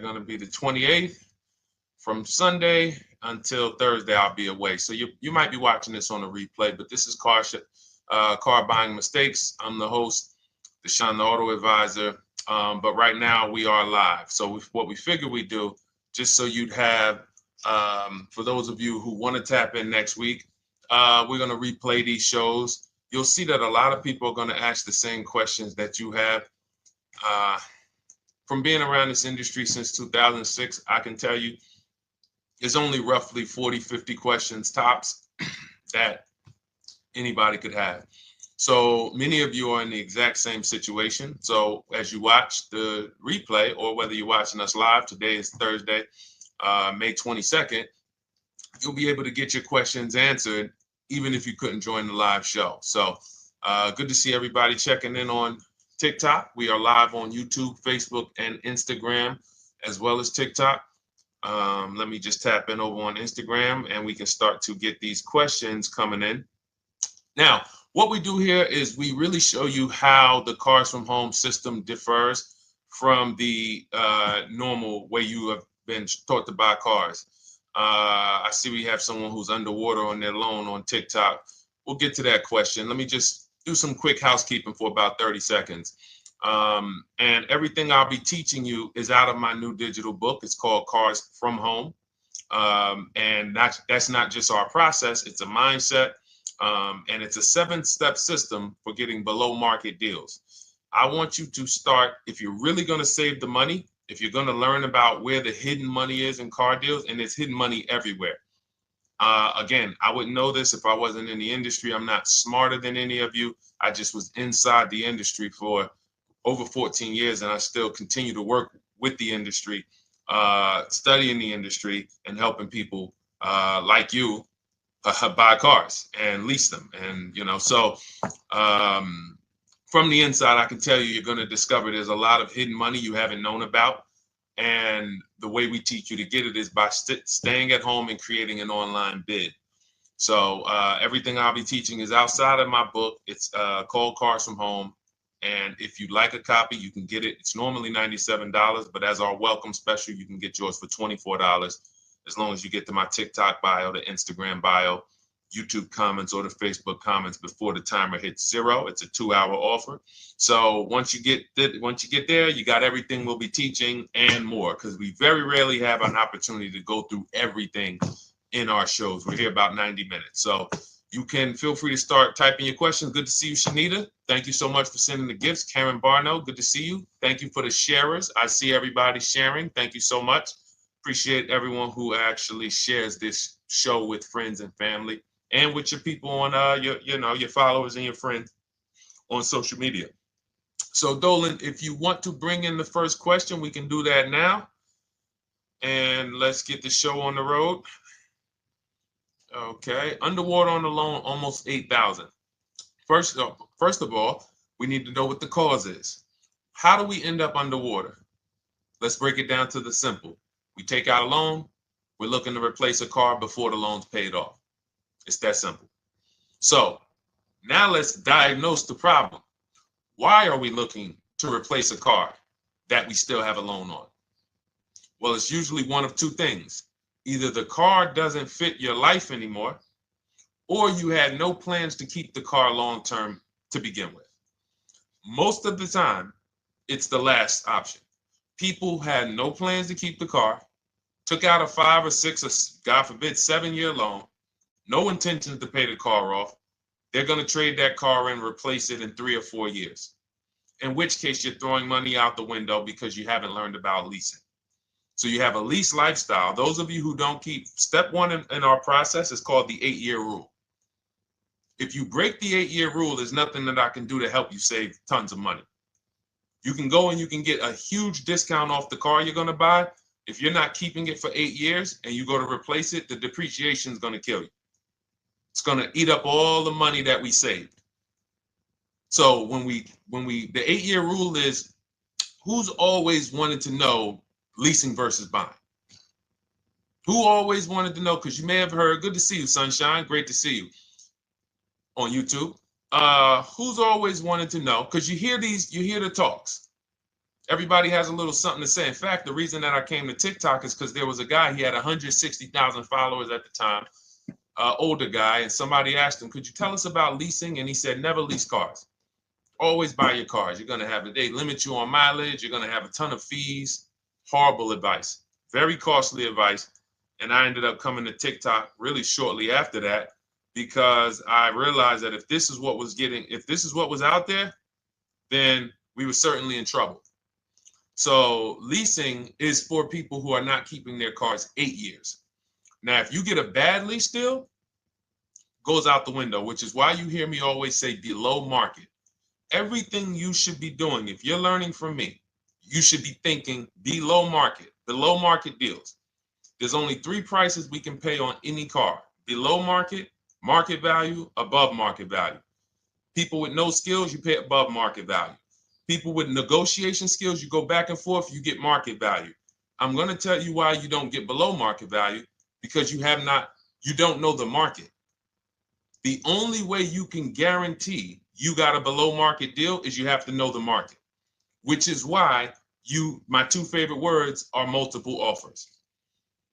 going to be the 28th. From Sunday until Thursday, I'll be away. So you might be watching this on a replay, but this is Car Buying Mistakes. I'm the host, Deshone the Auto Advisor. But right now we are live. So what we figured we'd do, just so you'd have, for those of you who want to tap in next week, we're going to replay these shows. You'll see that a lot of people are going to ask the same questions that you have. From being around this industry since 2006, I can tell you there's only roughly 40, 50 questions tops that anybody could have. So many of you are in the exact same situation. So as you watch the replay, or whether you're watching us live, today is Thursday, May 22nd, you'll be able to get your questions answered, even if you couldn't join the live show. So good to see everybody checking in on TikTok. We are live on YouTube, Facebook, and Instagram, as well as TikTok. Let me just tap in over on Instagram and we can start to get these questions coming in. Now, what we do here is we really show you how the Cars from Home system differs from the normal way you have been taught to buy cars. I see we have someone who's underwater on their loan on TikTok. We'll get to that question. Let me just do some quick housekeeping for about 30 seconds. And everything I'll be teaching you is out of my new digital book. It's called Cars from Home. And that's not just our process, it's a mindset. And it's a 7-step system for getting below market deals. I want you to start, if you're really going to save the money, if you're going to learn about where the hidden money is in car deals, and there's hidden money everywhere. Again, I wouldn't know this if I wasn't in the industry. I'm not smarter than any of you. I just was inside the industry for over 14 years, and I still continue to work with the industry, studying the industry and helping people like you buy cars and lease them. And, so from the inside, I can tell you, you're going to discover there's a lot of hidden money you haven't known about. And the way we teach you to get it is by staying at home and creating an online bid. So everything I'll be teaching is outside of my book. It's called Cars from Home. And if you'd like a copy, you can get it. It's normally $97, but as our welcome special, you can get yours for $24, as long as you get to my TikTok bio, the Instagram bio, YouTube comments, or the Facebook comments before the timer hits 0. It's a 2-hour offer. So once you get there, you got everything we'll be teaching and more, because we very rarely have an opportunity to go through everything in our shows. We're here about 90 minutes. So you can feel free to start typing your questions. Good to see you, Shanita. Thank you so much for sending the gifts. Karen Barno, good to see you. Thank you for the sharers. I see everybody sharing. Thank you so much. Appreciate everyone who actually shares this show with friends and family, and with your people on your followers and your friends on social media. So Dolan, if you want to bring in the first question, we can do that now. And let's get the show on the road. Okay, underwater on the loan, almost 8,000. First of all, we need to know what the cause is. How do we end up underwater? Let's break it down to the simple. We take out a loan, we're looking to replace a car before the loan's paid off. It's that simple. So now let's diagnose the problem. Why are we looking to replace a car that we still have a loan on? Well, it's usually one of two things. Either the car doesn't fit your life anymore, or you had no plans to keep the car long-term to begin with. Most of the time, it's the last option. People had no plans to keep the car, took out a 5 or 6 or, God forbid, 7-year loan, no intention to pay the car off. They're going to trade that car and replace it in 3 or 4 years, in which case you're throwing money out the window because you haven't learned about leasing. So you have a lease lifestyle. Those of you who don't keep, step 1 in our process is called the 8-year rule. If you break the 8-year rule, there's nothing that I can do to help you save tons of money. You can go and you can get a huge discount off the car you're going to buy. If you're not keeping it for 8 years and you go to replace it, the depreciation is going to kill you. It's going to eat up all the money that we saved. So the 8-year rule is, who's always wanted to know leasing versus buying? Who always wanted to know? Because you may have heard, good to see you, Sunshine. Great to see you on YouTube. Who's always wanted to know? Because you hear the talks. Everybody has a little something to say. In fact, the reason that I came to TikTok is because there was a guy, he had 160,000 followers at the time, older guy, and somebody asked him, could you tell us about leasing? And he said, never lease cars. Always buy your cars. You're going to have they limit you on mileage. You're going to have a ton of fees. Horrible advice, very costly advice. And I ended up coming to TikTok really shortly after that because I realized that if this is what was out there, then we were certainly in trouble. So leasing is for people who are not keeping their cars 8 years. Now, if you get a bad lease deal, goes out the window, which is why you hear me always say below market. Everything you should be doing, if you're learning from me, you should be thinking below market deals. There's only 3 prices we can pay on any car: below market, market value, above market value. People with no skills, you pay above market value. People with negotiation skills, you go back and forth, you get market value. I'm going to tell you why you don't get below market value, because you don't know the market. The only way you can guarantee you got a below market deal is you have to know the market, which is why my 2 favorite words are multiple offers.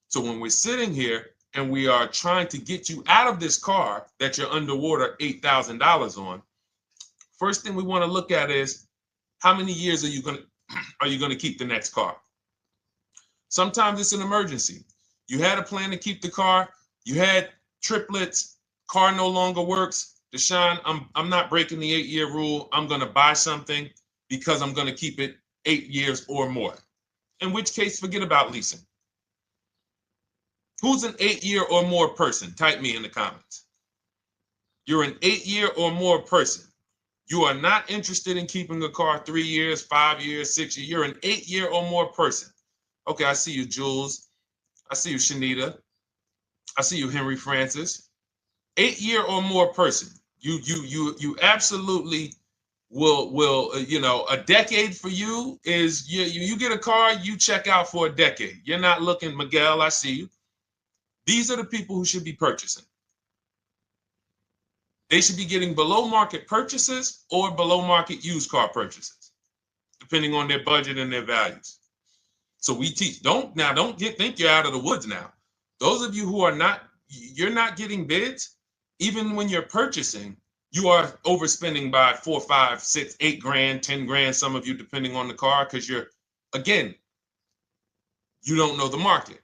So when we're sitting here and we are trying to get you out of this car that you're underwater $8,000 on, first thing we want to look at is, how many years are you going to keep the next car? Sometimes it's an emergency. You had a plan to keep the car. You had triplets. Car no longer works. Deshone, I'm not breaking the 8-year rule. I'm going to buy something because I'm going to keep it 8 years or more. In which case, forget about leasing. Who's an 8-year or more person? Type me in the comments. You're an 8-year or more person. You are not interested in keeping a car 3 years, 5 years, 6 years. You're an 8-year or more person. Okay, I see you, Jules. I see you, Shanita. I see you, Henry Francis. 8-year or more person. You absolutely will a decade for you is you get a car, you check out for a decade. You're not looking, Miguel, I see you. These are the people who should be purchasing. They should be getting below market purchases or below market used car purchases, depending on their budget and their values. So we teach, think you're out of the woods now. Those of you who you're not getting bids, even when you're purchasing, you are overspending by 4, 5, 6, 8 grand, 10 grand, some of you, depending on the car, because you don't know the market.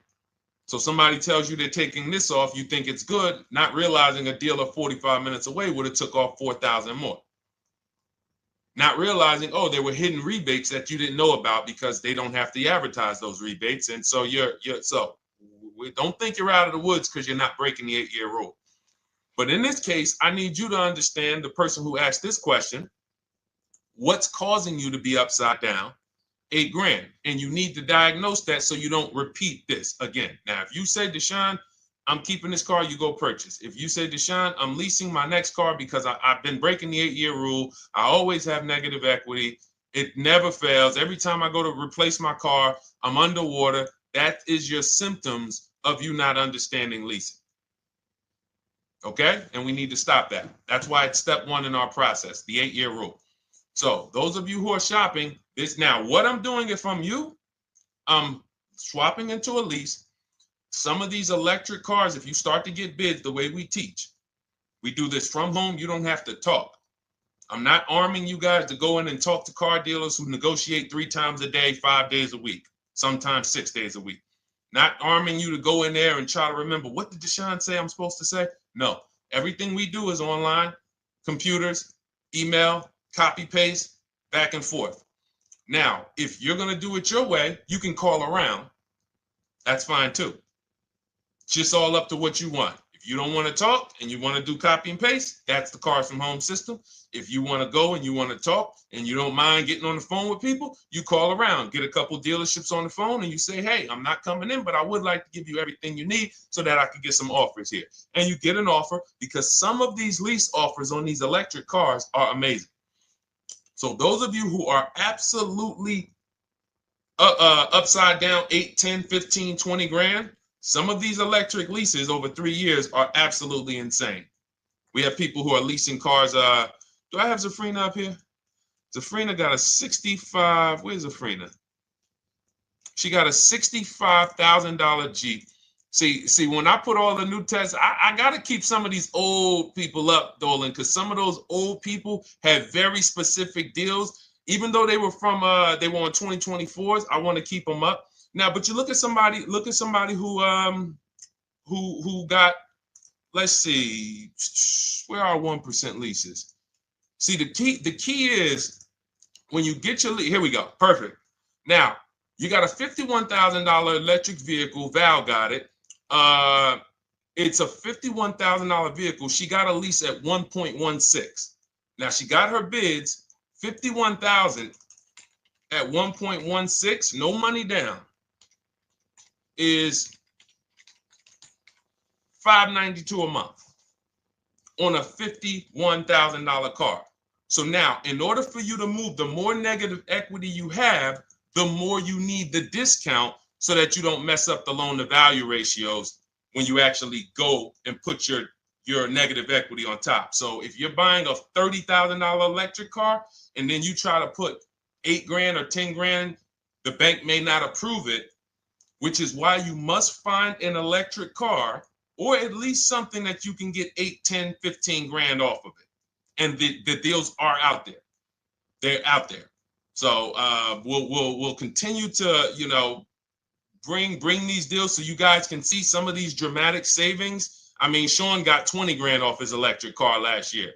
So somebody tells you they're taking this off, you think it's good, not realizing a dealer 45 minutes away would have took off 4,000 more. Not realizing, there were hidden rebates that you didn't know about because they don't have to advertise those rebates. And so don't think you're out of the woods because you're not breaking the 8-year rule. But in this case, I need you to understand, the person who asked this question, what's causing you to be upside down 8 grand, and you need to diagnose that so you don't repeat this again. Now, if you say, Deshone, I'm keeping this car, you go purchase. If you say, Deshone, I'm leasing my next car because I've been breaking the 8-year rule. I always have negative equity. It never fails. Every time I go to replace my car, I'm underwater. That is your symptoms of you not understanding leasing. Okay? And we need to stop that. That's why it's step 1 in our process, the 8-year rule. So those of you who are shopping this now, what I'm doing, if I'm you, I'm swapping into a lease. Some of these electric cars, if you start to get bids the way we teach, we do this from home. You don't have to talk. I'm not arming you guys to go in and talk to car dealers who negotiate 3 times a day, 5 days a week, sometimes 6 days a week. Not arming you to go in there and try to remember, what did Deshone say I'm supposed to say? No, everything we do is online, computers, email, copy, paste, back and forth. Now, if you're going to do it your way, you can call around. That's fine too. It's just all up to what you want. If you don't want to talk and you want to do copy and paste, that's the Cars from Home system. If you want to go and you want to talk and you don't mind getting on the phone with people, you call around, get a couple dealerships on the phone, and you say, hey, I'm not coming in, but I would like to give you everything you need so that I could get some offers here. And you get an offer, because some of these lease offers on these electric cars are amazing. So those of you who are absolutely upside down 8, 10, 15, 20 grand, some of these electric leases over 3 years are absolutely insane. We have people who are leasing cars. Do I have Zafrina up here? Zafrina got a 65. Where's Zafrina? She got a $65,000 Jeep. See, when I put all the new tests, I got to keep some of these old people up, Dolan, because some of those old people have very specific deals. Even though they were on 2024s, I want to keep them up. Now, but you look at somebody who got, let's see, where are 1% leases? See, the key is when you get your lease, here we go, perfect. Now, you got a $51,000 electric vehicle, Val got it. It's a $51,000 vehicle. She got a lease at 1.16. Now she got her bids, 51,000 at 1.16, no money down, is $592 a month on a $51,000 car. So now, in order for you to move, the more negative equity you have, the more you need the discount so that you don't mess up the loan to value ratios when you actually go and put your negative equity on top. So if you're buying a $30,000 electric car and then you try to put $8,000 or $10,000, the bank may not approve it, which is why you must find an electric car or at least something that you can get 8, 10, 15 grand off of it. And the deals are out there. They're out there. So we'll continue to, bring these deals so you guys can see some of these dramatic savings. I mean, Sean got 20 grand off his electric car last year.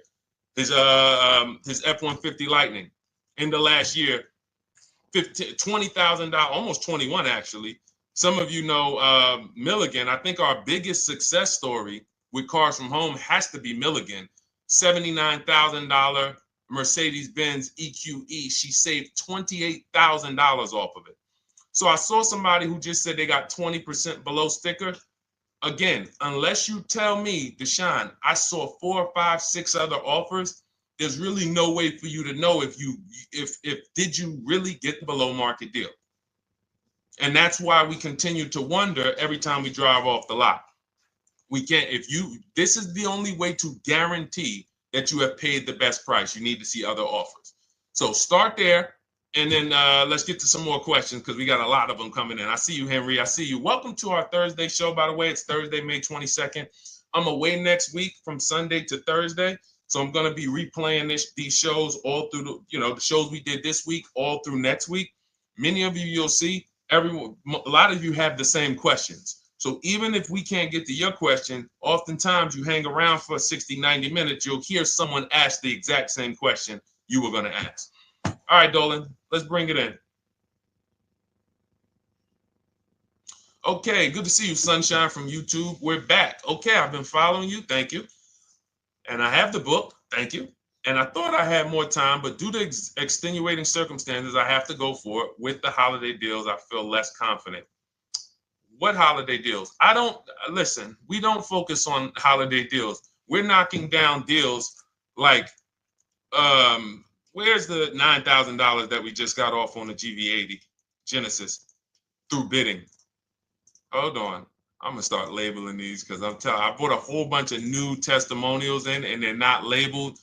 His F-150 Lightning in the last year, $20,000, almost 21 actually. Some of you know Milligan. I think our biggest success story with Cars from Home has to be Milligan. $79,000 Mercedes-Benz EQE. She saved $28,000 off of it. So I saw somebody who just said they got 20% below sticker. Again, unless you tell me, Deshone, I saw 4, 5, 6 other offers, there's really no way for you to know if did you really get the below market deal. And that's why we continue to wonder every time we drive off the lot. We can't, this is the only way to guarantee that you have paid the best price. You need to see other offers. So start there. And then let's get to some more questions because we got a lot of them coming in. I see you, Henry. I see you. Welcome to our Thursday show, by the way. It's Thursday, May 22nd. I'm away next week from Sunday to Thursday. So I'm going to be replaying these shows all through, the shows we did this week, all through next week. Many of you, you'll see, a lot of you have the same questions. So even if we can't get to your question, oftentimes you hang around for 60, 90 minutes, you'll hear someone ask the exact same question you were going to ask. All right, Dolan, let's bring it in. Okay, good to see you, Sunshine from YouTube. We're back. Okay, I've been following you. Thank you. And I have the book. Thank you. And I thought I had more time, but due to extenuating circumstances, I have to go for it. With the holiday deals, I feel less confident. What holiday deals? Listen, we don't focus on holiday deals. We're knocking down deals like, where's the $9,000 that we just got off on the GV80 Genesis through bidding? Hold on. I'm going to start labeling these because I put a whole bunch of new testimonials in and they're not labeled.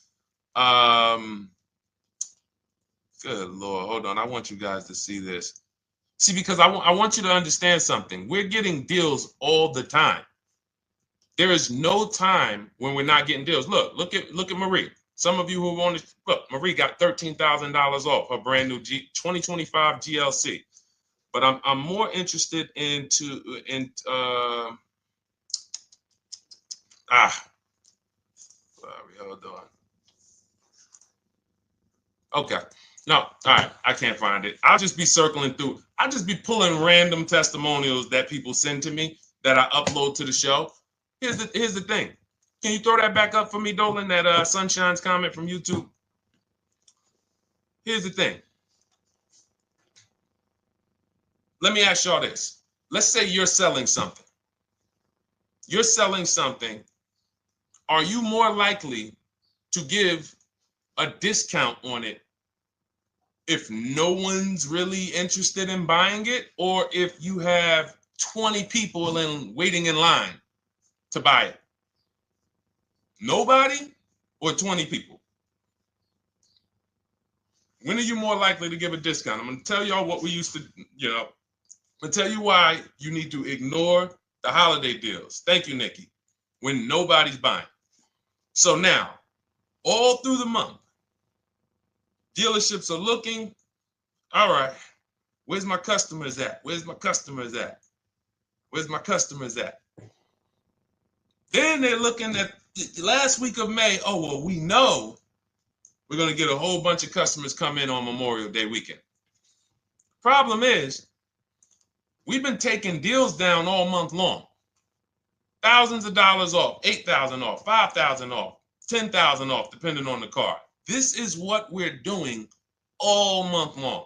Good Lord. Hold on. I want you guys to see this. See, because I want you to understand something. We're getting deals all the time. There is no time when we're not getting deals. Look at Marie. Some of you who want to look, Marie got $13,000 off her brand new 2025 GLC. But I'm more interested sorry, hold on. Okay. No, all right. I can't find it. I'll just be circling through. I'll just be pulling random testimonials that people send to me that I upload to the show. Here's the thing. Can you throw that back up for me, Dolan, that Sunshine's comment from YouTube? Here's the thing. Let me ask y'all this. Let's say you're selling something. You're selling something. Are you more likely to give a discount on it if no one's really interested in buying it, or if you have 20 people waiting in line to buy it? Nobody or 20 people? When are you more likely to give a discount? I'm going to tell y'all what we used to, I'm going to tell you why you need to ignore the holiday deals. Thank you, Nikki. When nobody's buying. So now, all through the month, dealerships are looking, all right, where's my customers at? Where's my customers at? Where's my customers at? Then they're looking at the last week of May. Oh, well, we know we're going to get a whole bunch of customers come in on Memorial Day weekend. Problem is, we've been taking deals down all month long. Thousands of dollars off, 8,000 off, 5,000 off, 10,000 off, depending on the car. This is what we're doing all month long.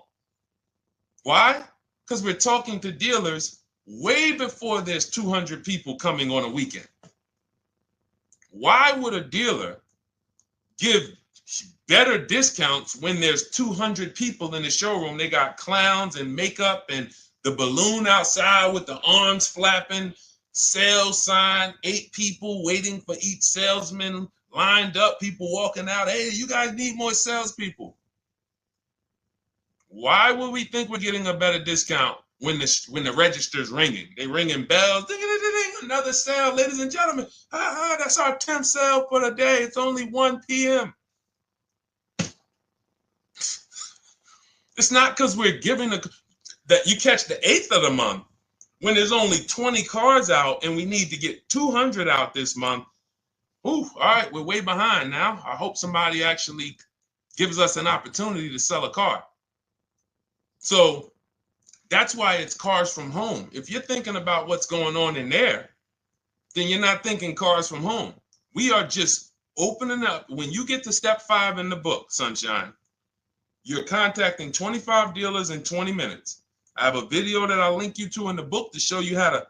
Why? Because we're talking to dealers way before there's 200 people coming on a weekend. Why would a dealer give better discounts when there's 200 people in the showroom? They got clowns and makeup and the balloon outside with the arms flapping, sales sign, 8 people waiting for each salesman lined up, people walking out. Hey, you guys need more salespeople. Why would we think we're getting a better discount when the register's ringing? They ringing bells, ding, ding, ding, ding, another sale, ladies and gentlemen. That's our 10th sale for the day. It's only 1 p.m. It's not because we're giving that you catch the 8th of the month when there's only 20 cars out and we need to get 200 out this month. Ooh, all right, we're way behind now. I hope somebody actually gives us an opportunity to sell a car. So that's why it's cars from home. If you're thinking about what's going on in there, then you're not thinking cars from home. We are just opening up. When you get to step 5 in the book, Sunshine, you're contacting 25 dealers in 20 minutes. I have a video that I'll link you to in the book to show you how to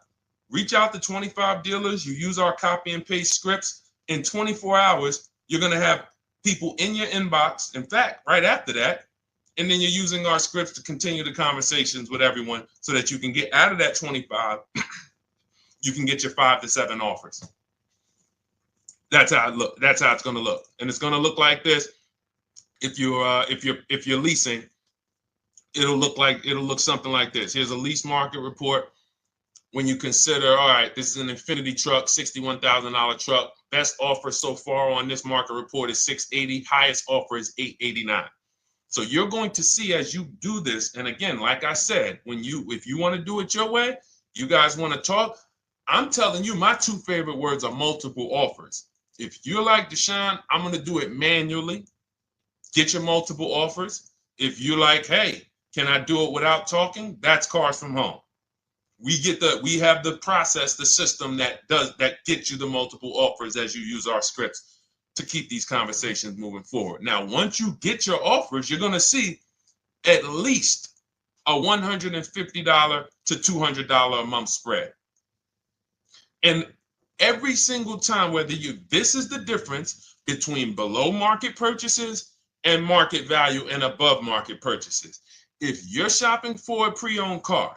reach out to 25 dealers. You use our copy and paste scripts. In 24 hours, you're going to have people in your inbox. In fact, right after that, and then you're using our scripts to continue the conversations with everyone so that you can get out of that 25, you can get your 5 to 7 offers. That's how it look. That's how it's going to look. And it's going to look like this. If you're leasing, it'll look something like this. Here's a lease market report. When you consider, all right, this is an Infinity truck, $61,000 truck. Best offer so far on this market report is $680. Highest offer is $889. So you're going to see as you do this, and again, like I said, if you want to do it your way, you guys want to talk, I'm telling you, my 2 favorite words are multiple offers. If you're like Deshone, I'm going to do it manually. Get your multiple offers. If you're like, hey, can I do it without talking? That's cars from home. We have the process, the system that gets you the multiple offers as you use our scripts to keep these conversations moving forward. Now, once you get your offers, you're going to see at least a $150 to $200 a month spread. And every single time, this is the difference between below market purchases and market value and above market purchases. If you're shopping for a pre-owned car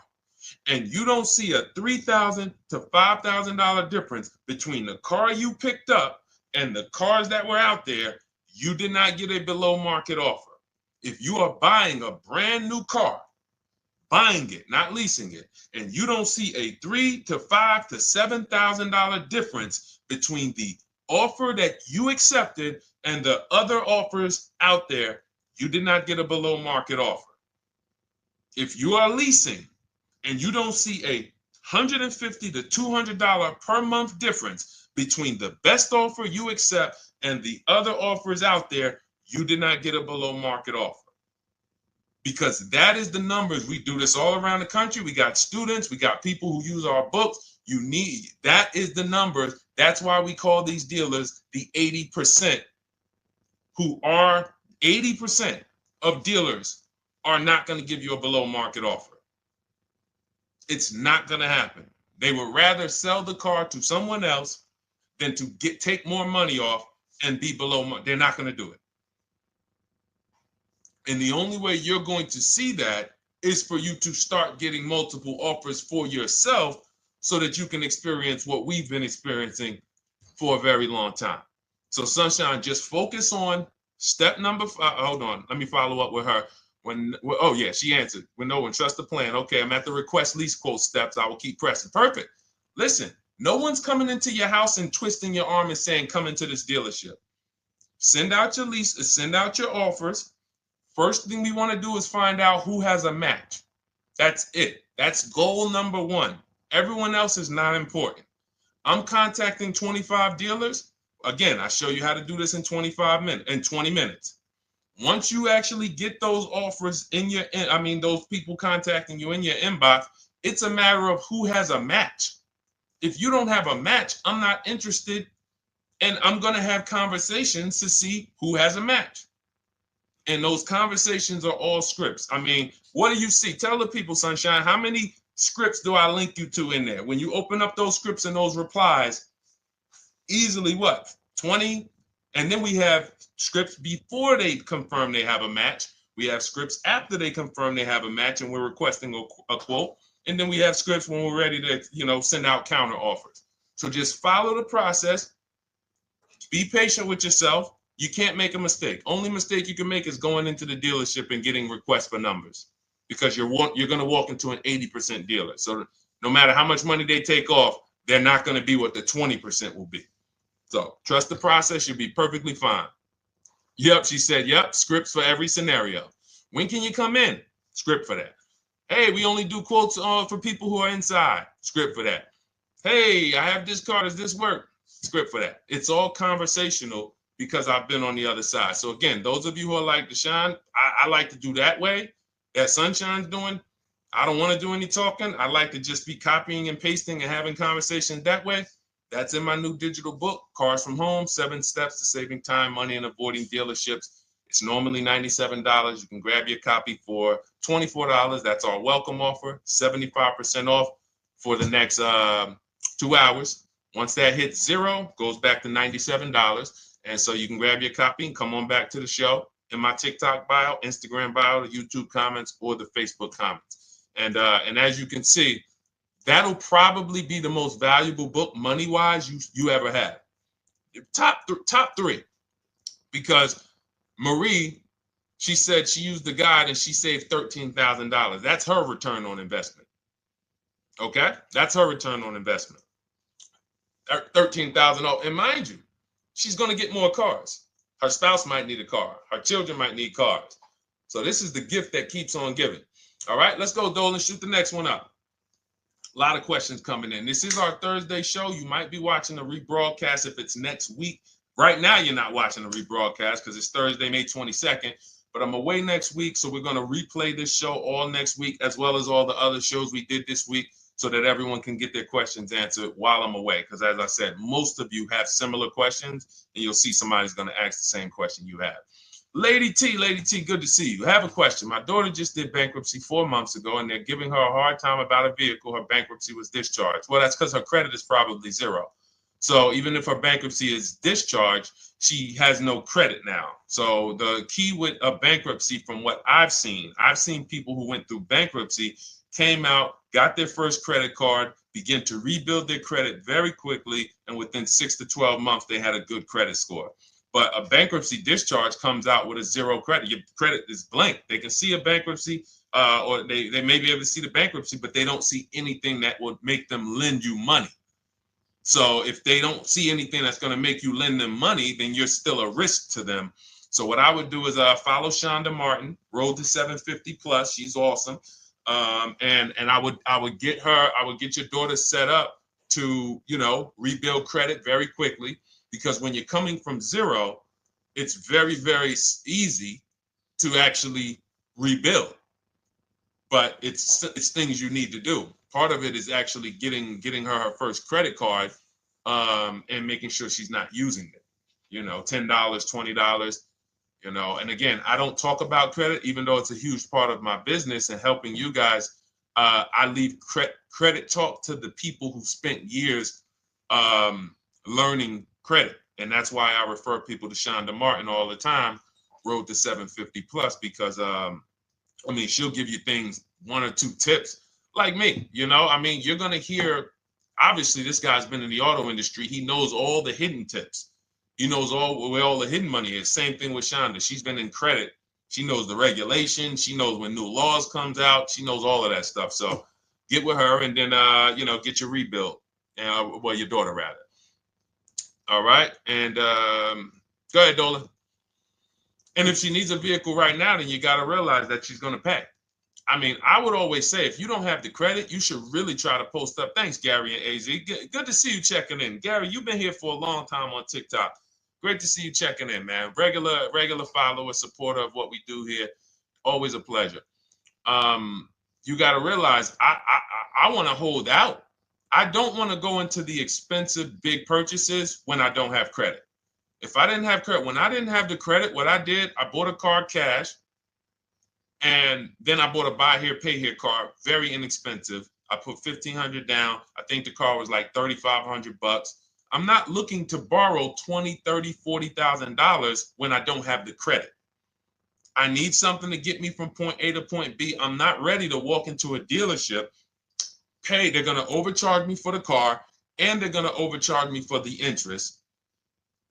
and you don't see a $3,000 to $5,000 difference between the car you picked up and the cars that were out there, you did not get a below market offer. If you are buying a brand new car, buying it, not leasing it, and you don't see a $3,000 to $5,000 to $7,000 difference between the offer that you accepted and the other offers out there, you did not get a below market offer. If you are leasing and you don't see a $150 to $200 per month difference between the best offer you accept and the other offers out there, you did not get a below market offer. Because that is the numbers. We do this all around the country. We got students, we got people who use our books. That is the numbers. That's why we call these dealers the 80%, who are 80% of dealers are not going to give you a below market offer. It's not going to happen. They would rather sell the car to someone else than to take more money off and be below market. They're not going to do it. And the only way you're going to see that is for you to start getting multiple offers for yourself so that you can experience what we've been experiencing for a very long time. So Sunshine, just focus on Step number hold on, let me follow up with her. Oh yeah, she answered. When no one trusts the plan. Okay, I'm at the request lease quote steps. I will keep pressing. Perfect. Listen, no one's coming into your house and twisting your arm and saying, come into this dealership. Send out your leases, send out your offers. First thing we want to do is find out who has a match. That's it. That's goal number one. Everyone else is not important. I'm contacting 25 dealers. Again, I show you how to do this in 20 minutes. Once you actually get those offers in your, those people contacting you in your inbox, it's a matter of who has a match. If you don't have a match, I'm not interested, and I'm going to have conversations to see who has a match. And those conversations are all scripts. I mean, what do you see? Tell the people, Sunshine, how many scripts do I link you to in there? When you open up those scripts and those replies, easily what? 20? And then we have scripts before they confirm they have a match. We have scripts after they confirm they have a match and we're requesting a quote. And then we have scripts when we're ready to, send out counter offers. So just follow the process. Be patient with yourself. You can't make a mistake. Only mistake you can make is going into the dealership and getting requests for numbers, because you're going to walk into an 80% dealer. So no matter how much money they take off, they're not going to be what the 20% will be. So trust the process. You'll be perfectly fine. Yep, she said, yep, scripts for every scenario. When can you come in? Script for that. Hey, we only do quotes for people who are inside. Script for that. Hey, I have this car. Does this work? Script for that. It's all conversational because I've been on the other side. So again, those of you who are like Deshone, I like to do that way, that Sunshine's doing. I don't want to do any talking. I like to just be copying and pasting and having conversations that way. That's in my new digital book, Cars from Home, 7 Steps to Saving Time, Money, and Avoiding Dealerships. It's normally $97. You can grab your copy for $24. That's our welcome offer, 75% off for the next 2 hours. Once that hits zero, goes back to $97. And so you can grab your copy and come on back to the show in my TikTok bio, Instagram bio, the YouTube comments, or the Facebook comments. And as you can see, that'll probably be the most valuable book money-wise you ever have. Top three. Because Marie, she said she used the guide and she saved $13,000. That's her return on investment. Okay? That's her return on investment. $13,000. And mind you, she's going to get more cars. Her spouse might need a car. Her children might need cars. So this is the gift that keeps on giving. All right, let's go, Dolan. Shoot the next one up. A lot of questions coming in. This is our Thursday show. You might be watching a rebroadcast if it's next week. Right now, you're not watching a rebroadcast because it's Thursday, May 22nd. But I'm away next week, so we're going to replay this show all next week, as well as all the other shows we did this week, so that everyone can get their questions answered while I'm away. Because as I said, most of you have similar questions, and you'll see somebody's going to ask the same question you have. Lady T, good to see you. I have a question. My daughter just did bankruptcy 4 months ago, and they're giving her a hard time about a vehicle. Her bankruptcy was discharged. Well, that's because her credit is probably zero. So even if her bankruptcy is discharged, she has no credit now. So the key with a bankruptcy, from what I've seen people who went through bankruptcy, came out, got their first credit card, began to rebuild their credit very quickly, and within 6 to 12 months, they had a good credit score. But a bankruptcy discharge comes out with a zero credit. Your credit is blank. They can see a bankruptcy, or they may be able to see the bankruptcy, but they don't see anything that would make them lend you money. So if they don't see anything that's going to make you lend them money, then you're still a risk to them. So what I would do is follow Shonda Martin, Road to 750 Plus. She's awesome. And I would get your daughter set up to, rebuild credit very quickly, because when you're coming from zero, it's very, very easy to actually rebuild. But it's things you need to do. Part of it is actually getting her first credit card, and making sure she's not using it. $10, $20. And again, I don't talk about credit, even though it's a huge part of my business and helping you guys. I leave credit talk to the people who spent years learning credit. And that's why I refer people to Shonda Martin all the time, Road to 750 Plus, because she'll give you things, 1 or 2 tips, like me. You're going to hear, obviously this guy's been in the auto industry. He knows all the hidden tips. He knows where all the hidden money is. Same thing with Shonda. She's been in credit. She knows the regulations. She knows when new laws comes out. She knows all of that stuff. So get with her and then, get your rebuild. Well, your daughter rather. All right. And go ahead, Dola. And if she needs a vehicle right now, then you got to realize that she's going to pay. I mean, I would always say if you don't have the credit, you should really try to post up. Thanks, Gary and AZ. Good to see you checking in. Gary, you've been here for a long time on TikTok. Great to see you checking in, man. Regular follower, supporter of what we do here. Always a pleasure. You got to realize I want to hold out. I don't want to go into the expensive big purchases when I don't have credit. If I didn't have credit, when I didn't have the credit, what I did, I bought a car cash. And then I bought a buy here, pay here car, very inexpensive. I put $1,500 down. I think the car was like $3,500. I'm not looking to borrow $20,000, $30,000, $40,000 when I don't have the credit. I need something to get me from point A to point B. I'm not ready to walk into a dealership, pay. They're going to overcharge me for the car, and they're going to overcharge me for the interest.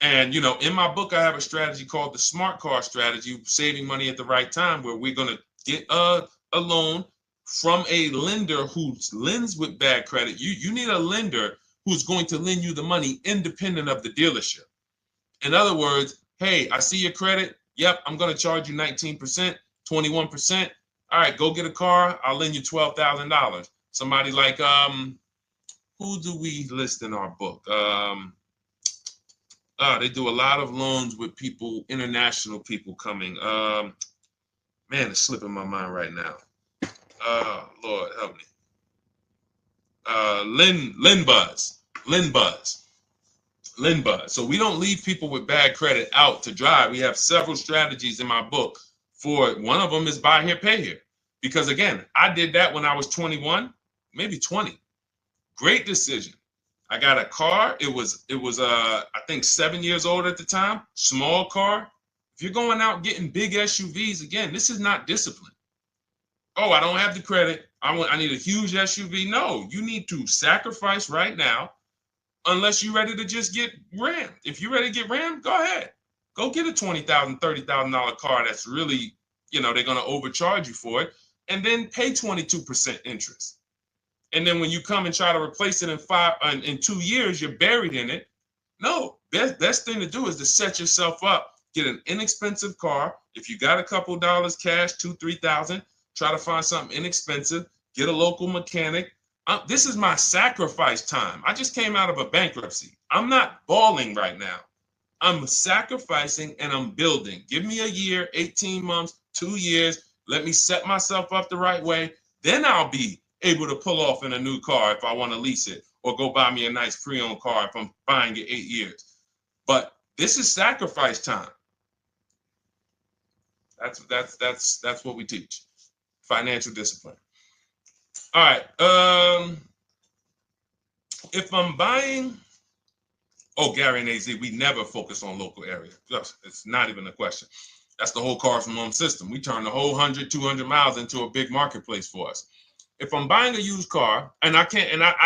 And, in my book, I have a strategy called the smart car strategy, saving money at the right time, where we're going to get a loan from a lender who lends with bad credit. You need a lender who's going to lend you the money independent of the dealership. In other words, hey, I see your credit. Yep, I'm going to charge you 19%, 21%. All right, go get a car. I'll lend you $12,000. Somebody like, who do we list in our book? They do a lot of loans with people, international people coming. Man, it's slipping my mind right now. Lord, help me. Lynn Buzz. So we don't leave people with bad credit out to dry. We have several strategies in my book. For one of them is buy here, pay here. Because again, I did that when I was 21, maybe 20. Great decision. I got a car. It was I think 7 years old at the time. Small car. If you're going out getting big SUVs, again, this is not discipline. Oh, I don't have the credit. I need a huge SUV. No, you need to sacrifice right now, unless you're ready to just get rammed. If you're ready to get rammed, go ahead. Go get a $20,000, $30,000 car that's really, they're going to overcharge you for it, and then pay 22% interest. And then when you come and try to replace it in 2 years, you're buried in it. No, best thing to do is to set yourself up. Get an inexpensive car. If you got a couple dollars cash, $2,000, $3,000, try to find something inexpensive. Get a local mechanic. This is my sacrifice time. I just came out of a bankruptcy. I'm not balling right now. I'm sacrificing and I'm building. Give me a year, 18 months, 2 years. Let me set myself up the right way. Then I'll be able to pull off in a new car if I want to lease it, or go buy me a nice pre-owned car if I'm buying it 8 years. But this is sacrifice time. That's what we teach. Financial discipline. All right. If I'm buying, Gary and AZ, we never focus on local area. It's not even a question. That's the whole car from home system. We turn the whole 100, 200 miles into a big marketplace for us. If I'm buying a used car, and I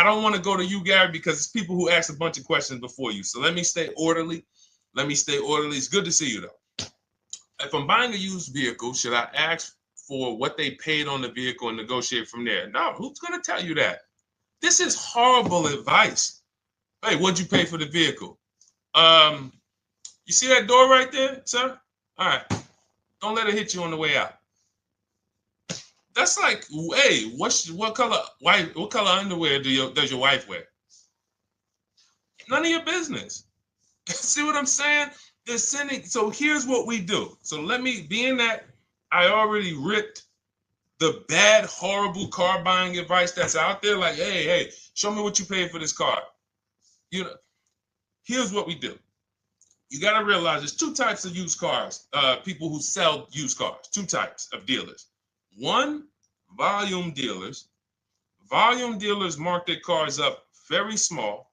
don't want to go to you, Gary, because it's people who ask a bunch of questions before you. So let me stay orderly. It's good to see you, though. If I'm buying a used vehicle, should I ask for what they paid on the vehicle and negotiate from there? No, who's going to tell you that? This is horrible advice. Hey, what'd you pay for the vehicle? You see that door right there, sir? All right. Don't let it hit you on the way out. That's like, hey, what color underwear does your wife wear? None of your business. See what I'm saying? They're sending. So here's what we do. So being that I already ripped the bad, horrible car buying advice that's out there, like, hey, show me what you paid for this car. Here's what we do. You got to realize there's two types of used cars, people who sell used cars, two types of dealers. One, volume dealers. Volume dealers mark their cars up very small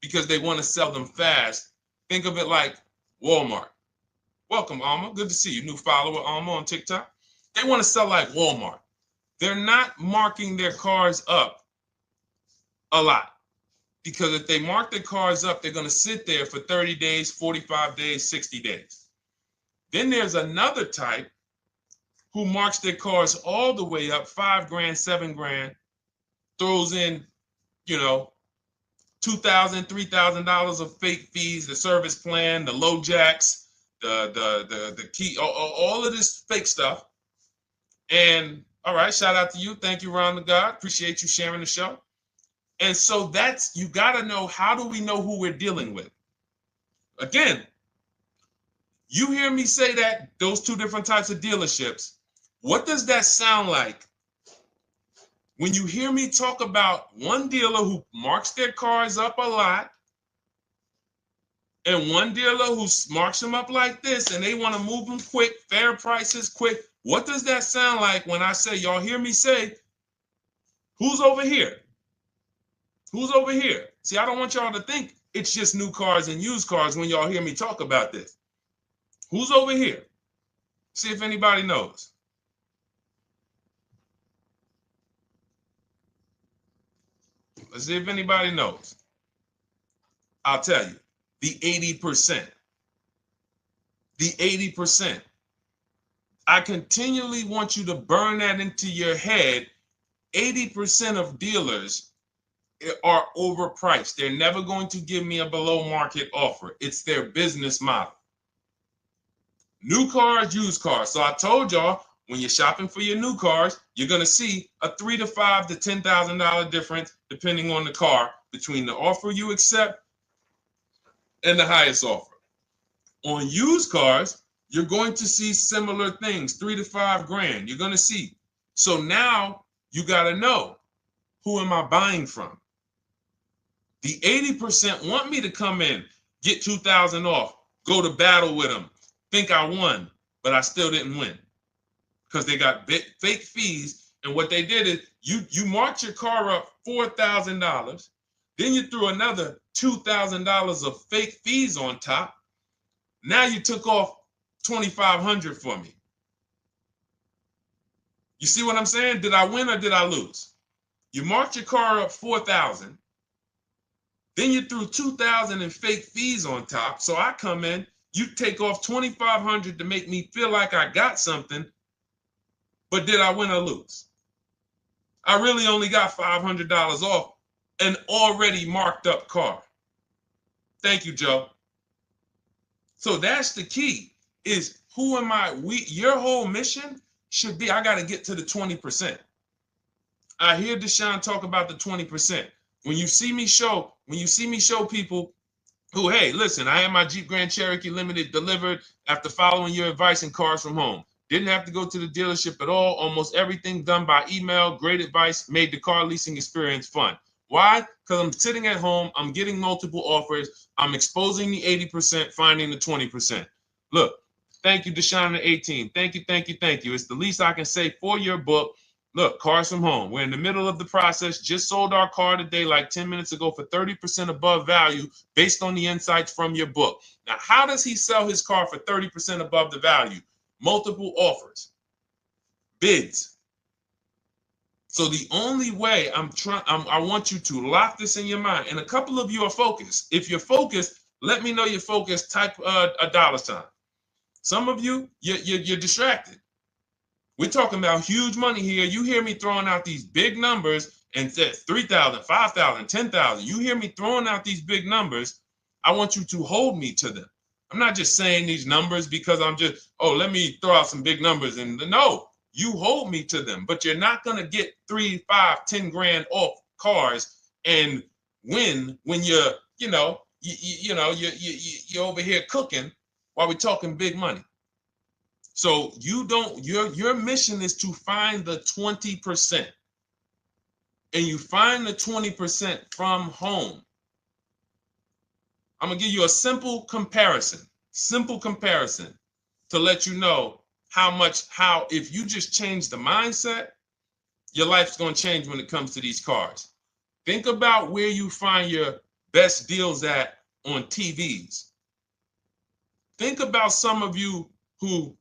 because they want to sell them fast. Think of it like Walmart. Welcome, Alma. Good to see you. New follower, Alma, on TikTok. They want to sell like Walmart. They're not marking their cars up a lot. Because if they mark their cars up, they're going to sit there for 30 days, 45 days, 60 days. Then there's another type who marks their cars all the way up, 5 grand, 7 grand, throws in, you know, $2,000, $3,000 of fake fees, the service plan, the low jacks, the key, all of this fake stuff. And all right, shout out to you. Thank you, Ron the God. Appreciate you sharing the show. And so that's, you got to know, how do we know who we're dealing with? Again, you hear me say that, those two different types of dealerships. What does that sound like when you hear me talk about one dealer who marks their cars up a lot and one dealer who marks them up like this and they want to move them quick, fair prices, quick? What does that sound like when I say, y'all hear me say, who's over here? Who's over here? See, I don't want y'all to think it's just new cars and used cars when y'all hear me talk about this. Who's over here? See if anybody knows. Let's see if anybody knows. I'll tell you, the 80%. The 80%. I continually want you to burn that into your head. 80% of dealers are overpriced. They're never going to give me a below market offer. It's their business model. New cars, used cars. So I told y'all, when you're shopping for your new cars, you're going to see a $3,000 to $5,000 to $10,000 difference, depending on the car, between the offer you accept and the highest offer. On used cars, you're going to see similar things, 3 to 5 grand. You're going to see. So now you got to know, who am I buying from? The 80% want me to come in, get 2,000 off, go to battle with them, think I won, but I still didn't win because they got fake fees. And what they did is you marked your car up $4,000, then you threw another $2,000 of fake fees on top. Now you took off $2,500 for me. You see what I'm saying? Did I win or did I lose? You marked your car up $4,000. Then you threw $2,000 in fake fees on top. So I come in, you take off $2,500 to make me feel like I got something. But did I win or lose? I really only got $500 off an already marked up car. Thank you, Joe. So that's the key, is who am I? Your whole mission should be, I got to get to the 20%. I hear Deshone talk about the 20%. When you see me show people who, hey, listen, I had my Jeep Grand Cherokee Limited delivered after following your advice and cars from home. Didn't have to go to the dealership at all. Almost everything done by email. Great advice. Made the car leasing experience fun. Why? Because I'm sitting at home. I'm getting multiple offers. I'm exposing the 80%, finding the 20%. Look, thank you, Deshone the 18. Thank you, thank you, thank you. It's the least I can say for your book. Look, cars from home. We're in the middle of the process. Just sold our car today, like 10 minutes ago, for 30% above value based on the insights from your book. Now, how does he sell his car for 30% above the value? Multiple offers, bids. So the only way I want you to lock this in your mind. And a couple of you are focused. If you're focused, let me know you're focused. Type a $. Some of you, you're distracted. We're talking about huge money here. You hear me throwing out these big numbers and said 3,000, 5,000, 10,000. You hear me throwing out these big numbers. I want you to hold me to them. I'm not just saying these numbers because I'm just, oh, let me throw out some big numbers. And no, you hold me to them. But you're not going to get 3, 5, 10 grand off cars and win when you're over here cooking while we're talking big money. So your mission is to find the 20%. And you find the 20% from home. I'm going to give you a simple comparison to let you know how if you just change the mindset, your life's going to change when it comes to these cars. Think about where you find your best deals at on TVs. Think about some of you who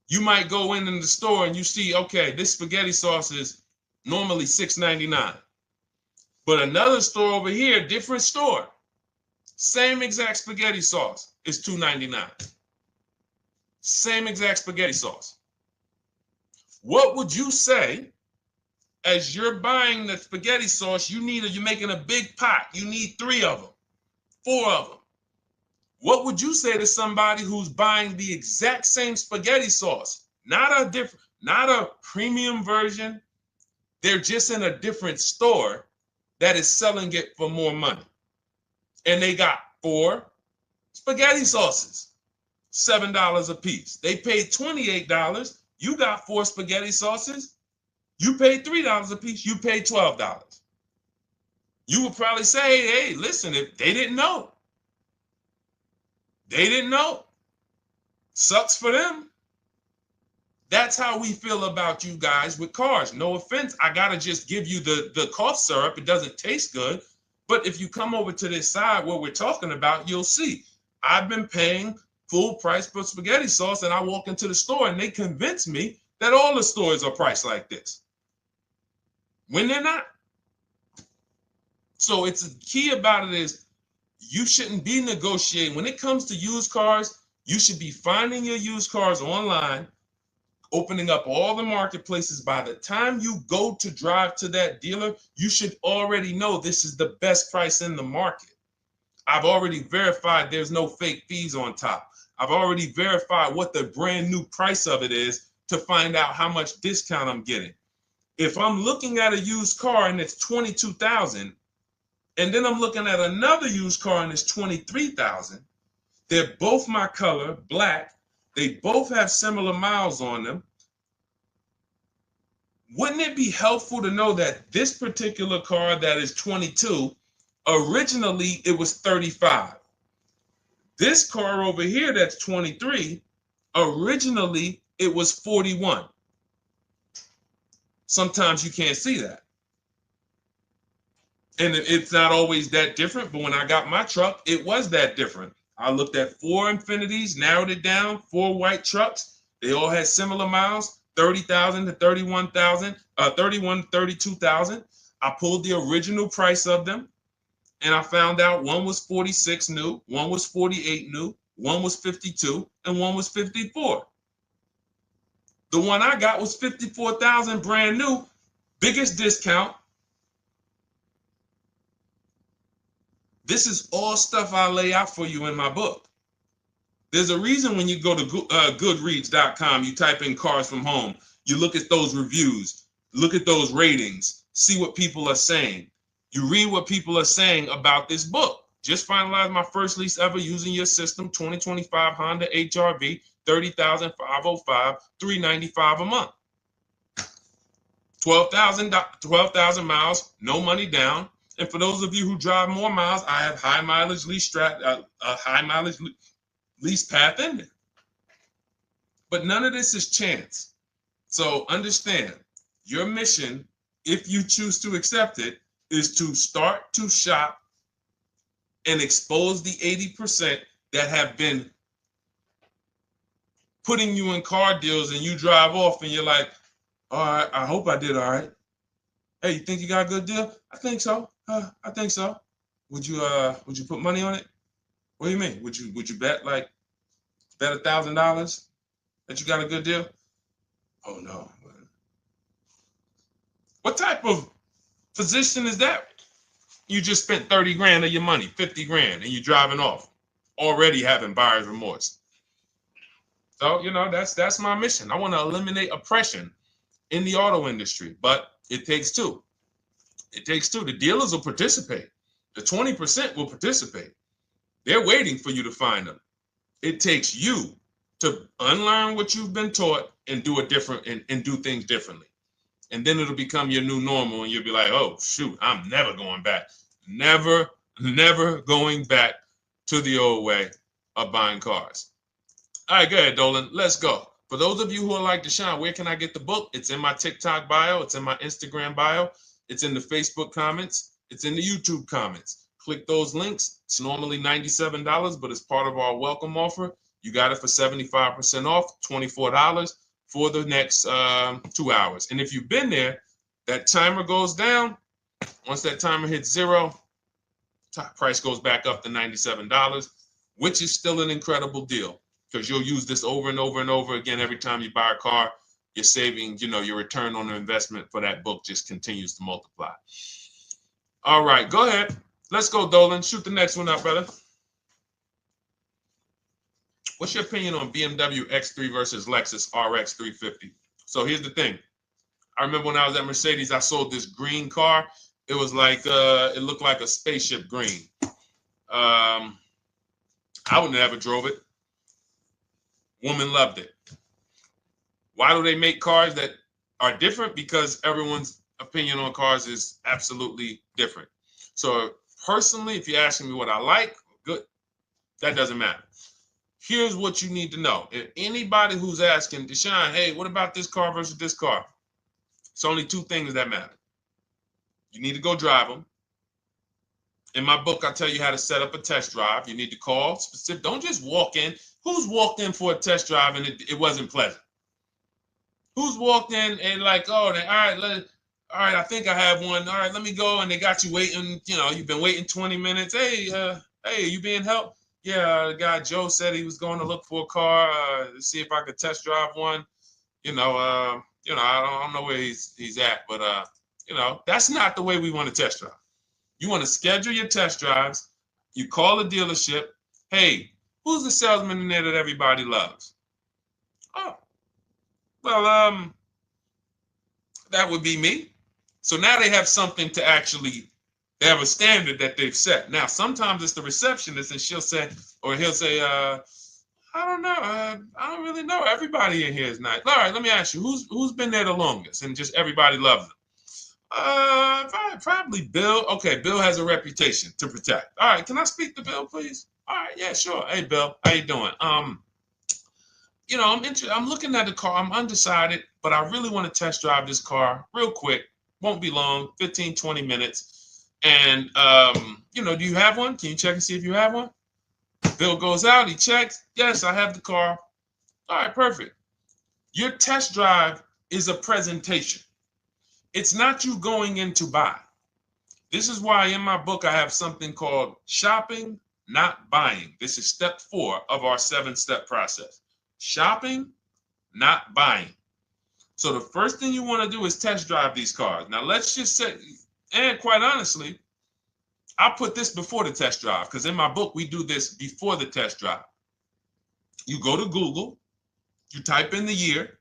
you might go in the store and you see, okay, this spaghetti sauce is normally $6.99. But another store over here, different store, same exact spaghetti sauce is $2.99. Same exact spaghetti sauce. What would you say as you're buying the spaghetti sauce? You're making a big pot. You need 3 of them, 4 of them. What would you say to somebody who's buying the exact same spaghetti sauce? Not a premium version. They're just in a different store that is selling it for more money. And they got 4 spaghetti sauces, $7 a piece. They paid $28. You got 4 spaghetti sauces. You paid $3 a piece. You paid $12. You would probably say, hey, listen, if they didn't know. They didn't know. Sucks for them. That's how we feel about you guys with cars. No offense. I got to just give you the cough syrup. It doesn't taste good. But if you come over to this side where we're talking about, you'll see. I've been paying full price for spaghetti sauce, and I walk into the store and they convince me that all the stores are priced like this, when they're not. So it's the key about it is you shouldn't be negotiating. When it comes to used cars, you should be finding your used cars online, opening up all the marketplaces. By the time you go to drive to that dealer, you should already know this is the best price in the market. I've already verified there's no fake fees on top. I've already verified what the brand new price of it is to find out how much discount I'm getting. If I'm looking at a used car and it's $22,000, and then I'm looking at another used car and it's $23,000, they're both my color, black. They both have similar miles on them. Wouldn't it be helpful to know that this particular car that is 22, originally it was 35. This car over here that's 23, originally it was 41. Sometimes you can't see that. And it's not always that different, but when I got my truck, it was that different. I looked at 4 Infinities, narrowed it down, 4 white trucks. They all had similar miles, 30,000 to 31,000, 31, 32,000. I pulled the original price of them, and I found out one was 46 new, one was 48 new, one was 52, and one was 54. The one I got was 54,000 brand new, biggest discount. This is all stuff I lay out for you in my book. There's a reason when you go to Goodreads.com, you type in cars from home, you look at those reviews, look at those ratings, see what people are saying. You read what people are saying about this book. Just finalized my first lease ever using your system, 2025 Honda HRV, 30,505, $395 a month. 12,000 miles, no money down. And for those of you who drive more miles, I have high mileage lease lease path in there. But none of this is chance. So understand, your mission, if you choose to accept it, is to start to shop and expose the 80% that have been putting you in car deals, and you drive off and you're like, all right, I hope I did all right. Hey, you think you got a good deal? I think so. I think so. Would you put money on it? What do you mean? Would you bet $1,000 that you got a good deal? Oh no. What type of position is that? You just spent 30 grand of your money, 50 grand, and you're driving off, already having buyer's remorse. So, that's my mission. I want to eliminate oppression in the auto industry, but it takes two. It takes two. The dealers will participate. The 20% will participate. They're waiting for you to find them. It takes you to unlearn what you've been taught and do it different and do things differently. And then it'll become your new normal, and you'll be like, oh, shoot, I'm never going back. Never going back to the old way of buying cars. All right, go ahead, Dolan. Let's go. For those of you who are like Deshone, where can I get the book? It's in my TikTok bio. It's in my Instagram bio. It's in the Facebook comments. It's in the YouTube comments. Click those links. It's normally $97, but it's part of our welcome offer. You got it for 75% off, $24 for the next 2 hours. And if you've been there, that timer goes down, Once that timer hits 0, top price goes back up to $97, which is still an incredible deal because you'll use this over and over and over again every time you buy a car. You're saving, your return on the investment for that book just continues to multiply. All right, go ahead. Let's go, Dolan. Shoot the next one up, brother. What's your opinion on BMW X3 versus Lexus RX 350? So here's the thing. I remember when I was at Mercedes, I sold this green car. It was like, it looked like a spaceship green. I would never drove it. Woman loved it. Why do they make cars that are different? Because everyone's opinion on cars is absolutely different. So personally, if you're asking me what I like, good. That doesn't matter. Here's what you need to know. If anybody who's asking, Deshone, hey, what about this car versus this car? It's only 2 things that matter. You need to go drive them. In my book, I tell you how to set up a test drive. You need to call specific. Don't just walk in. Who's walked in for a test drive and it wasn't pleasant? Who's walked in and like, oh, all right, I think I have one. All right, let me go. And they got you waiting. You've been waiting 20 minutes. Hey, you being helped? Yeah, the guy Joe said he was going to look for a car to see if I could test drive one. I don't know where he's at, but that's not the way we want to test drive. You want to schedule your test drives. You call the dealership. Hey, who's the salesman in there that everybody loves? Oh, well, that would be me. So now they have something to actually. They have a standard that they've set. Now, sometimes it's the receptionist, and he'll say, I don't know. I don't really know. Everybody in here is nice. All right, let me ask you, who's been there the longest? And just everybody loves them. Probably Bill. Okay, Bill has a reputation to protect. All right, can I speak to Bill, please? All right, yeah, sure. Hey, Bill, how you doing? I'm looking at the car. I'm undecided, but I really want to test drive this car real quick. Won't be long, 15, 20 minutes. And, do you have one? Can you check and see if you have one? Bill goes out, he checks. Yes, I have the car. All right, perfect. Your test drive is a presentation. It's not you going in to buy. This is why in my book, I have something called shopping, not buying. This is step 4 of our 7-step process. Shopping, not buying. So the first thing you want to do is test drive these cars. Now, let's just say, and quite honestly, I put this before the test drive because in my book, we do this before the test drive. You go to Google, you type in the year,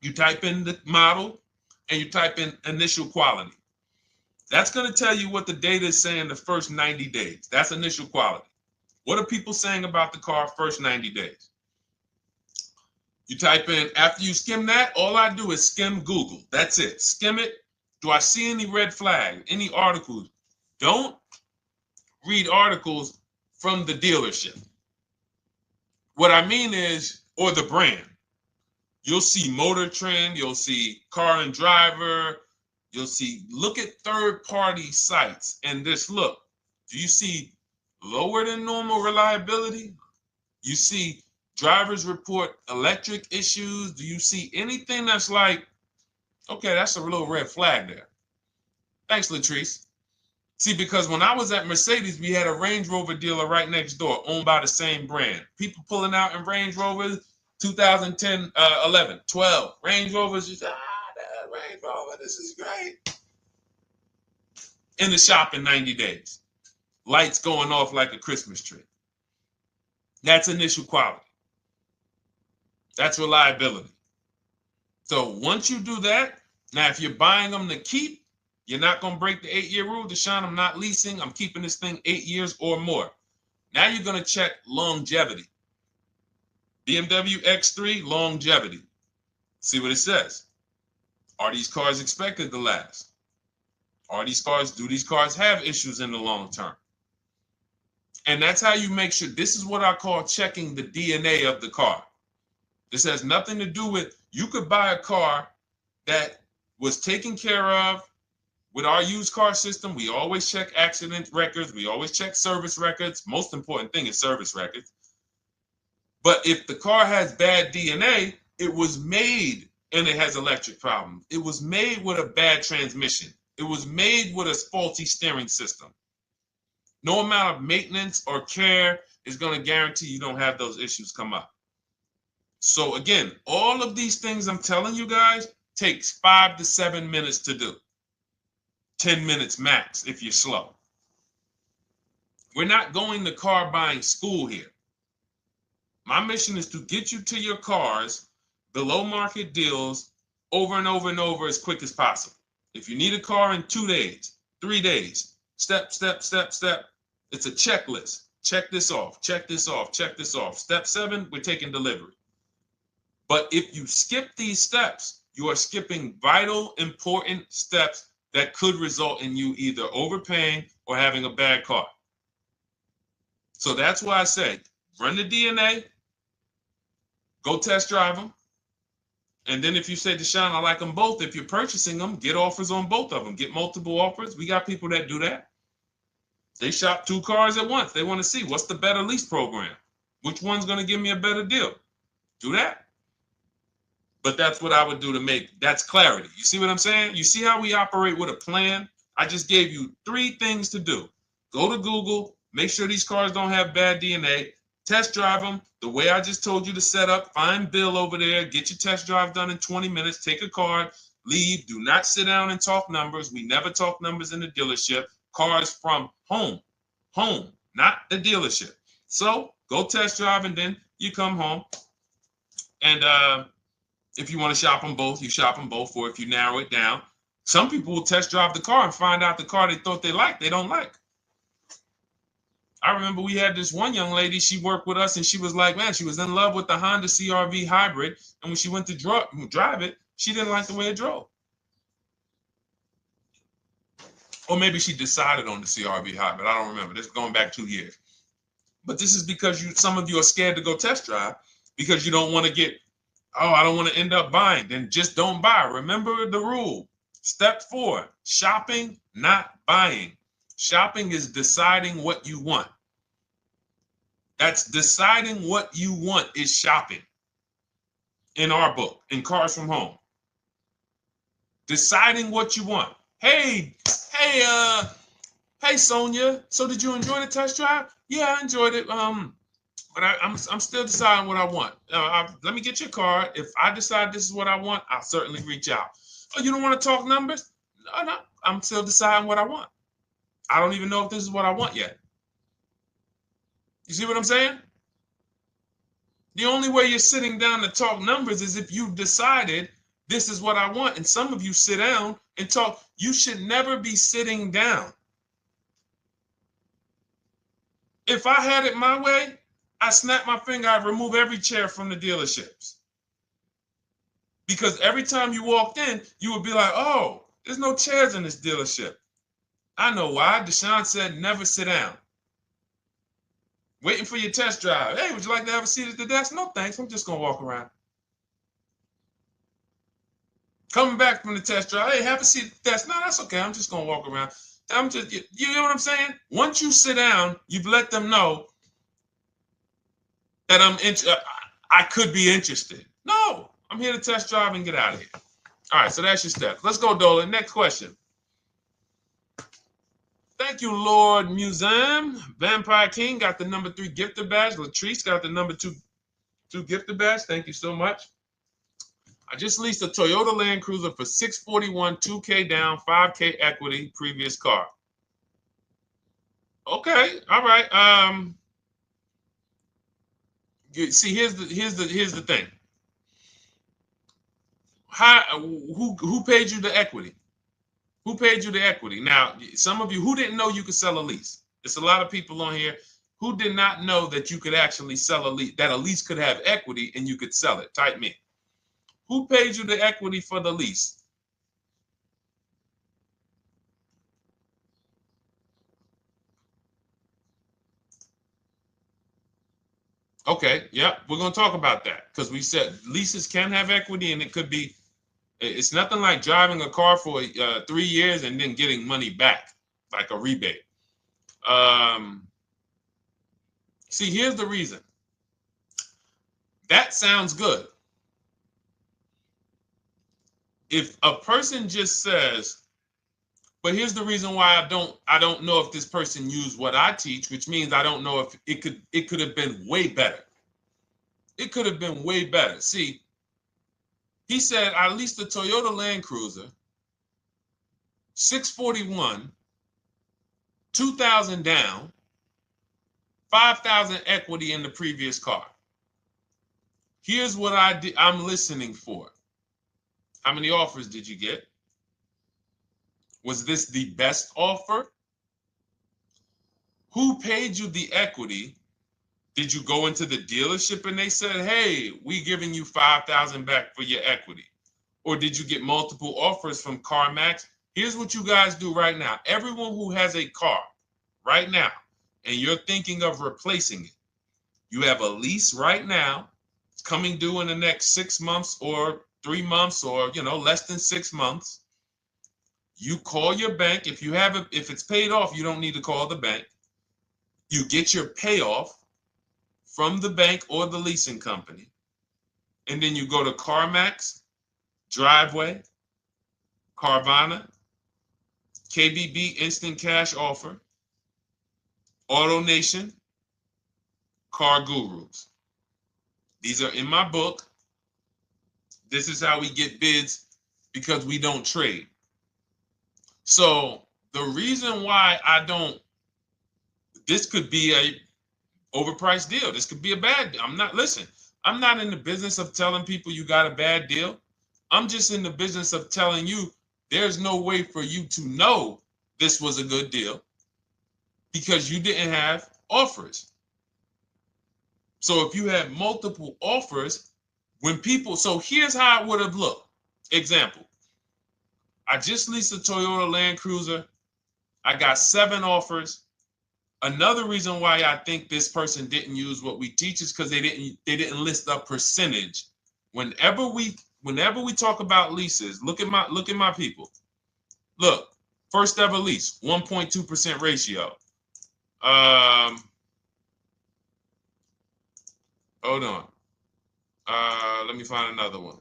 you type in the model, and you type in initial quality. That's going to tell you what the data is saying the first 90 days. That's initial quality. What are people saying about the car first 90 days? You type in, after you skim that, all I do is skim Google. That's it. Skim it. Do I see any red flag, any articles? Don't read articles from the dealership. What I mean is, or the brand. You'll see Motor Trend, you'll see Car and Driver, look at third-party sites and just look. Do you see lower than normal reliability? You see drivers report electric issues? Do you see anything that's like, okay, that's a little red flag there? Thanks, Latrice. See, because when I was at Mercedes, we had a Range Rover dealer right next door owned by the same brand. People pulling out in Range Rovers, 2010, 11, 12. Range Rovers, that Range Rover, this is great. In the shop in 90 days. Lights going off like a Christmas tree. That's initial quality. That's reliability. So once you do that, now if you're buying them to keep, you're not going to break the 8-year rule. Deshone, I'm not leasing. I'm keeping this thing 8 years or more. Now you're going to check longevity. BMW X3, longevity. See what it says. Are these cars expected to last? Do these cars have issues in the long term? And that's how you make sure. This is what I call checking the DNA of the car. This has nothing to do with, you could buy a car that was taken care of. With our used car system, we always check accident records. We always check service records. Most important thing is service records. But if the car has bad DNA, it was made and it has electric problems. It was made with a bad transmission. It was made with a faulty steering system. No amount of maintenance or care is going to guarantee you don't have those issues come up. So again, all of these things I'm telling you guys takes 5 to 7 minutes to do. 10 minutes max if you're slow. We're not going to car buying school here. My mission is to get you to your cars below market deals over and over and over as quick as possible. If you need a car in 2 days, 3 days, step, step, step, step, it's a checklist. Check this off, check this off, check this off. Step 7, we're taking delivery. But if you skip these steps, you are skipping vital, important steps that could result in you either overpaying or having a bad car. So that's why I say, run the DNA, go test drive them. And then if you say, Deshone, I like them both, if you're purchasing them, get offers on both of them. Get multiple offers. We got people that do that. They shop 2 cars at once. They want to see what's the better lease program. Which one's going to give me a better deal? Do that. But that's what I would do to make, that's clarity. You see what I'm saying? You see how we operate with a plan? I just gave you 3 things to do. Go to Google, make sure these cars don't have bad DNA, test drive them the way I just told you to set up, find Bill over there, get your test drive done in 20 minutes, take a card, leave, do not sit down and talk numbers. We never talk numbers in the dealership. Cars from home, not the dealership. So go test drive and then you come home. And if you want to shop them both, you shop them both. Or if you narrow it down, some people will test drive the car and find out the car they thought they liked, they don't like. I remember we had this one young lady, she worked with us and she was like, man, she was in love with the Honda CR-V hybrid. And when she went to drive it, she didn't like the way it drove. Or maybe she decided on the CR-V hybrid. I don't remember. This is going back 2 years. But this is because some of you are scared to go test drive because you don't want to get, oh, I don't want to end up buying. Then just don't buy. Remember the rule. Step 4, shopping, not buying. Shopping is deciding what you want. That's deciding what you want is shopping. In our book, in Cars from Home. Deciding what you want. Hey, Sonia. So did you enjoy the test drive? Yeah, I enjoyed it. But I'm still deciding what I want. Let me get your card. If I decide this is what I want, I'll certainly reach out. Oh, you don't want to talk numbers? No, I'm still deciding what I want. I don't even know if this is what I want yet. You see what I'm saying? The only way you're sitting down to talk numbers is if you've decided this is what I want. And some of you sit down and talk. You should never be sitting down. If I had it my way, I snap my finger, I remove every chair from the dealerships. Because every time you walked in, you would be like, oh, there's no chairs in this dealership. I know why. Deshone said never sit down. Waiting for your test drive. Hey, would you like to have a seat at the desk? No, thanks. I'm just going to walk around. Coming back from the test drive. Hey, have a seat at the desk. No, that's okay. I'm just going to walk around. You know what I'm saying? Once you sit down, you've let them know that I could be interested. No, I'm here to test drive and get out of here. All right, so that's your step. Let's go, Dolan. Next question. Thank you, Lord Museum. Vampire King got the number 3 gifter badge. Latrice got the number 2 gifter badge. Thank you so much. I just leased a Toyota Land Cruiser for $641, $2K down, $5K equity, previous car. Okay, all right. See, here's the thing. Who paid you the equity? Who paid you the equity? Now, some of you who didn't know you could sell a lease. There's a lot of people on here who did not know that you could actually sell a lease, that a lease could have equity and you could sell it. Type me. Who paid you the equity for the lease? Okay, yep, we're going to talk about that because we said leases can have equity and it could be, it's nothing like driving a car for 3 years and then getting money back, like a rebate. See, here's the reason. That sounds good. If a person just says, But here's the reason why I don't know if this person used what I teach, which means I don't know if it could have been way better. It could have been way better. See, he said I leased a Toyota Land Cruiser, 641, 2,000 down, 5,000 equity in the previous car. Here's what I'm listening for. How many offers did you get? Was this the best offer? Who paid you the equity? Did you go into the dealership and they said, hey, we giving you 5,000 back for your equity? Or did you get multiple offers from CarMax? Here's what you guys do right now. Everyone who has a car right now, and you're thinking of replacing it, you have a lease right now. It's coming due in the next 6 months or 3 months or, less than 6 months. You call your bank. If it's paid off, you don't need to call the bank. You get your payoff from the bank or the leasing company. And then you go to CarMax, Driveway, Carvana, KBB Instant Cash Offer, AutoNation, Car Gurus. These are in my book. This is how we get bids because we don't trade. So the reason why this could be a overpriced deal. This could be a bad deal. I'm not in the business of telling people you got a bad deal. I'm just in the business of telling you there's no way for you to know this was a good deal because you didn't have offers. So if you had multiple offers, so here's how it would have looked. Example, I just leased a Toyota Land Cruiser. I got 7 offers. Another reason why I think this person didn't use what we teach is because they didn't list a percentage. Whenever we talk about leases, look at my people. Look, first ever lease, 1.2% ratio. Hold on. Let me find another one.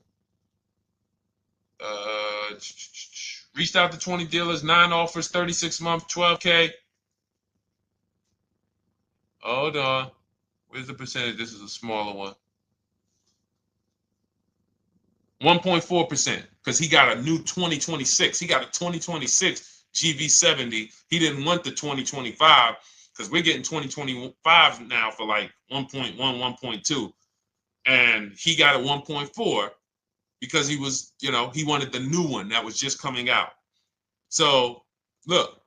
Reached out to 20 dealers, 9 offers, 36 months, 12K. Hold on. Where's the percentage? This is a smaller one. 1.4%, because he got a new 2026. He got a 2026 GV70. He didn't want the 2025 because we're getting 2025 now for like 1.1, 1.2. And he got a 1.4 because he was, he wanted the new one that was just coming out. So look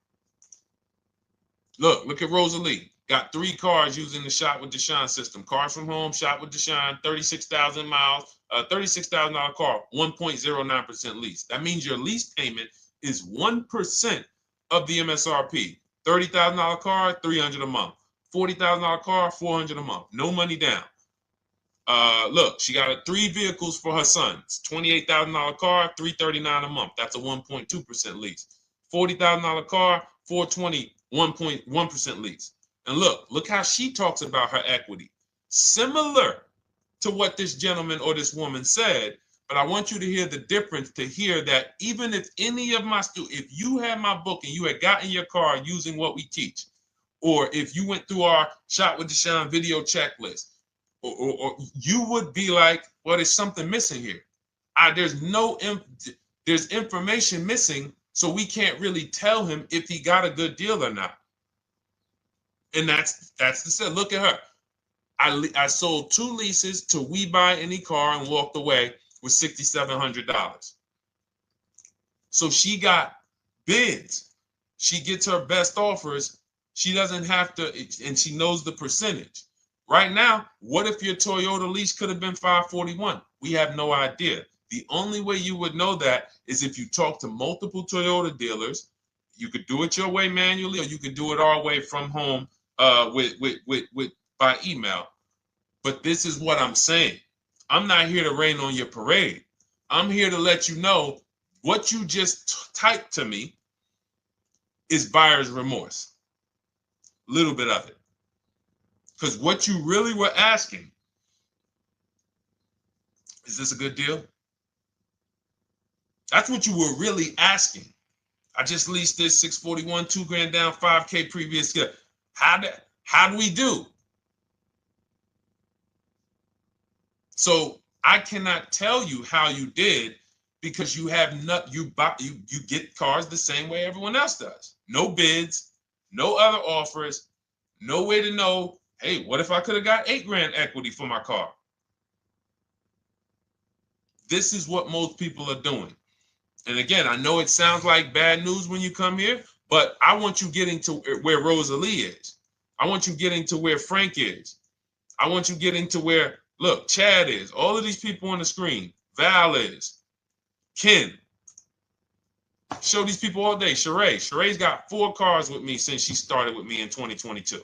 at Rosalie. Got 3 cars using the Shop with Deshone system. Cars from home, Shop with Deshone, 36,000 miles, $36,000 car, 1.09% lease. That means your lease payment is 1% of the MSRP. $30,000 car, $300 a month. $40,000 car, $400 a month. No money down. Look, she got 3 vehicles for her sons. $28,000 car, $339 a month. That's a 1.2% lease. $40,000 car, $420, 1.1% lease. And look how she talks about her equity. Similar to what this gentleman or this woman said, but I want you to hear the difference, to hear that even if any of my students, if you had my book and you had gotten your car using what we teach, or if you went through our Shop with Deshone video checklist, or you would be like, well, there's something missing here. There's information missing, so we can't really tell him if he got a good deal or not. And that's the set. Look at her. I sold 2 leases to We Buy Any Car and walked away with $6,700. So she got bids. She gets her best offers. She doesn't have to, and she knows the percentage. Right now, what if your Toyota lease could have been $541? We have no idea. The only way you would know that is if you talk to multiple Toyota dealers. You could do it your way manually, or you could do it our way from home with by email. But this is what I'm saying. I'm not here to rain on your parade. I'm here to let you know what you just typed to me is buyer's remorse. A little bit of it. Because what you really were asking, is this a good deal? That's what you were really asking. I just leased this 641, 2 grand down, 5K previous skill. How do we do? So I cannot tell you how you did because you have not you get cars the same way everyone else does. No bids, no other offers, no way to know, hey, what if I could have got 8 grand equity for my car? This is what most people are doing. And again, I know it sounds like bad news when you come here, but I want you getting to where Rosalie is. I want you getting to where Frank is. I want you getting to where, look, Chad is. All of these people on the screen. Val is. Ken. Show these people all day. Sheree. Sheree's got 4 cars with me since she started with me in 2022.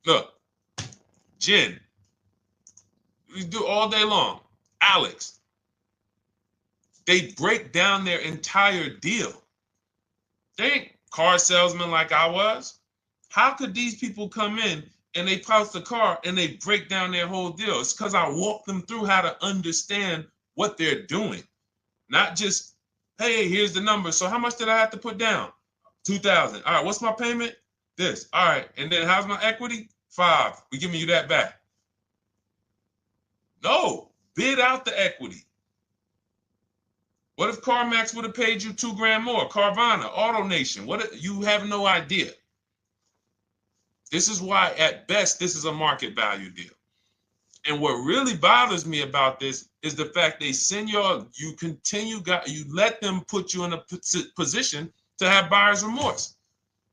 Look. Jen. We do all day long. Alex. They break down their entire deal. They ain't car salesmen like I was. How could these people come in and they post the car and they break down their whole deal? It's because I walk them through how to understand what they're doing. Not just, hey, here's the number. So how much did I have to put down? 2,000. All right, what's my payment? This. All right, and then how's my equity? 5. We giving you that back. No, bid out the equity. What if CarMax would have paid you 2 grand more? Carvana, AutoNation, you have no idea. This is why, at best, this is a market value deal. And what really bothers me about this is the fact they send you let them put you in a position to have buyer's remorse.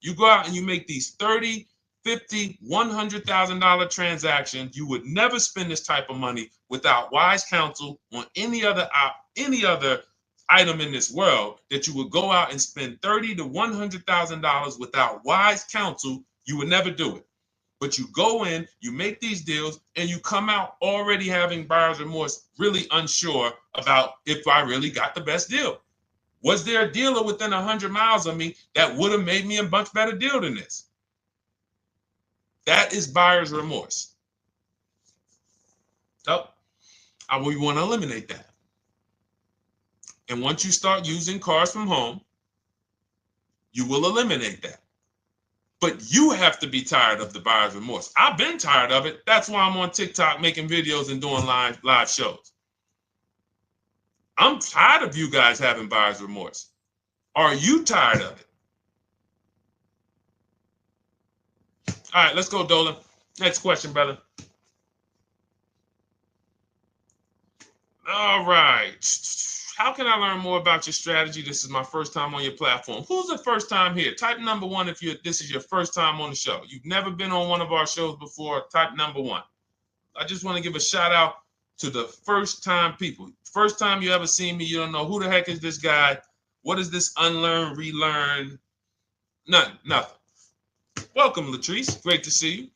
You go out and you make these $30,000, $50,000, $100,000 transactions. You would never spend this type of money without wise counsel on any other item in this world, that you would go out and spend $30,000 to $100,000 without wise counsel. You would never do it. But you go in, you make these deals, and you come out already having buyer's remorse, really unsure about if I really got the best deal. Was there a dealer within 100 miles of me that would have made me a much better deal than this? That is buyer's remorse. So we want to eliminate that. And once you start using cars from home, you will eliminate that. But you have to be tired of the buyer's remorse. I've been tired of it. That's why I'm on TikTok making videos and doing live shows. I'm tired of you guys having buyer's remorse. Are you tired of it? All right, let's go, Dolan. Next question, brother. All right. How can I learn more about your strategy? This is my first time on your platform. Who's the first time here? Type number 1 if this is your first time on the show. You've never been on one of our shows before. Type number 1. I just want to give a shout out to the first time people. First time you ever seen me, you don't know who the heck is this guy. What is this unlearn, relearn? Nothing. Welcome, Latrice. Great to see you.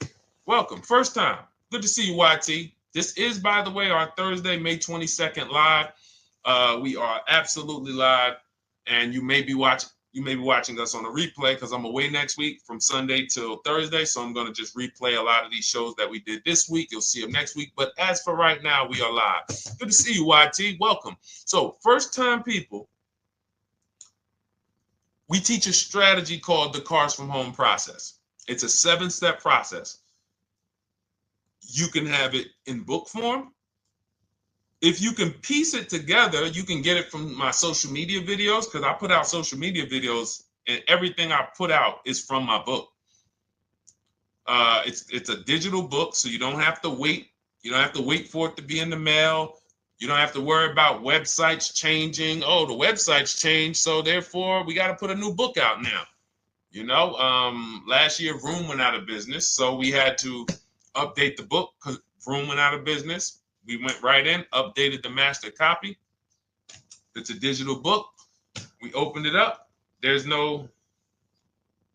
Welcome. First time. Good to see you, YT. This is, by the way, our Thursday, May 22nd live. We are absolutely live, and you may be watching us on a replay because I'm away next week from Sunday till Thursday, so I'm going to just replay a lot of these shows that we did this week. You'll see them next week, but as for right now, we are live. Good to see you, YT. Welcome. So, first-time people, we teach a strategy called the Cars from Home process. It's a 7-step process. You can have it in book form. If you can piece it together, you can get it from my social media videos, because I put out social media videos and everything I put out is from my book. It's a digital book, so you don't have to wait. You don't have to wait for it to be in the mail. You don't have to worry about websites changing. Oh, the website's changed, so therefore we got to put a new book out now. Last year Vroom went out of business, so we had to update the book because Vroom went out of business. We went right in, updated the master copy. It's a digital book. We opened it up. There's no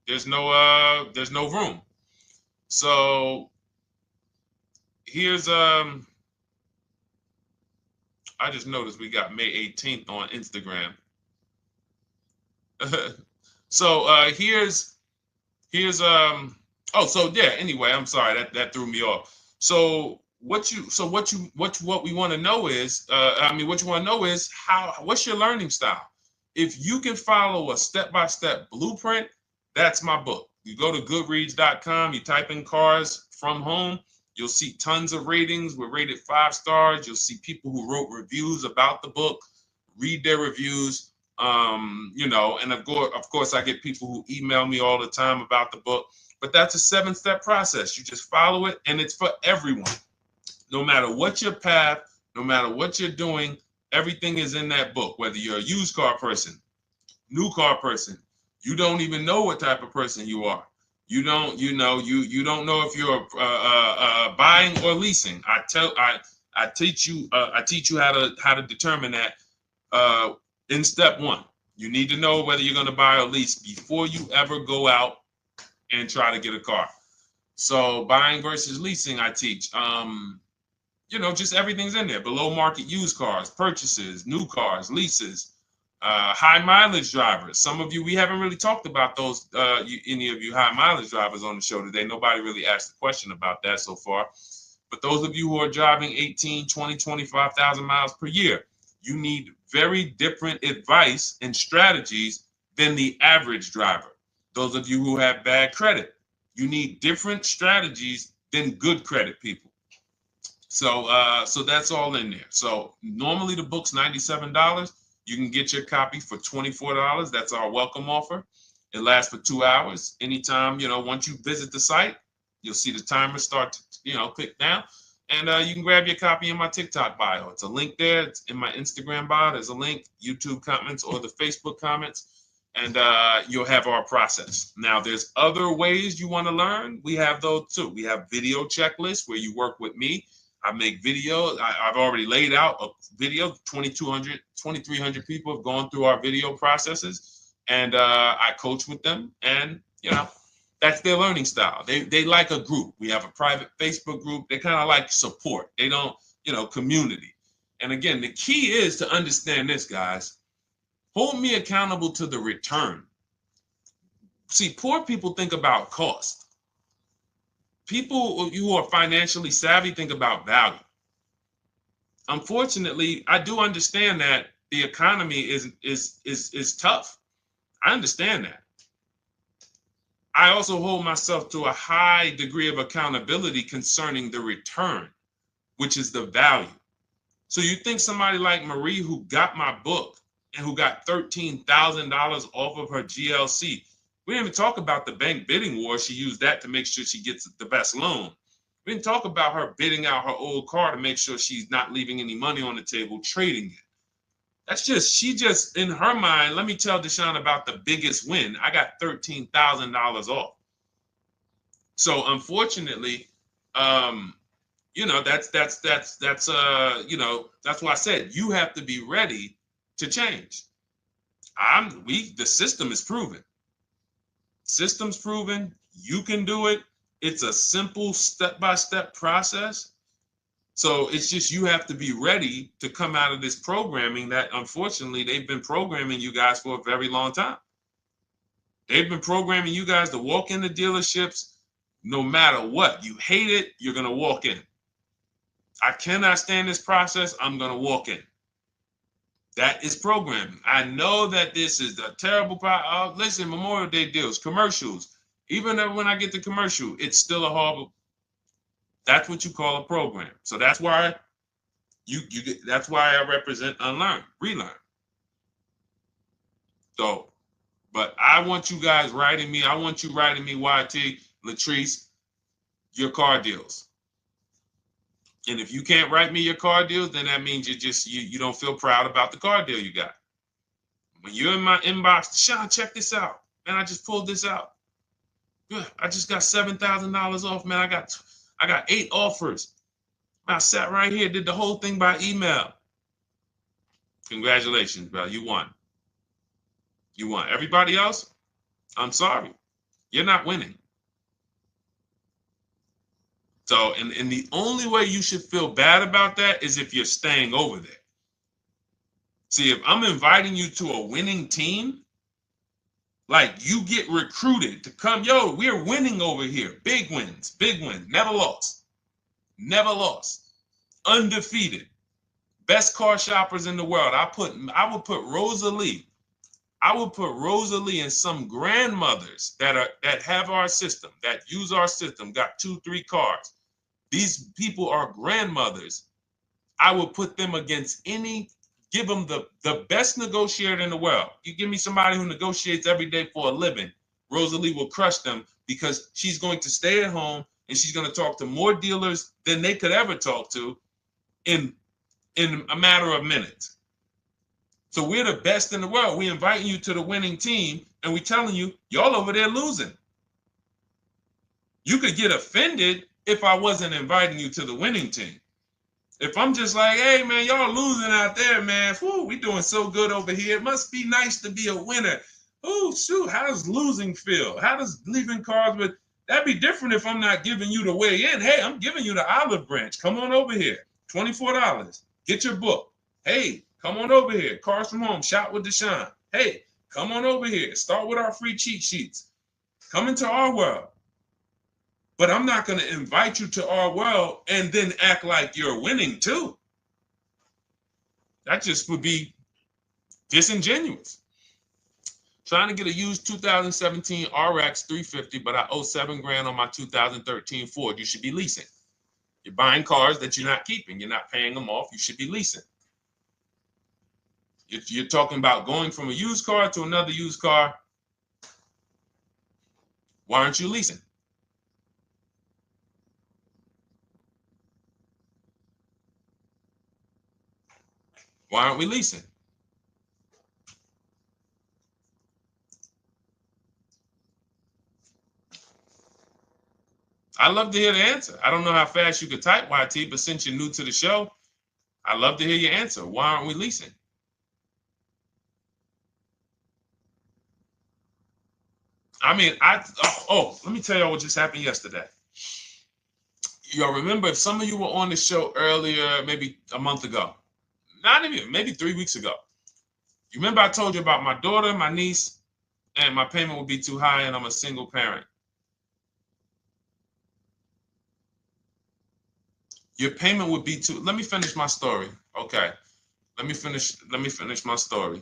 room. So here's I just noticed we got May 18th on Instagram. So anyway, I'm sorry that threw me off. So what we want to know is, what's your learning style? If you can follow a step-by-step blueprint, that's my book. You go to goodreads.com, you type in cars from home, you'll see tons of ratings. We're rated 5 stars. You'll see people who wrote reviews about the book, read their reviews. And of course, I get people who email me all the time about the book. But that's a 7-step process. You just follow it, and it's for everyone. No matter what your path, no matter what you're doing, everything is in that book. Whether you're a used car person, new car person, you don't even know what type of person you are. You don't know if you're buying or leasing. I teach you how to determine that in step 1. You need to know whether you're going to buy or lease before you ever go out and try to get a car. So buying versus leasing, I teach. Just everything's in there. Below market used cars, purchases, new cars, leases, high mileage drivers. Some of you, we haven't really talked about those, any of you high mileage drivers on the show today. Nobody really asked a question about that so far. But those of you who are driving 18, 20, 25,000 miles per year, you need very different advice and strategies than the average driver. Those of you who have bad credit, you need different strategies than good credit people. So that's all in there. So normally the book's $97. You can get your copy for $24. That's our welcome offer. It lasts for 2 hours. Anytime, once you visit the site, you'll see the timer start to, click down. And you can grab your copy in my TikTok bio. It's a link there. It's in my Instagram bio. There's a link, YouTube comments or the Facebook comments. And you'll have our process. Now, there's other ways you want to learn. We have those too. We have video checklists where you work with me. I make videos. I've already laid out a video. 2,300 people have gone through our video processes. And I coach with them. And, that's their learning style. They like a group. We have a private Facebook group. They kind of like support. They don't, community. And again, the key is to understand this, guys. Hold me accountable to the return. See, poor people think about cost. People who are financially savvy think about value. Unfortunately, I do understand that the economy is tough. I understand that. I also hold myself to a high degree of accountability concerning the return, which is the value. So you think somebody like Marie, who got my book and who got $13,000 off of her GLC, we didn't even talk about the bank bidding war. She used that to make sure she gets the best loan. We didn't talk about her bidding out her old car to make sure she's not leaving any money on the table, trading it. She just, in her mind, let me tell Deshone about the biggest win. I got $13,000 off. So unfortunately, that's why I said you have to be ready to change. The system is proven. System's proven. You can do it. It's a simple step-by-step process. So it's just you have to be ready to come out of this programming that, unfortunately, they've been programming you guys for a very long time. They've been programming you guys to walk into dealerships no matter what. You hate it, you're going to walk in. I cannot stand this process, I'm going to walk in. That is programming. I know that this is a terrible problem. Listen, Memorial Day deals, commercials. Even when I get the commercial, it's still a horrible. That's what you call a program. So that's why that's why I represent unlearn, relearn. So, but I want you guys writing me. I want you writing me, YT, Latrice, your car deals. And if you can't write me your car deals, then that means you don't feel proud about the car deal you got. When you're in my inbox, Deshone, check this out. Man, I just pulled this out. I just got $7,000 off, man. I got 8 offers. I sat right here, did the whole thing by email. Congratulations, bro. You won. You won. Everybody else, I'm sorry. You're not winning. So, and the only way you should feel bad about that is if you're staying over there. See, if I'm inviting you to a winning team, like you get recruited to come, yo, we're winning over here. Big wins, never lost. Never lost. Undefeated. Best car shoppers in the world. I would put Rosalie I will put Rosalie and some grandmothers that have our system, that use our system, got 2-3 cars. These people are grandmothers. I will put them against give them the best negotiator in the world. You give me somebody who negotiates every day for a living, Rosalie will crush them because she's going to stay at home and she's going to talk to more dealers than they could ever talk to in a matter of minutes. So we're the best in the world. We're inviting you to the winning team, and we're telling you, y'all over there losing. You could get offended if I wasn't inviting you to the winning team. If I'm just like, hey, man, y'all losing out there, man. Whew, we doing so good over here. It must be nice to be a winner. Oh, shoot, how does losing feel? How does leaving cards with... That'd be different if I'm not giving you the way in. Hey, I'm giving you the olive branch. Come on over here. $24. Get your book. Hey, come on over here. Cars from home. Shop with Deshone. Hey, come on over here. Start with our free cheat sheets. Come into our world. But I'm not going to invite you to our world and then act like you're winning too. That just would be disingenuous. Trying to get a used 2017 RX 350, but I owe $7,000 on my 2013 Ford. You should be leasing. You're buying cars that you're not keeping. You're not paying them off. You should be leasing. If you're talking about going from a used car to another used car, why aren't you leasing? Why aren't we leasing? I'd love to hear the answer. I don't know how fast you could type, YT, but since you're new to the show, I'd love to hear your answer. Why aren't we leasing? I mean, let me tell y'all what just happened yesterday. Y'all remember, if some of you were on the show earlier, maybe a month ago, not even, maybe 3 weeks ago. You remember I told you about my daughter, my niece, and my payment would be too high, and I'm a single parent. Your payment would be too... Let me finish my story. Okay. Let me finish my story.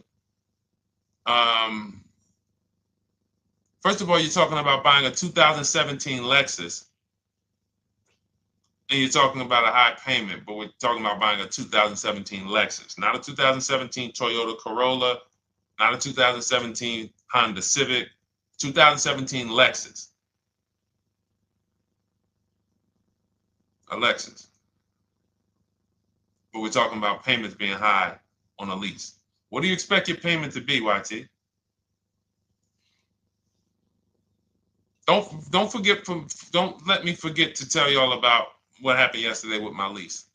First of all, you're talking about buying a 2017 Lexus, and you're talking about a high payment, but we're talking about buying a 2017 Lexus, not a 2017 Toyota Corolla, not a 2017 Honda Civic, 2017 Lexus. A Lexus. But we're talking about payments being high on a lease. What do you expect your payment to be, YT? Don't let me forget to tell y'all about what happened yesterday with my niece.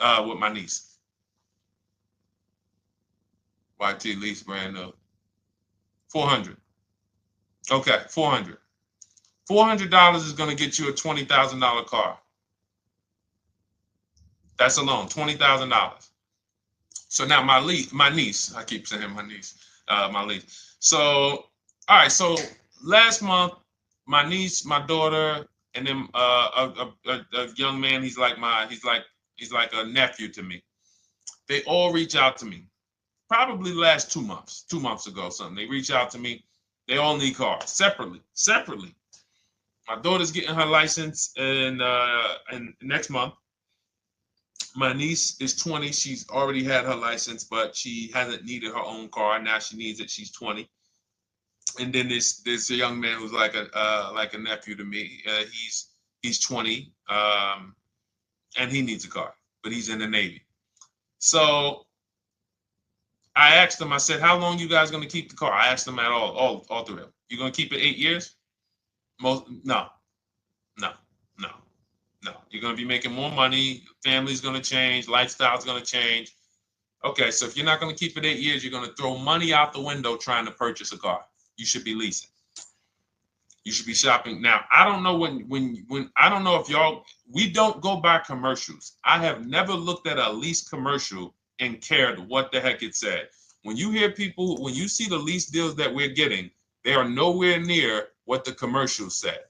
YT lease brand new. 400. Okay, 400. $400 is going to get you a $20,000 car. That's alone, $20,000. So now my niece, I keep saying my niece, my lease. So, all right, so last month, my niece, my daughter, and then a young man, he's like a nephew to me. They all reach out to me. Probably the last 2 months ago, something. They reach out to me. They all need cars separately. My daughter's getting her license in next month. My niece is 20. She's already had her license, but she hasn't needed her own car. Now she needs it. She's 20. And then there's a young man who's like a nephew to me. He's 20, and he needs a car, but he's in the Navy. So I asked them. I said, "How long you guys going to keep the car?" I asked them at all three of them. You going to keep it 8 years? No. You're going to be making more money. Family's going to change. Lifestyle's going to change. Okay, so if you're not going to keep it 8 years, you're going to throw money out the window trying to purchase a car. You should be leasing. You should be shopping. Now, I don't know when I don't know if y'all, we don't go by commercials. I have never looked at a lease commercial and cared what the heck it said. When you hear people, when you see the lease deals that we're getting, they are nowhere near what the commercial said.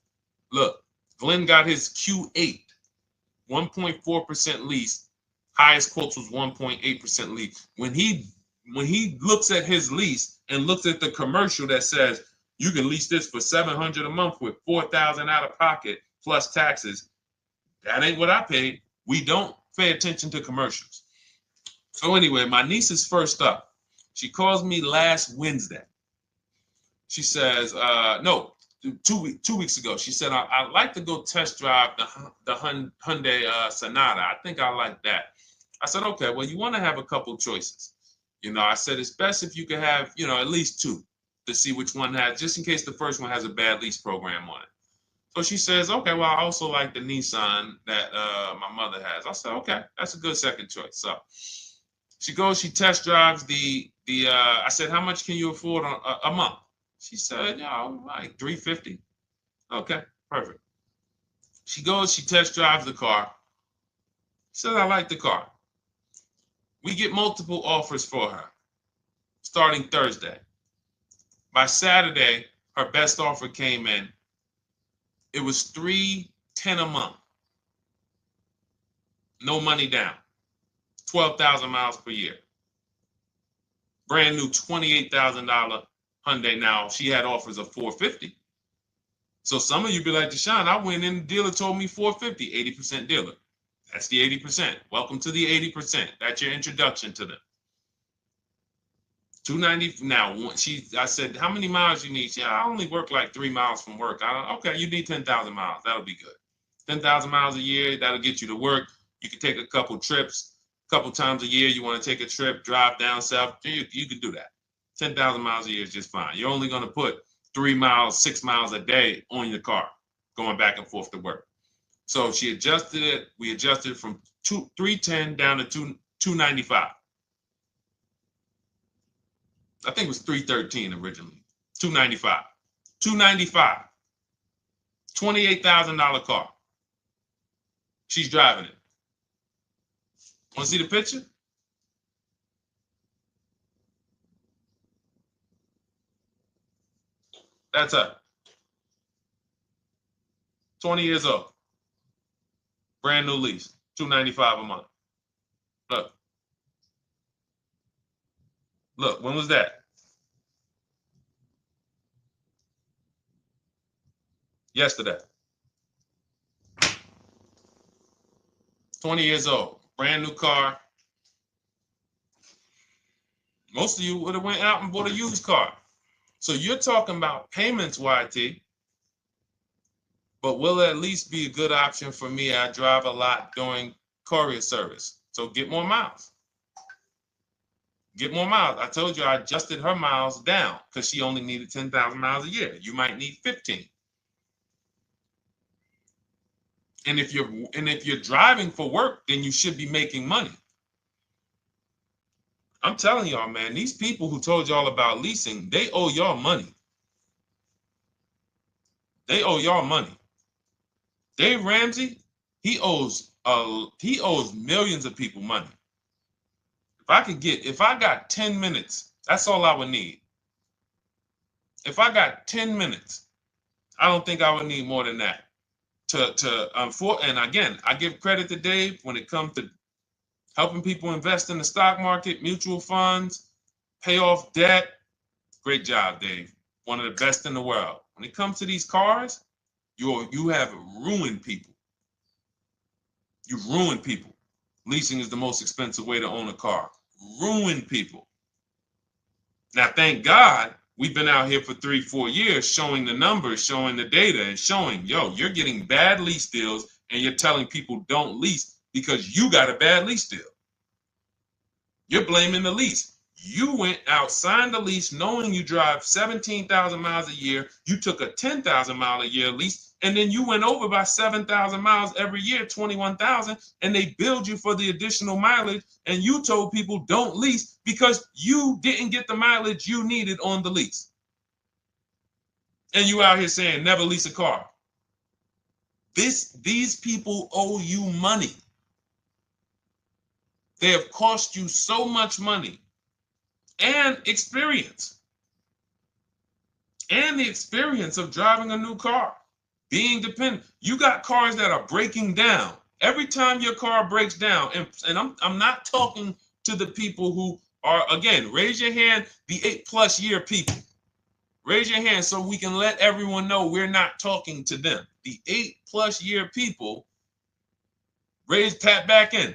Look, Glenn got his Q8, 1.4% lease. Highest quotes was 1.8% lease. When he when he looks at his lease and looks at the commercial that says you can lease this for $700 a month with $4,000 out of pocket plus taxes, that ain't what I paid. We don't pay attention to commercials. So anyway, my niece is first up. She calls me last Wednesday. She says, no, 2 weeks ago. She said, I'd like to go test drive the Hyundai Sonata. I think I like that. I said, okay, well, you want to have a couple choices. I said, it's best if you could have, at least two to see which one has, just in case the first one has a bad lease program on it. So she says, okay, well, I also like the Nissan that my mother has. I said, okay, that's a good second choice. So she goes, she test drives I said, how much can you afford on a month? She said, like $350. Okay, perfect. She goes, she test drives the car. She said, I like the car. We get multiple offers for her starting Thursday. By Saturday, her best offer came in. It was $310 a month. No money down. 12,000 miles per year. Brand new $28,000 Hyundai. Now, she had offers of $450. So some of you be like, Deshone, I went in, the dealer told me $450, 80% dealer. That's the 80%. Welcome to the 80%. That's your introduction to them. $290. Now, I said, how many miles you need? She said, I only work like 3 miles from work. Okay, you need 10,000 miles. That'll be good. 10,000 miles a year, that'll get you to work. You can take a couple trips, a couple times a year. You want to take a trip, drive down south, you can do that. 10,000 miles a year is just fine. You're only going to put 3 miles, 6 miles a day on your car, going back and forth to work. So she adjusted it. We adjusted from 310 down to 295. I think it was 313 originally. 295. 295. $28,000 car. She's driving it. Want to see the picture? That's her. 20 years old. Brand new lease. $295 a month. Look. Look, when was that? Yesterday. 20 years old. Brand new car. Most of you would have went out and bought a used car. So you're talking about payments, YT. But will it at least be a good option for me? I drive a lot doing courier service. So get more miles. Get more miles. I told you I adjusted her miles down because she only needed 10,000 miles a year. You might need 15. And if you're driving for work, then you should be making money. I'm telling y'all, man, these people who told y'all about leasing, they owe y'all money. They owe y'all money. Dave Ramsey, he owes millions of people money. If I got 10 minutes, that's all I would need. If I got 10 minutes, I don't think I would need more than that. And again, I give credit to Dave when it comes to helping people invest in the stock market, mutual funds, pay off debt. Great job, Dave. One of the best in the world. When it comes to these cars, you have ruined people. You've ruined people. Leasing is the most expensive way to own a car. Ruined people. Now, thank God, we've been out here for 3-4 years showing the numbers, showing the data, and showing, you're getting bad lease deals, and you're telling people don't lease because you got a bad lease deal. You're blaming the lease. You went out, signed the lease, knowing you drive 17,000 miles a year. You took a 10,000 mile a year lease, and then you went over by 7,000 miles every year, 21,000, and they billed you for the additional mileage, and you told people don't lease because you didn't get the mileage you needed on the lease. And you out here saying never lease a car. These people owe you money. They have cost you so much money. And experience. And the experience of driving a new car. Being dependent. You got cars that are breaking down. Every time your car breaks down, and I'm not talking to the people who Or again, raise your hand, the 8+ year people. Raise your hand so we can let everyone know we're not talking to them. The 8+ year people, tap back in.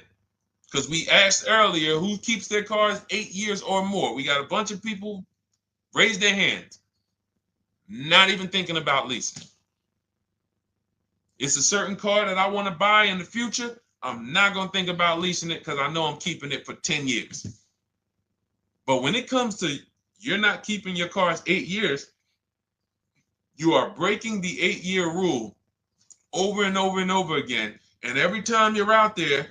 Because we asked earlier who keeps their cars 8 years or more. We got a bunch of people raise their hands, not even thinking about leasing. It's a certain car that I want to buy in the future. I'm not going to think about leasing it because I know I'm keeping it for 10 years. But when it comes to you're not keeping your cars 8 years, you are breaking the 8-year rule over and over and over again. And every time you're out there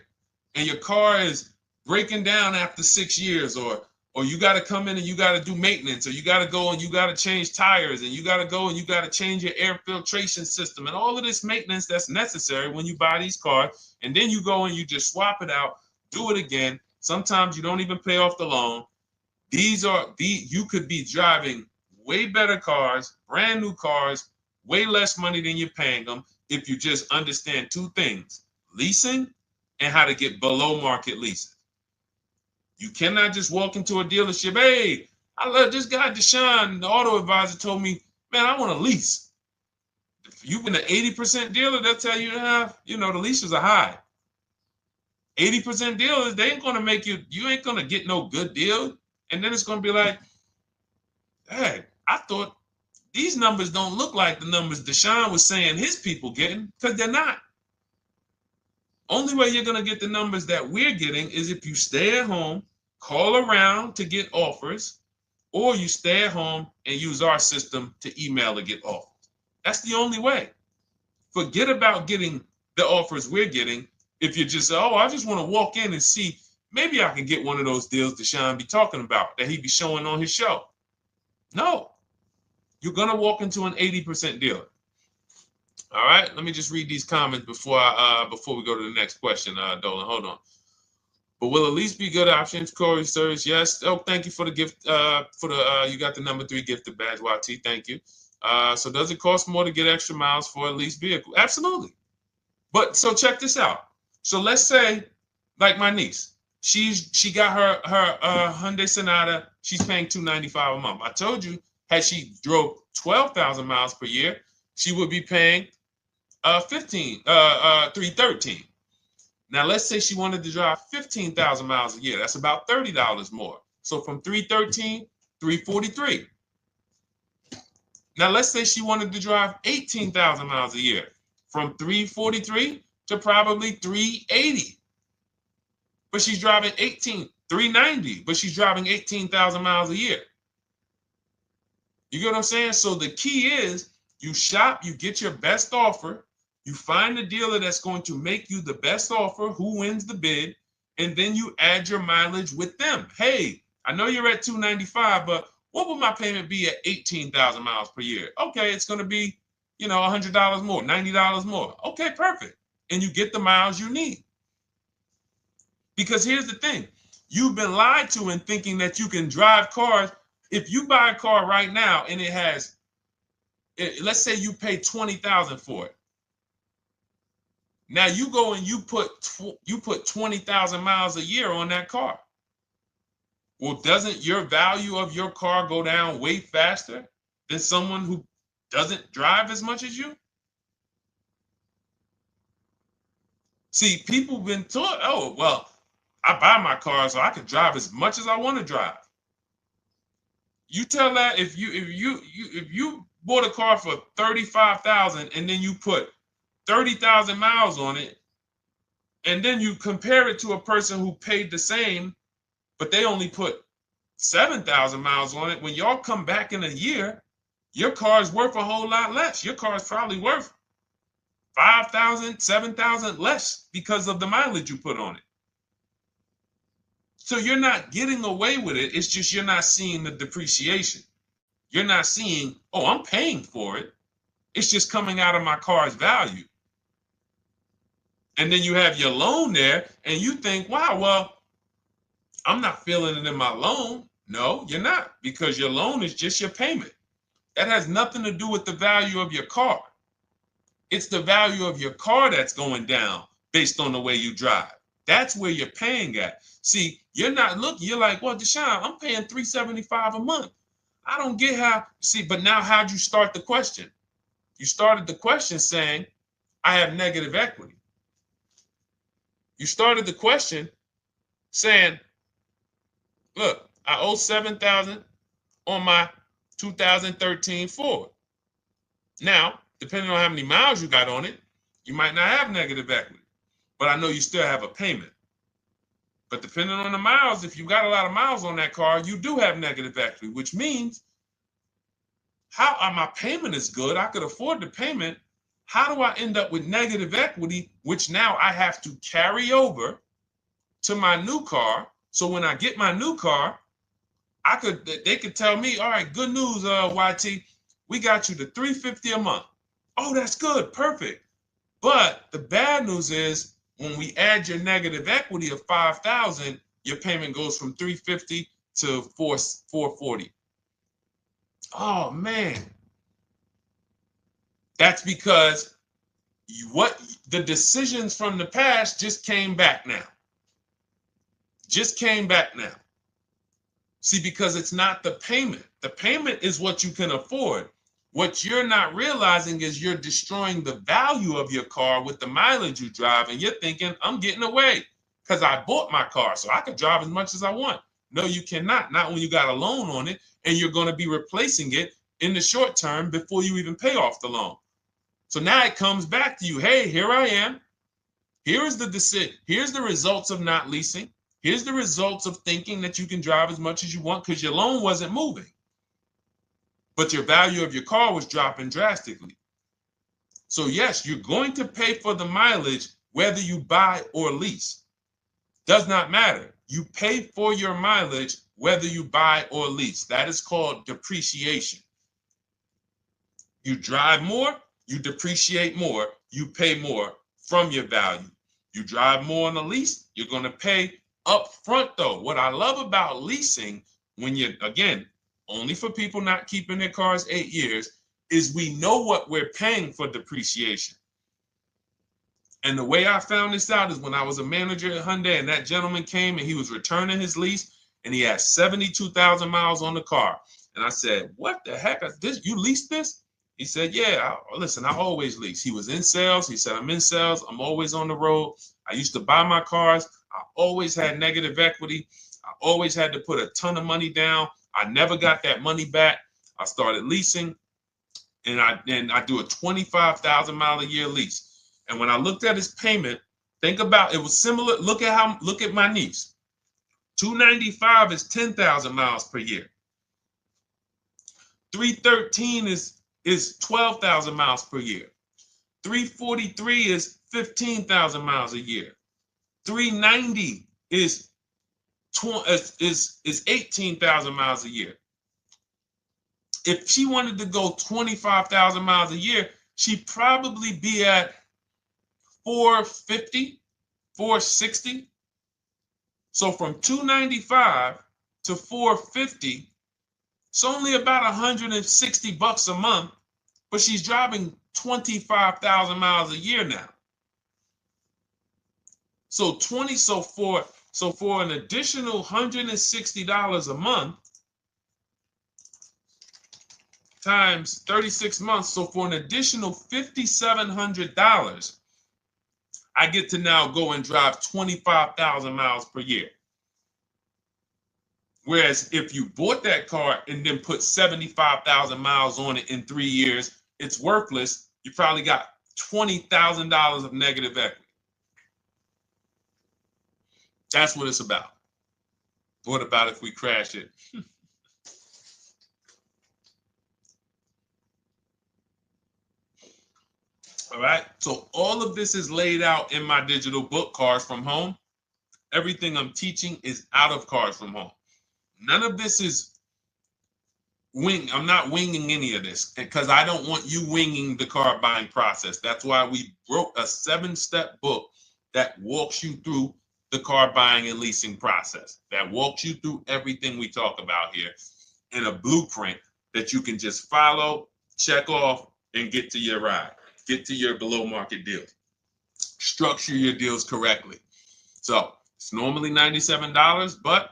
and your car is breaking down after 6 years, or you got to come in and you got to do maintenance, or you got to go and you got to change tires, and you got to go and you got to change your air filtration system, and all of this maintenance that's necessary when you buy these cars, and then you go and you just swap it out, do it again. Sometimes you don't even pay off the loan. You could be driving way better cars, brand new cars, way less money than you're paying them if you just understand 2 things: leasing and how to get below market leasing. You cannot just walk into a dealership. Hey, I love this guy, Deshone, the auto advisor, told me, man, I want to lease. If you've been an 80% dealer, they'll tell you, the leases are high. 80% dealers, they ain't going to make you ain't going to get no good deal. And then it's going to be like, hey, I thought these numbers don't look like the numbers Deshone was saying his people getting, because they're not. Only way you're going to get the numbers that we're getting is if you stay at home, call around to get offers, or you stay at home and use our system to email to get offers. That's the only way. Forget about getting the offers we're getting. If you just say, oh, I just want to walk in and see, maybe I can get one of those deals Deshone be talking about that he be showing on his show. No, you're going to walk into an 80% dealer. All right, let me just read these comments before we go to the next question, Dolan. Hold on. But will a lease be good options? Corey Sirs, yes. Oh, thank you for the gift. You got the number 3 gifted badge, YT. Thank you. So does it cost more to get extra miles for a leased vehicle? Absolutely. But so check this out. So let's say, like my niece, she got her Hyundai Sonata. She's paying $295 a month. I told you, had she drove 12,000 miles per year, she would be paying $313. Now let's say she wanted to drive 15,000 miles a year. That's about $30 more. So from $313, $343. Now let's say she wanted to drive 18,000 miles a year, from $343 to probably $380. But she's driving $390, but she's driving 18,000 miles a year. You get what I'm saying? So the key is you shop, you get your best offer, you find the dealer that's going to make you the best offer, who wins the bid, and then you add your mileage with them. Hey, I know you're at $295, but what would my payment be at 18,000 miles per year? Okay, it's going to be, $100 more, $90 more. Okay, perfect. And you get the miles you need. Because here's the thing. You've been lied to in thinking that you can drive cars. If you buy a car right now and it has, let's say you pay $20,000 for it. Now you go and you put 20,000 miles a year on that car. Well, doesn't your value of your car go down way faster than someone who doesn't drive as much as you? See, people been taught, oh, well, I buy my car so I can drive as much as I want to drive. You tell that if you bought a car for $35,000 and then you put 30,000 miles on it, and then you compare it to a person who paid the same, but they only put 7,000 miles on it. When y'all come back in a year, your car is worth a whole lot less. Your car is probably worth 5,000, 7,000 less because of the mileage you put on it. So you're not getting away with it. It's just you're not seeing the depreciation. You're not seeing, oh, I'm paying for it. It's just coming out of my car's value. And then you have your loan there and you think, wow, well, I'm not feeling it in my loan. No, you're not, because your loan is just your payment. That has nothing to do with the value of your car. It's the value of your car that's going down based on the way you drive. That's where you're paying at. See, you're not looking, you're like, well, Deshone, I'm paying $375 a month. I don't get how, see, but now how'd you start the question? You started the question saying, I have negative equity. You started the question saying, look, I owe $7,000 on my 2013 Ford. Now, depending on how many miles you got on it, you might not have negative equity, but I know you still have a payment. But depending on the miles, if you got a lot of miles on that car, you do have negative equity, which means my payment is good. I could afford the payment. How do I end up with negative equity, which now I have to carry over to my new car? So when I get my new car, they could tell me, all right, good news, YT, we got you to $350 a month. Oh, that's good, perfect. But the bad news is when we add your negative equity of $5,000, your payment goes from $350 to $440. Oh man, that's because the decisions from the past just came back now. Just came back now. See, because it's not the payment. The payment is what you can afford. What you're not realizing is you're destroying the value of your car with the mileage you drive, and you're thinking, I'm getting away because I bought my car, so I can drive as much as I want. No, you cannot. Not when you got a loan on it, and you're going to be replacing it in the short term before you even pay off the loan. So now it comes back to you. Hey, here I am. Here's the decision. Here's the results of not leasing. Here's the results of thinking that you can drive as much as you want because your loan wasn't moving. But your value of your car was dropping drastically. So yes, you're going to pay for the mileage whether you buy or lease. Does not matter. You pay for your mileage whether you buy or lease. That is called depreciation. You drive more, you depreciate more, you pay more from your value. You drive more on a lease, you're going to pay up front though. What I love about leasing, when you're, again, only for people not keeping their cars 8 years, is we know what we're paying for depreciation. And the way I found this out is when I was a manager at Hyundai and that gentleman came and he was returning his lease and he had 72,000 miles on the car. And I said, what the heck? You leased this? He said, yeah, listen, I always lease. He was in sales. He said, I'm in sales. I'm always on the road. I used to buy my cars. I always had negative equity. I always had to put a ton of money down. I never got that money back. I started leasing, and I do a 25,000 mile a year lease. And when I looked at his payment, think about it was similar. Look at my niece. 295 is 10,000 miles per year. 313 is 12,000 miles per year. 343 is 15,000 miles a year. 390 is 18,000 miles a year. If she wanted to go 25,000 miles a year, she'd probably be at 450, 460. So from 295 to 450, it's only about 160 bucks a month, but she's driving 25,000 miles a year now. So for an additional $160 a month times 36 months, so for an additional $5,700, I get to now go and drive 25,000 miles per year. Whereas if you bought that car and then put 75,000 miles on it in 3 years, it's worthless. You probably got $20,000 of negative equity. That's what it's about. What about if we crash it? All right. So all of this is laid out in my digital book, Cars from Home. Everything I'm teaching is out of Cars from Home. None of this is I'm not winging any of this because I don't want you winging the car buying process. That's why we wrote a 7-step book that walks you through the car buying and leasing process, that walks you through everything we talk about here in a blueprint that you can just follow, check off, and get to your ride, get to your below market deals, structure your deals correctly. So it's normally $97, but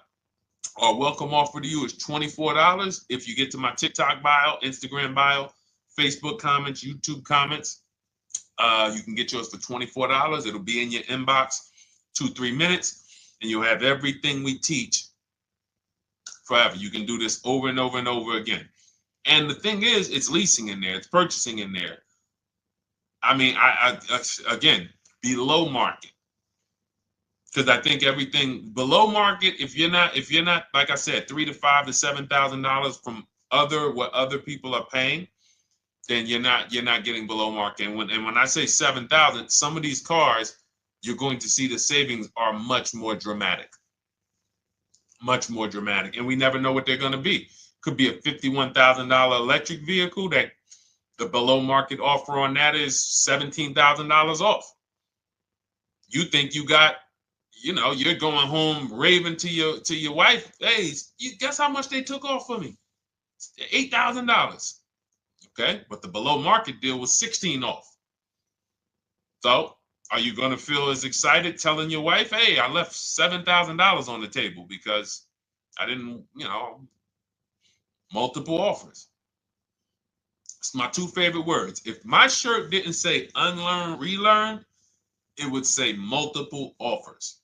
our welcome offer to you is $24 if you get to my TikTok bio, Instagram bio, Facebook comments, YouTube comments. You can get yours for $24. It'll be in your inbox 2-3 minutes, and you'll have everything we teach forever. You can do this over and over and over again. And the thing is, it's leasing in there, it's purchasing in there. I mean, I again, below market. Because I think everything below market, if you're not, like I said, $3,000 to $5,000 to $7,000 from what other people are paying, then you're not getting below market. And when I say 7,000, some of these cars, you're going to see the savings are much more dramatic. Much more dramatic. And we never know what they're going to be. Could be a $51,000 electric vehicle that the below market offer on that is $17,000 off. You think you got, you're going home raving to your wife. Hey, you guess how much they took off for me? $8,000. Okay, but the below market deal was 16 off. So are you going to feel as excited telling your wife, hey, I left $7,000 on the table because I didn't, multiple offers. It's my two favorite words. If my shirt didn't say unlearn, relearn, it would say multiple offers.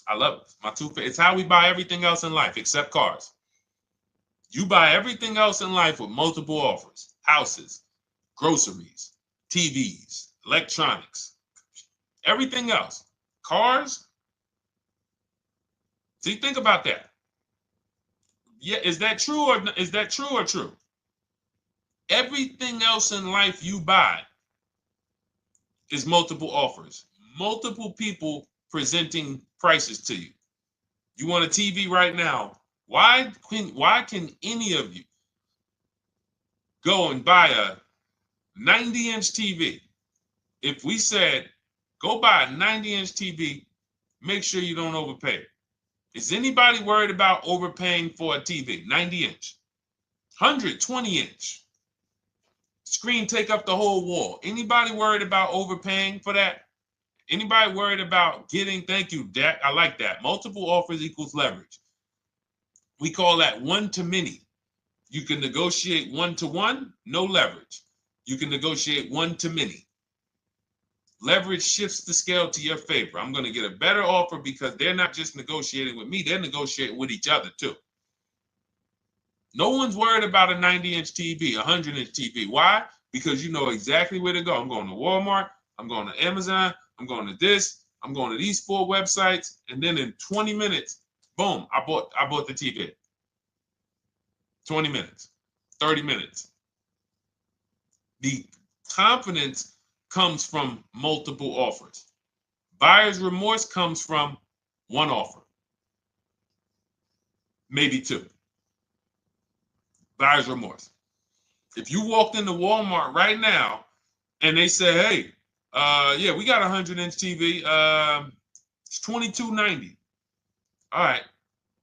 I love it. My two favorite. It's how we buy everything else in life except cars. You buy everything else in life with multiple offers. Houses, groceries, TVs, electronics, everything else. Cars. See, think about that. Yeah, is that true or true? Everything else in life you buy is multiple offers. Multiple people presenting prices to you. You want a TV right now. Why can any of you go and buy a 90-inch TV? If we said, go buy a 90-inch TV, make sure you don't overpay. Is anybody worried about overpaying for a TV? 90-inch, 120-inch. Screen take up the whole wall. Anybody worried about overpaying for that? Anybody worried about getting, thank you, Dak, I like that. Multiple offers equals leverage. We call that one to many. You can negotiate 1-to-1, no leverage. You can negotiate 1 to many. Leverage shifts the scale to your favor. I'm going to get a better offer because they're not just negotiating with me, they're negotiating with each other too. No one's worried about a 90-inch TV, a 100-inch TV. Why? Because you know exactly where to go. I'm going to Walmart, I'm going to Amazon, I'm going to this, I'm going to these 4 websites, and then in 20 minutes, boom, I bought the TV. 20 minutes, 30 minutes. The confidence comes from multiple offers. Buyer's remorse comes from one offer, maybe 2. Buyer's remorse. If you walked into Walmart right now and they say, hey, yeah, we got a 100-inch TV. It's $22.90. All right,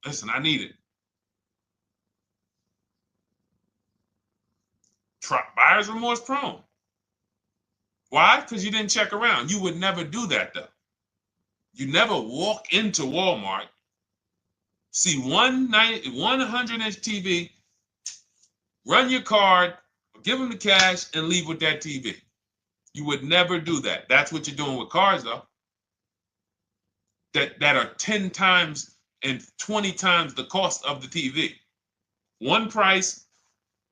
listen, I need it. Buyer's remorse prone. Why? Because you didn't check around. You would never do that, though. You never walk into Walmart, see 100-inch TV, run your card, give them the cash, and leave with that TV. You would never do that. That's what you're doing with cars, though. That are 10 times and 20 times the cost of the TV. One price,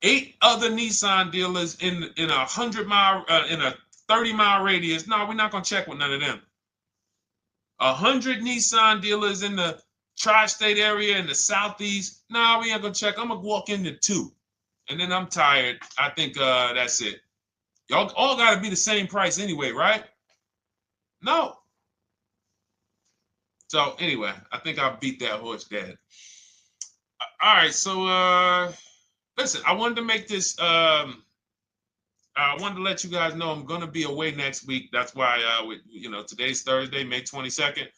8 other Nissan dealers in a 100-mile, in a 30-mile radius. No, we're not going to check with none of them. 100 Nissan dealers in the tri-state area in the southeast. No, we ain't going to check. I'm going to walk into 2. And then I'm tired. I think that's it. Y'all all got to be the same price anyway, right? No. So anyway, I think I beat that horse dead. All right, so listen, I wanted to make this. I wanted to let you guys know I'm gonna be away next week. That's why today's Thursday, May 22nd,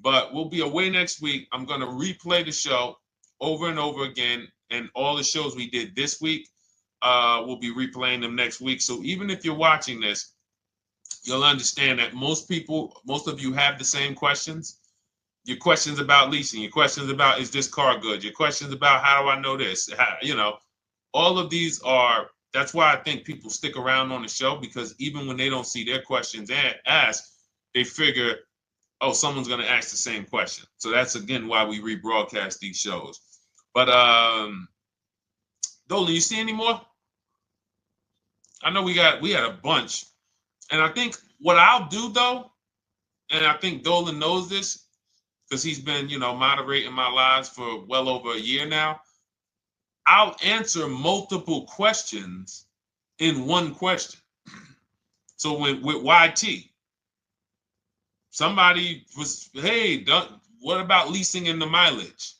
but we'll be away next week. I'm gonna replay the show over and over again, and all the shows we did this week, we'll be replaying them next week. So even if you're watching this you'll understand that most of you have the same questions. Your questions about leasing, your questions about, is this car good? Your questions about, how do I know this? All of these are, that's why I think people stick around on the show, because even when they don't see their questions asked, they figure, oh, someone's going to ask the same question. So that's, again, why we rebroadcast these shows. But Dolan, you see any more? I know we had a bunch. And I think what I'll do, though, and I think Dolan knows this because he's been, moderating my lives for well over a year now, I'll answer multiple questions in one question. So with YT, somebody was, hey, what about leasing in the mileage?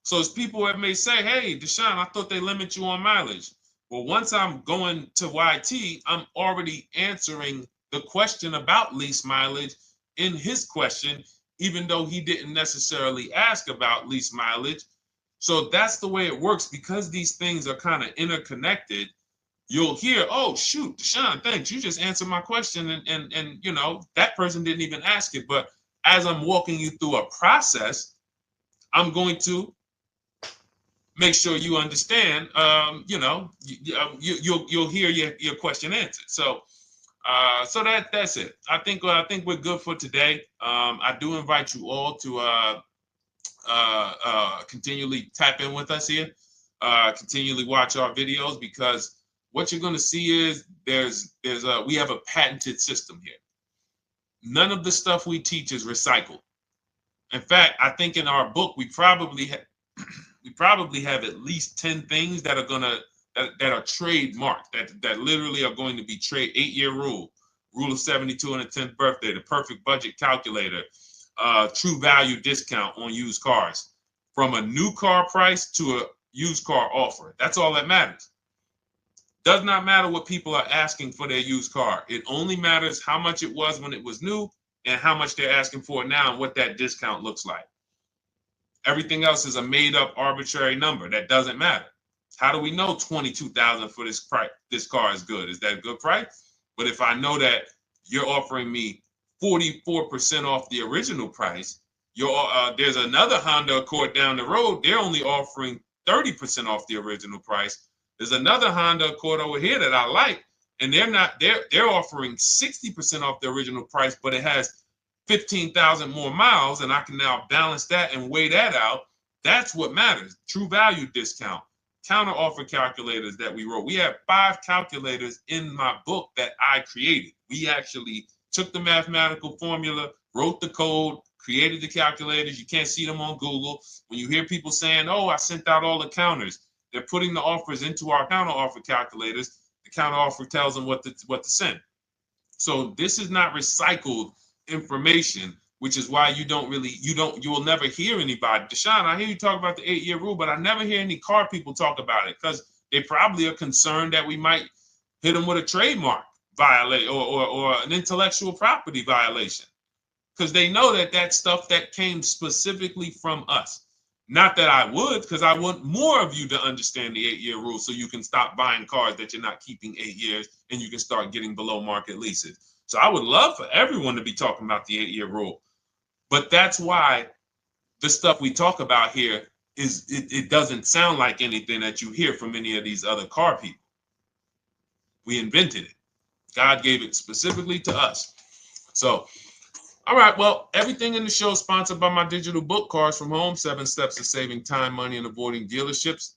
So it's people that may say, hey, Deshone, I thought they limit you on mileage. Well, once I'm going to YT, I'm already answering the question about lease mileage in his question, even though he didn't necessarily ask about lease mileage. So that's the way it works. Because these things are kind of interconnected, you'll hear, oh, shoot, Deshone, thanks. You just answered my question. And that person didn't even ask it. But as I'm walking you through a process, I'm going to make sure you understand, you'll hear your question answered. So that's it. I think we're good for today. I do invite you all to continually tap in with us here, continually watch our videos, because what you're going to see is we have a patented system here. None of the stuff we teach is recycled. In fact, I think in our book we probably have at least 10 things that are that are trademarked, that literally are going to be 8-year rule of 72 on the 10th birthday, the perfect budget calculator, true value discount on used cars, from a new car price to a used car offer. That's all that matters. Does not matter what people are asking for their used car. It only matters how much it was when it was new and how much they're asking for it now and what that discount looks like. Everything else is a made up arbitrary number that doesn't matter. How do we know $22,000 for this price? This car is good. Is that a good price? But if I know that you're offering me 44% off the original price, there's another Honda Accord down the road. They're only offering 30% off the original price. There's another Honda Accord over here that I like, and they're offering 60% off the original price, but it has 15,000 more miles, and I can now balance that and weigh that out. That's what matters. True value discount, counter offer calculators that we wrote. We have 5 calculators in my book that I created. We actually took the mathematical formula, wrote the code, created the calculators. You can't see them on Google. When you hear people saying, oh, I sent out all the counters, they're putting the offers into our counter offer calculators. The counter offer tells them what to send. So this is not recycled information, which is why you will never hear anybody. Deshone, I hear you talk about the 8-year rule, but I never hear any car people talk about it, because they probably are concerned that we might hit them with a trademark violation or an intellectual property violation, because they know that that's stuff that came specifically from us. Not that I would, because I want more of you to understand the 8-year rule, so you can stop buying cars that you're not keeping 8 years, and you can start getting below market leases. So I would love for everyone to be talking about the 8-year rule. But that's why the stuff we talk about here it doesn't sound like anything that you hear from any of these other car people. We invented it. God gave it specifically to us. So, all right, well, everything in the show is sponsored by my digital book, Cars from Home, 7 Steps to Saving Time, Money, and Avoiding Dealerships.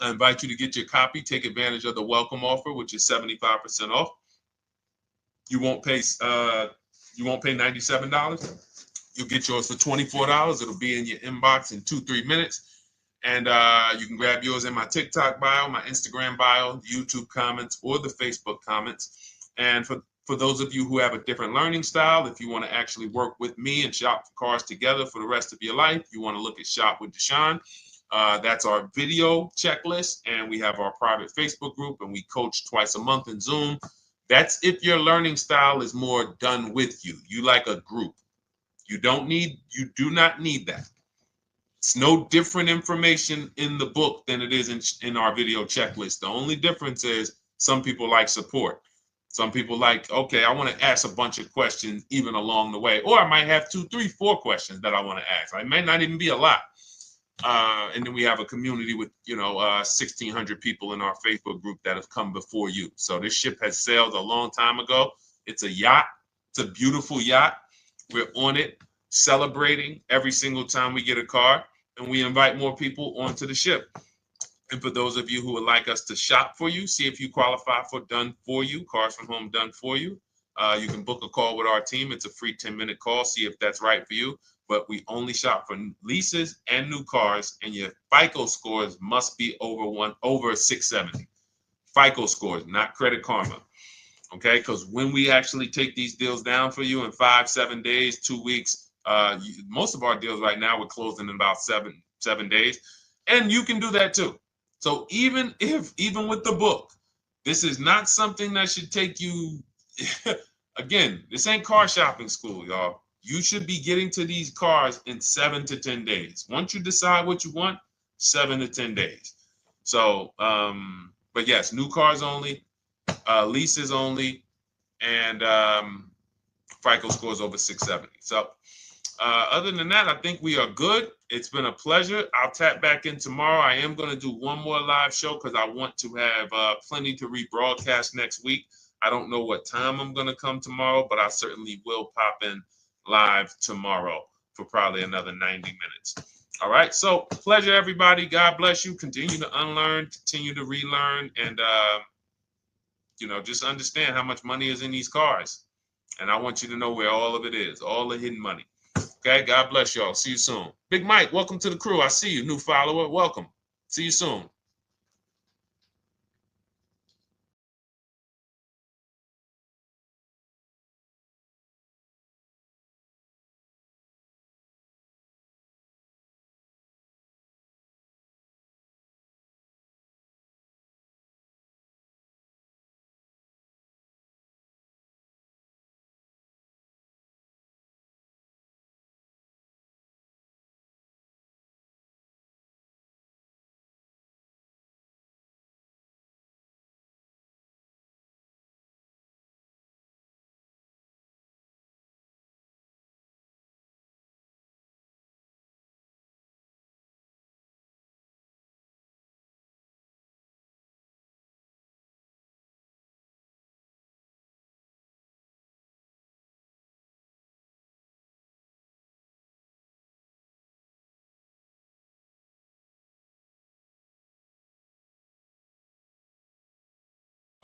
I invite you to get your copy. Take advantage of the welcome offer, which is 75% off. You won't pay $97. You'll get yours for $24. It'll be in your inbox in 2-3 minutes. And you can grab yours in my TikTok bio, my Instagram bio, YouTube comments, or the Facebook comments. And for those of you who have a different learning style, if you want to actually work with me and shop for cars together for the rest of your life, you want to look at Shop with Deshone. That's our video checklist. And we have our private Facebook group, and we coach twice a month in Zoom. That's if your learning style is more done with you. You like a group. You do not need that. It's no different information in the book than it is in our video checklist. The only difference is some people like support. Some people like, okay, I want to ask a bunch of questions even along the way, or I might have 2, 3, 4 questions that I want to ask. It may not even be a lot. And then we have a community with, 1,600 people in our Facebook group that have come before you. So this ship has sailed a long time ago. It's a yacht. It's a beautiful yacht. We're on it, celebrating every single time we get a car, and we invite more people onto the ship. And for those of you who would like us to shop for you, see if you qualify for Done For You, Cars from Home Done For You. You can book a call with our team. It's a free 10-minute call. See if that's right for you. But we only shop for leases and new cars, and your FICO scores must be over 670. FICO scores, not Credit Karma. Okay, because when we actually take these deals down for you in 5, 7 days, 2 weeks, most of our deals right now we're closing in about seven days, and you can do that too. So even with the book, this is not something that should take you. Again, this ain't car shopping school, y'all. You should be getting to these cars in 7 to 10 days. Once you decide what you want, 7 to 10 days. So, but yes, new cars only, leases only, and FICO scores over 670. So other than that, I think we are good. It's been a pleasure. I'll tap back in tomorrow. I am going to do one more live show because I want to have plenty to rebroadcast next week. I don't know what time I'm going to come tomorrow, but I certainly will pop in live tomorrow for probably another 90 minutes. All right. So pleasure, everybody. God bless you. Continue to unlearn, continue to relearn, and, just understand how much money is in these cars. And I want you to know where all of it is, all the hidden money. Okay, God bless y'all. See you soon. Big Mike, welcome to the crew. I see you, new follower. Welcome. See you soon.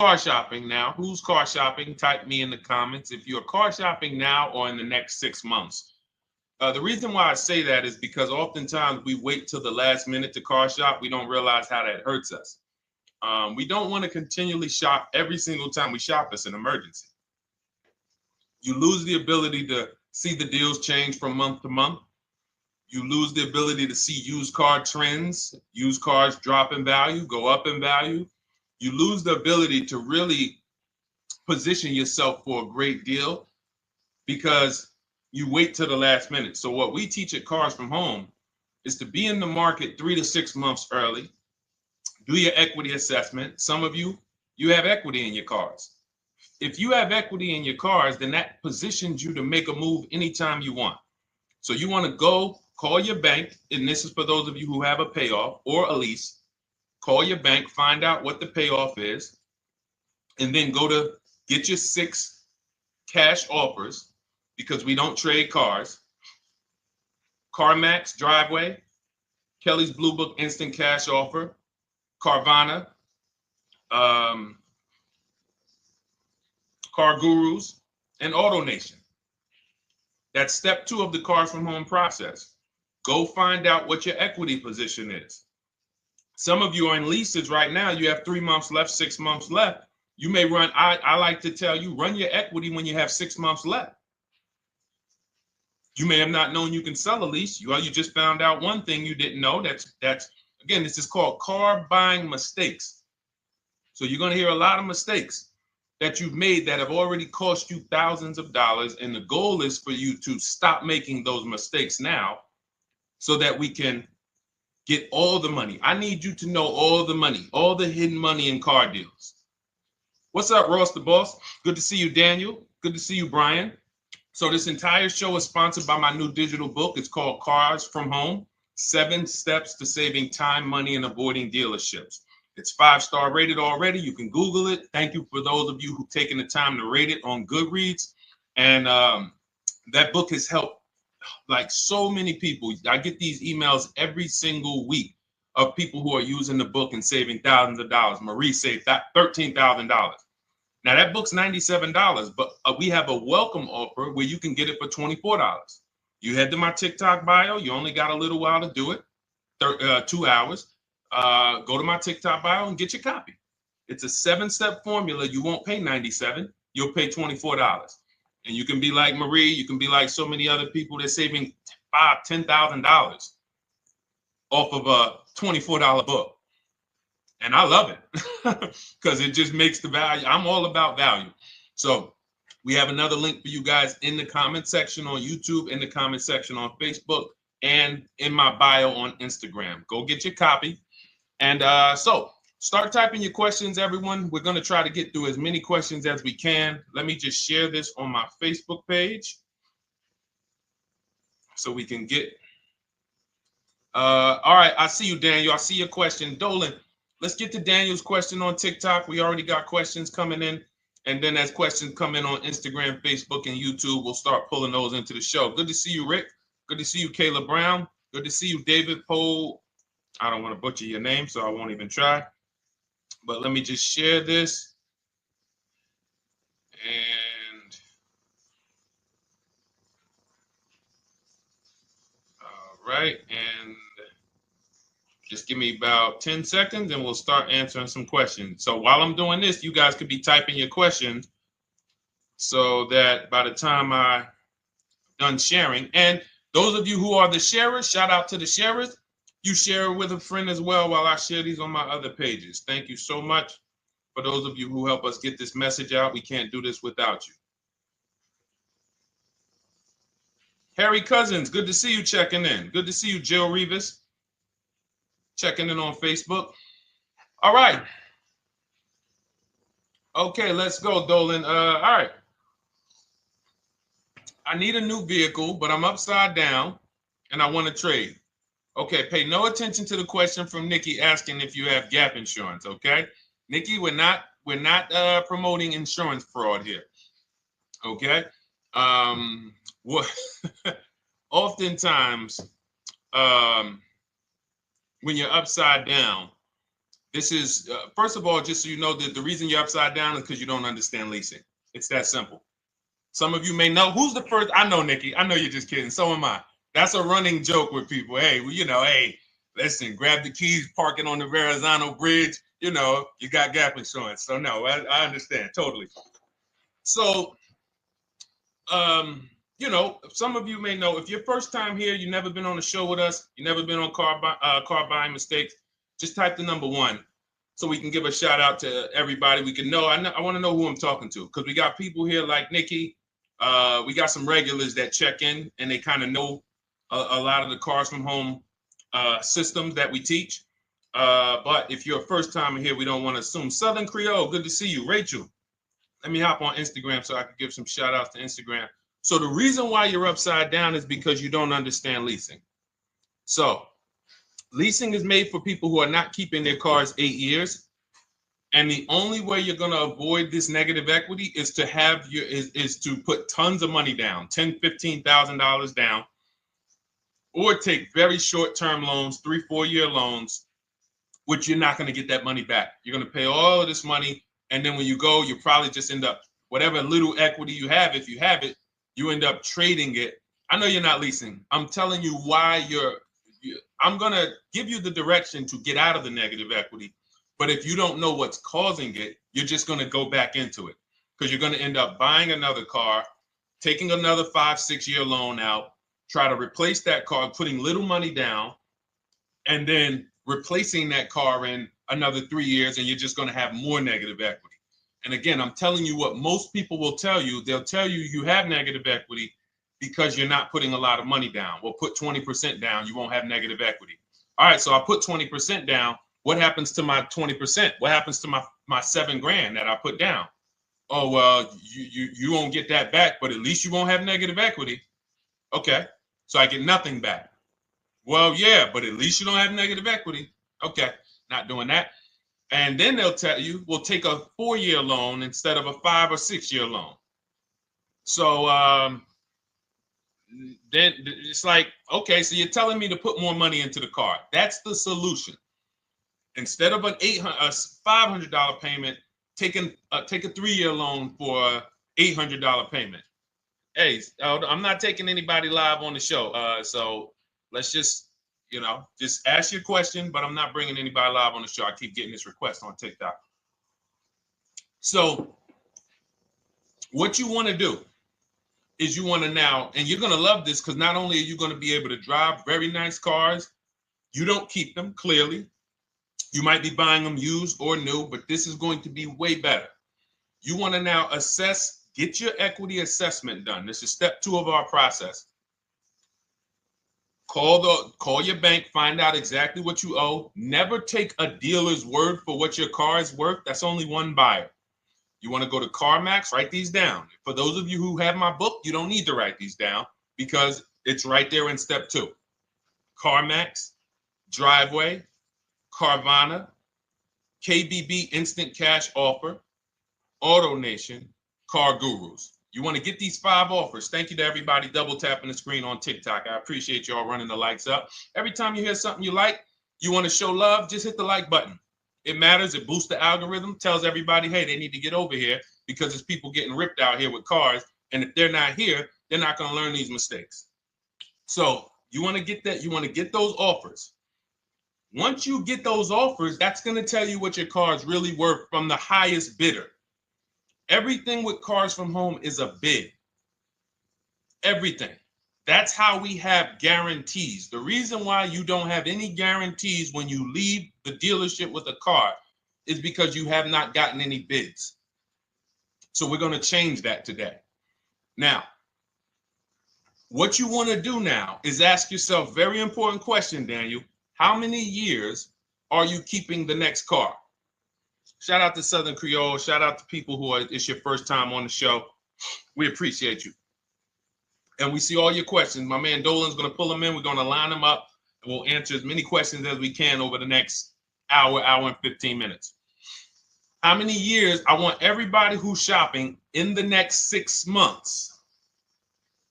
Car shopping now. Who's car shopping? Type me in the comments if you're car shopping now or in the next 6 months. The reason why I say that is because oftentimes we wait till the last minute to car shop. We don't realize how that hurts us. We don't want to continually shop every single time we shop. It's an emergency. You lose the ability to see the deals change from month to month. You lose the ability to see used car trends, used cars drop in value, go up in value. You lose the ability to really position yourself for a great deal because you wait till the last minute. So what we teach at Cars from Home is to be in the market 3 to 6 months early. Do your equity assessment. Some of you have equity in your cars. If you have equity in your cars, then that positions you to make a move anytime you want. So you want to go call your bank, and this is for those of you who have a payoff or a lease. Call your bank, find out what the payoff is, and then go to get your 6 cash offers because we don't trade cars. CarMax Driveway, Kelly's Blue Book Instant Cash Offer, Carvana, Car Gurus, and AutoNation. That's step 2 of the Cars from Home process. Go find out what your equity position is. Some of you are in leases right now. You have 3 months left, 6 months left. You may run, I like to tell you, run your equity when you have 6 months left. You may have not known you can sell a lease. You just found out one thing you didn't know. That's again, this is called car buying mistakes. So you're going to hear a lot of mistakes that you've made that have already cost you thousands of dollars. And the goal is for you to stop making those mistakes now so that we can get all the money. I need you to know all the money, all the hidden money in car deals. What's up, Ross the Boss? Good to see you, Daniel. Good to see you, Brian. So this entire show is sponsored by my new digital book. It's called Cars from Home, 7 Steps to Saving Time, Money, and Avoiding Dealerships. It's 5-star rated already. You can Google it. Thank you for those of you who've taken the time to rate it on Goodreads. And that book has helped like so many people. I get these emails every single week of people who are using the book and saving thousands of dollars. Marie saved $13,000. Now that book's $97, but we have a welcome offer where you can get it for $24. You head to my TikTok bio. You only got a little while to do it, 2 hours. Go to my TikTok bio and get your copy. It's a 7-step formula. You won't pay $97. You'll pay $24. And you can be like Marie. You can be like so many other people. They're saving $5,000, $10,000 off of a $24 book. And I love it because it just makes the value. I'm all about value. So we have another link for you guys in the comment section on YouTube, in the comment section on Facebook, and in my bio on Instagram. Go get your copy. And so start typing your questions, everyone. We're going to try to get through as many questions as we can. Let me just share this on my Facebook page so we can get. All right. I see you, Daniel. I see your question. Dolan, let's get to Daniel's question on TikTok. We already got questions coming in. And then as questions come in on Instagram, Facebook, and YouTube, we'll start pulling those into the show. Good to see you, Rick. Good to see you, Kayla Brown. Good to see you, David Poe. I don't want to butcher your name, so I won't even try. But let me just share this. And all right. And just give me about 10 seconds and we'll start answering some questions. So while I'm doing this, you guys could be typing your questions so that by the time I'm done sharing, and those of you who are the sharers, shout out to the sharers. You share it with a friend as well while I share these on my other pages. Thank you so much for those of you who help us get this message out. We can't do this without you. Harry Cousins, good to see you checking in. Good to see you, Jill Rivas, checking in on Facebook. All right. Okay, let's go, Dolan. All right. I need a new vehicle, but I'm upside down and I want to trade. Okay, pay no attention to the question from Nikki asking if you have gap insurance, okay? Nikki, we're not promoting insurance fraud here. Okay? What oftentimes when you're upside down, this is first of all, just so you know, that the reason you're upside down is because you don't understand leasing. It's that simple. Some of you may know who's the first. I know, Nikki. I know you're just kidding. So am I. That's a running joke with people. Hey, well, hey, listen, grab the keys, park it on the Verrazano Bridge. You got gap insurance. So no, I understand totally. So, some of you may know if you're first time here, you've never been on a show with us, you've never been on car buying mistakes, just type the number 1 so we can give a shout out to everybody. We can know. I want to know who I'm talking to because we got people here like Nikki. We got some regulars that check in and they kind of know a lot of the Cars from Home systems that we teach. But if you're a first timer here, we don't want to assume. Southern Creole, good to see you. Rachel, let me hop on Instagram so I can give some shout outs to Instagram. So the reason why you're upside down is because you don't understand leasing. So leasing is made for people who are not keeping their cars 8 years. And the only way you're going to avoid this negative equity is to is to put tons of money down, $10,000, $15,000 down, or take very short-term loans, 3-4 year loans, which you're not going to get that money back. You're going to pay all of this money. And then when you go, you probably just end up, whatever little equity you have, if you have it, you end up trading it. I know you're not leasing. I'm telling you why I'm going to give you the direction to get out of the negative equity. But if you don't know what's causing it, you're just going to go back into it because you're going to end up buying another car, taking another 5-6 year loan out, try to replace that car, putting little money down, and then replacing that car in another 3 years, and you're just going to have more negative equity. And again, I'm telling you what most people will tell you. They'll tell you you have negative equity because you're not putting a lot of money down. Well, put 20% down, you won't have negative equity. All right, so I put 20% down. What happens to my 20%? What happens to my $7,000 that I put down? Oh, well, you won't get that back, but at least you won't have negative equity. Okay, so I get nothing back. Well, yeah, but at least you don't have negative equity. Okay, not doing that. And then they'll tell you, we'll take a 4-year loan instead of a 5 or 6-year loan. So then it's like, okay, so you're telling me to put more money into the car. That's the solution. Instead of a $500 payment, take a 3-year loan for a $800 payment. Hey, I'm not taking anybody live on the show. So let's just ask your question, but I'm not bringing anybody live on the show. I keep getting this request on TikTok. So what you want to do is you want to now, and you're going to love this because not only are you going to be able to drive very nice cars, you don't keep them, clearly. You might be buying them used or new, but this is going to be way better. You want to now assess, get your equity assessment done. This is step 2 of our process. Call your bank, find out exactly what you owe. Never take a dealer's word for what your car is worth. That's only one buyer. You want to go to CarMax, write these down. For those of you who have my book, you don't need to write these down because it's right there in step 2. CarMax, Driveway, Carvana, KBB Instant Cash Offer, AutoNation, Car Gurus. You want to get these 5 offers. Thank you to everybody double tapping the screen on TikTok. I appreciate y'all running the likes up. Every time you hear something you like, you want to show love, just hit the like button. It matters. It boosts the algorithm, tells everybody, hey, they need to get over here because there's people getting ripped out here with cars. And if they're not here, they're not going to learn these mistakes. So you want to get that. You want to get those offers. Once you get those offers, that's going to tell you what your car is really worth from the highest bidder. Everything with Cars from Home is a bid. Everything. That's how we have guarantees. The reason why you don't have any guarantees when you leave the dealership with a car is because you have not gotten any bids. So we're going to change that today. Now, what you want to do now is ask yourself, very important question, Daniel. How many years are you keeping the next car? Shout out to Southern Creole. Shout out to people who it's your first time on the show. We appreciate you. And we see all your questions. My man Dolan's going to pull them in. We're going to line them up. And we'll answer as many questions as we can over the next hour and 15 minutes. How many years? I want everybody who's shopping in the next 6 months.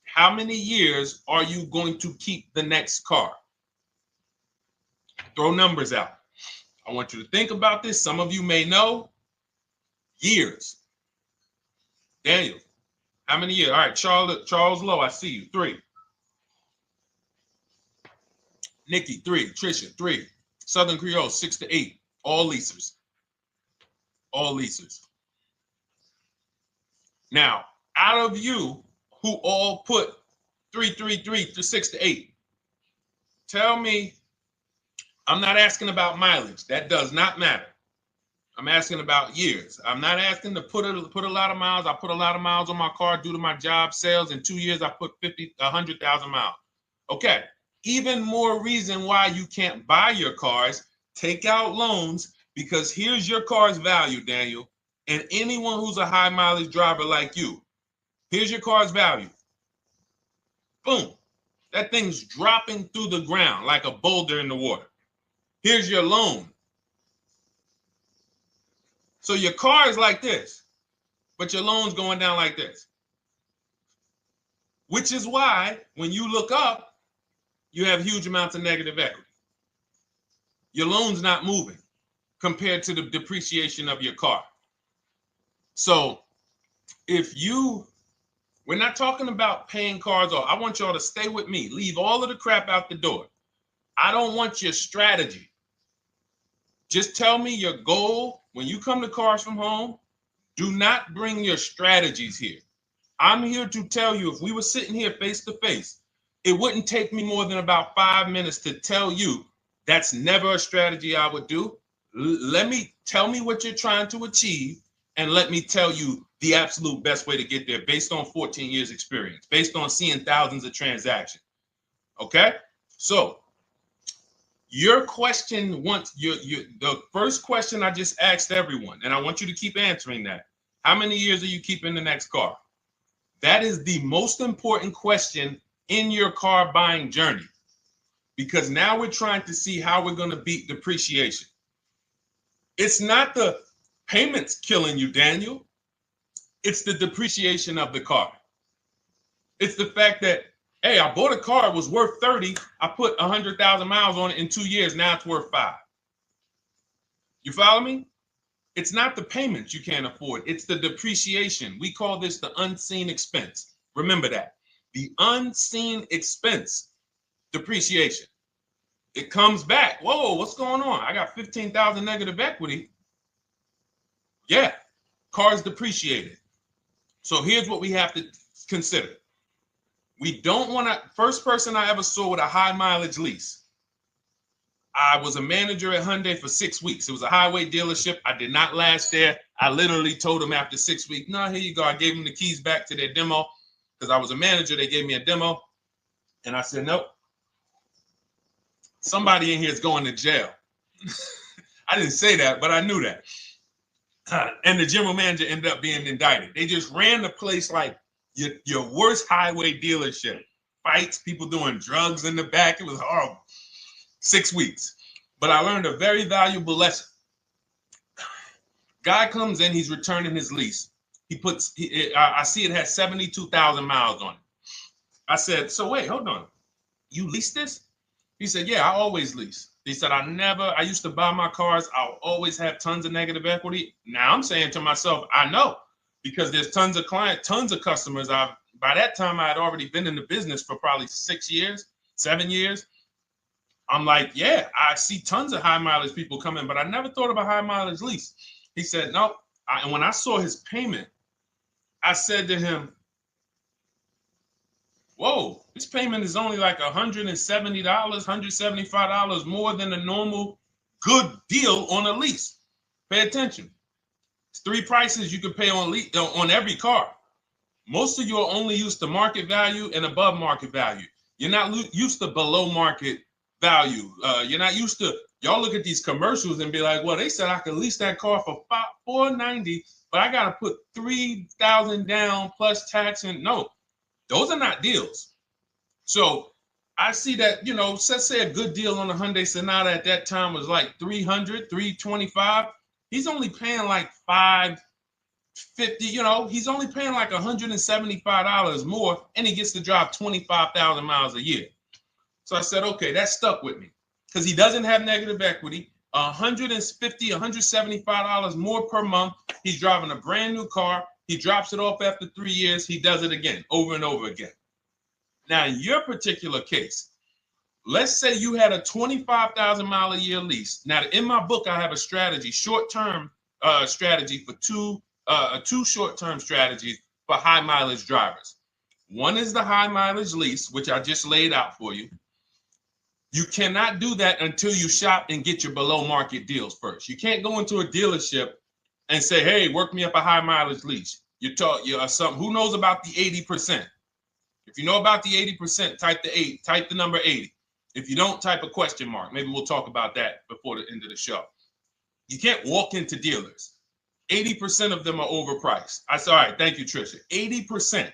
How many years are you going to keep the next car? Throw numbers out. I want you to think about this. Some of you may know. Years. Daniel, how many years? All right, Charles Lowe, I see you. 3. Nikki, 3. Trisha, 3. Southern Creole, 6 to 8. All leasers. All leasers. Now, out of you who all put 3 to 6 to 8, tell me. I'm not asking about mileage. That does not matter. I'm asking about years. I'm not asking to put a lot of miles. I put a lot of miles on my car due to my job sales. In 2 years, I put 100,000 miles. Okay. Even more reason why you can't buy your cars. Take out loans because here's your car's value, Daniel. And anyone who's a high mileage driver like you, here's your car's value. Boom. That thing's dropping through the ground like a boulder in the water. Here's your loan. So your car is like this, but your loan's going down like this. Which is why when you look up, you have huge amounts of negative equity. Your loan's not moving compared to the depreciation of your car. So we're not talking about paying cars off. I want y'all to stay with me. Leave all of the crap out the door. I don't want your strategy. Just tell me your goal. When you come to Cars from Home, do not bring your strategies here. I'm here to tell you, if we were sitting here face to face, it wouldn't take me more than about 5 minutes to tell you that's never a strategy I would do. Tell me what you're trying to achieve, and let me tell you the absolute best way to get there based on 14 years experience, based on seeing thousands of transactions. Okay? So Your question the first question I just asked everyone, and I want you to keep answering that. How many years are you keeping the next car? That is the most important question in your car buying journey, because now we're trying to see how we're going to beat depreciation. It's not the payments killing you, Daniel. It's the depreciation of the car. It's the fact that, hey, I bought a car, it was worth 30. I put 100,000 miles on it in 2 years. Now it's worth 5. You follow me? It's not the payments you can't afford. It's the depreciation. We call this the unseen expense. Remember that. The unseen expense, depreciation. It comes back. Whoa, what's going on? I got 15,000 negative equity. Yeah, car's depreciated. So here's what we have to consider. We don't want to, first person I ever saw with a high mileage lease. I was a manager at Hyundai for 6 weeks. It was a highway dealership. I did not last there. I literally told them after 6 weeks, no, here you go. I gave them the keys back to their demo because I was a manager. They gave me a demo. And I said, nope. Somebody in here is going to jail. I didn't say that, but I knew that. And the general manager ended up being indicted. They just ran the place like your worst highway dealership. Fights, people doing drugs in the back. It was horrible. 6 weeks. But I learned a very valuable lesson. Guy comes in, he's returning his lease. I see it has 72,000 miles on it. I said, so wait, hold on. You leased this? He said, yeah, I always lease. He said, I used to buy my cars. I'll always have tons of negative equity. Now I'm saying to myself, I know, because there's tons of clients, tons of customers. By that time, I had already been in the business for probably 6 years, 7 years. I'm like, yeah, I see tons of high mileage people coming, but I never thought of a high mileage lease. He said, no. And when I saw his payment, I said to him, whoa, this payment is only like $170, $175 more than a normal good deal on a lease. Pay attention. It's 3 prices you can pay on every car. Most of you are only used to market value and above market value. You're not used to below market value. You're not used to, y'all look at these commercials and be like, well, they said I could lease that car for $490, but I got to put $3,000 down plus tax. And no, those are not deals. So I see that, let's say a good deal on a Hyundai Sonata at that time was like $300, $325. He's only paying like $550, he's only paying like $175 more, and he gets to drive 25,000 miles a year. So I said, okay, that stuck with me because he doesn't have negative equity. $150, $175 more per month. He's driving a brand new car. He drops it off after 3 years. He does it again, over and over again. Now, in your particular case, let's say you had a 25,000 mile a year lease. Now, in my book, I have a strategy, short-term strategy for two short-term strategies for high mileage drivers. One is the high mileage lease, which I just laid out for you. You cannot do that until you shop and get your below market deals first. You can't go into a dealership and say, hey, work me up a high mileage lease. Who knows about the 80%? If you know about the 80%, type the number 80. If you don't, type a question mark. Maybe we'll talk about that before the end of the show. You can't walk into dealers. 80% of them are overpriced. I said, all right, thank you, Trisha. 80%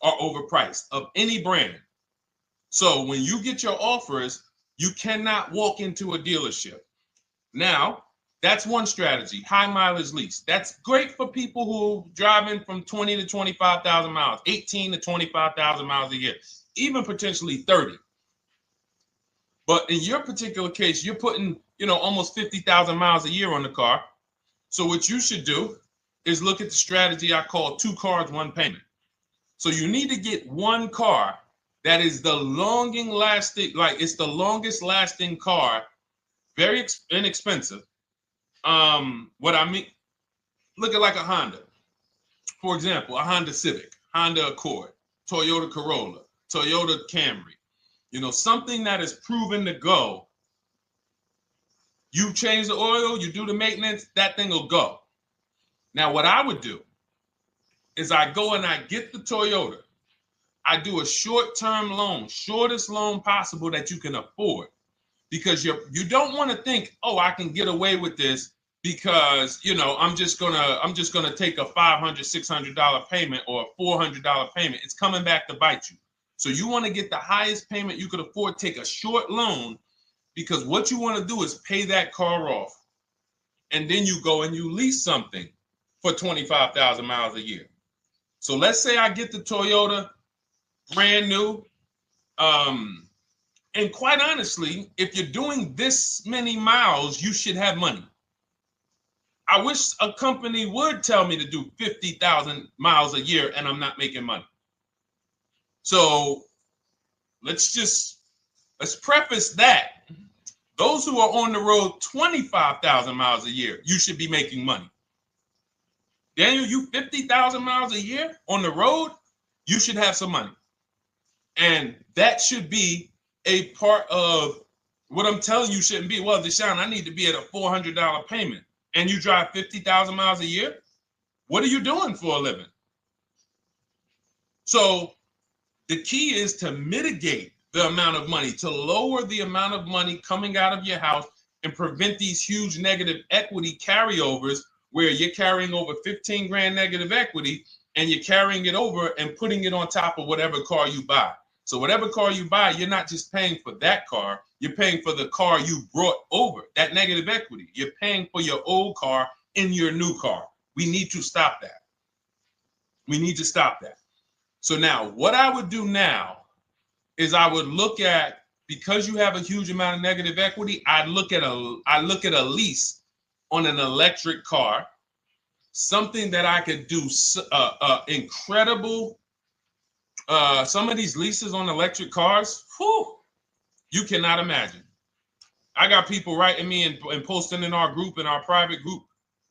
are overpriced of any brand. So when you get your offers, you cannot walk into a dealership. Now, that's one strategy, high mileage lease. That's great for people who are driving from 20 to 25,000 miles, 18 to 25,000 miles a year, even potentially 30. But in your particular case, you're putting, almost 50,000 miles a year on the car. So what you should do is look at the strategy I call 2 cars, 1 payment. So you need to get one car that is the longest lasting car, very inexpensive. What I mean, look at like a Honda. For example, a Honda Civic, Honda Accord, Toyota Corolla, Toyota Camry. Something that is proven to go. You change the oil, you do the maintenance, that thing will go. Now, what I would do is I go and I get the Toyota. I do a short-term loan, shortest loan possible that you can afford. because you don't want to think, oh, I can get away with this because, you know, I'm just gonna take a $500, $600 payment or a $400 payment. It's coming back to bite you. So you want to get the highest payment you could afford, take a short loan, because what you want to do is pay that car off. And then you go and you lease something for 25,000 miles a year. So let's say I get the Toyota brand new. And quite honestly, if you're doing this many miles, you should have money. I wish a company would tell me to do 50,000 miles a year and I'm not making money. So let's preface that. Those who are on the road 25,000 miles a year, you should be making money. Daniel, you 50,000 miles a year on the road, you should have some money. And that should be a part of what I'm telling you shouldn't be. Well, Deshone, I need to be at a $400 payment. And you drive 50,000 miles a year? What are you doing for a living? So the key is to mitigate the amount of money, to lower the amount of money coming out of your house and prevent these huge negative equity carryovers where you're carrying over 15 grand negative equity and you're carrying it over and putting it on top of whatever car you buy. So whatever car you buy, you're not just paying for that car, you're paying for the car you brought over, that negative equity. You're paying for your old car in your new car. We need to stop that. We need to stop that. So now what I would do now is I would look at, because you have a huge amount of negative equity, I look at a lease on an electric car, something that I could do incredible. Some of these leases on electric cars, whew, you cannot imagine. I got people writing me and posting in our group, in our private group,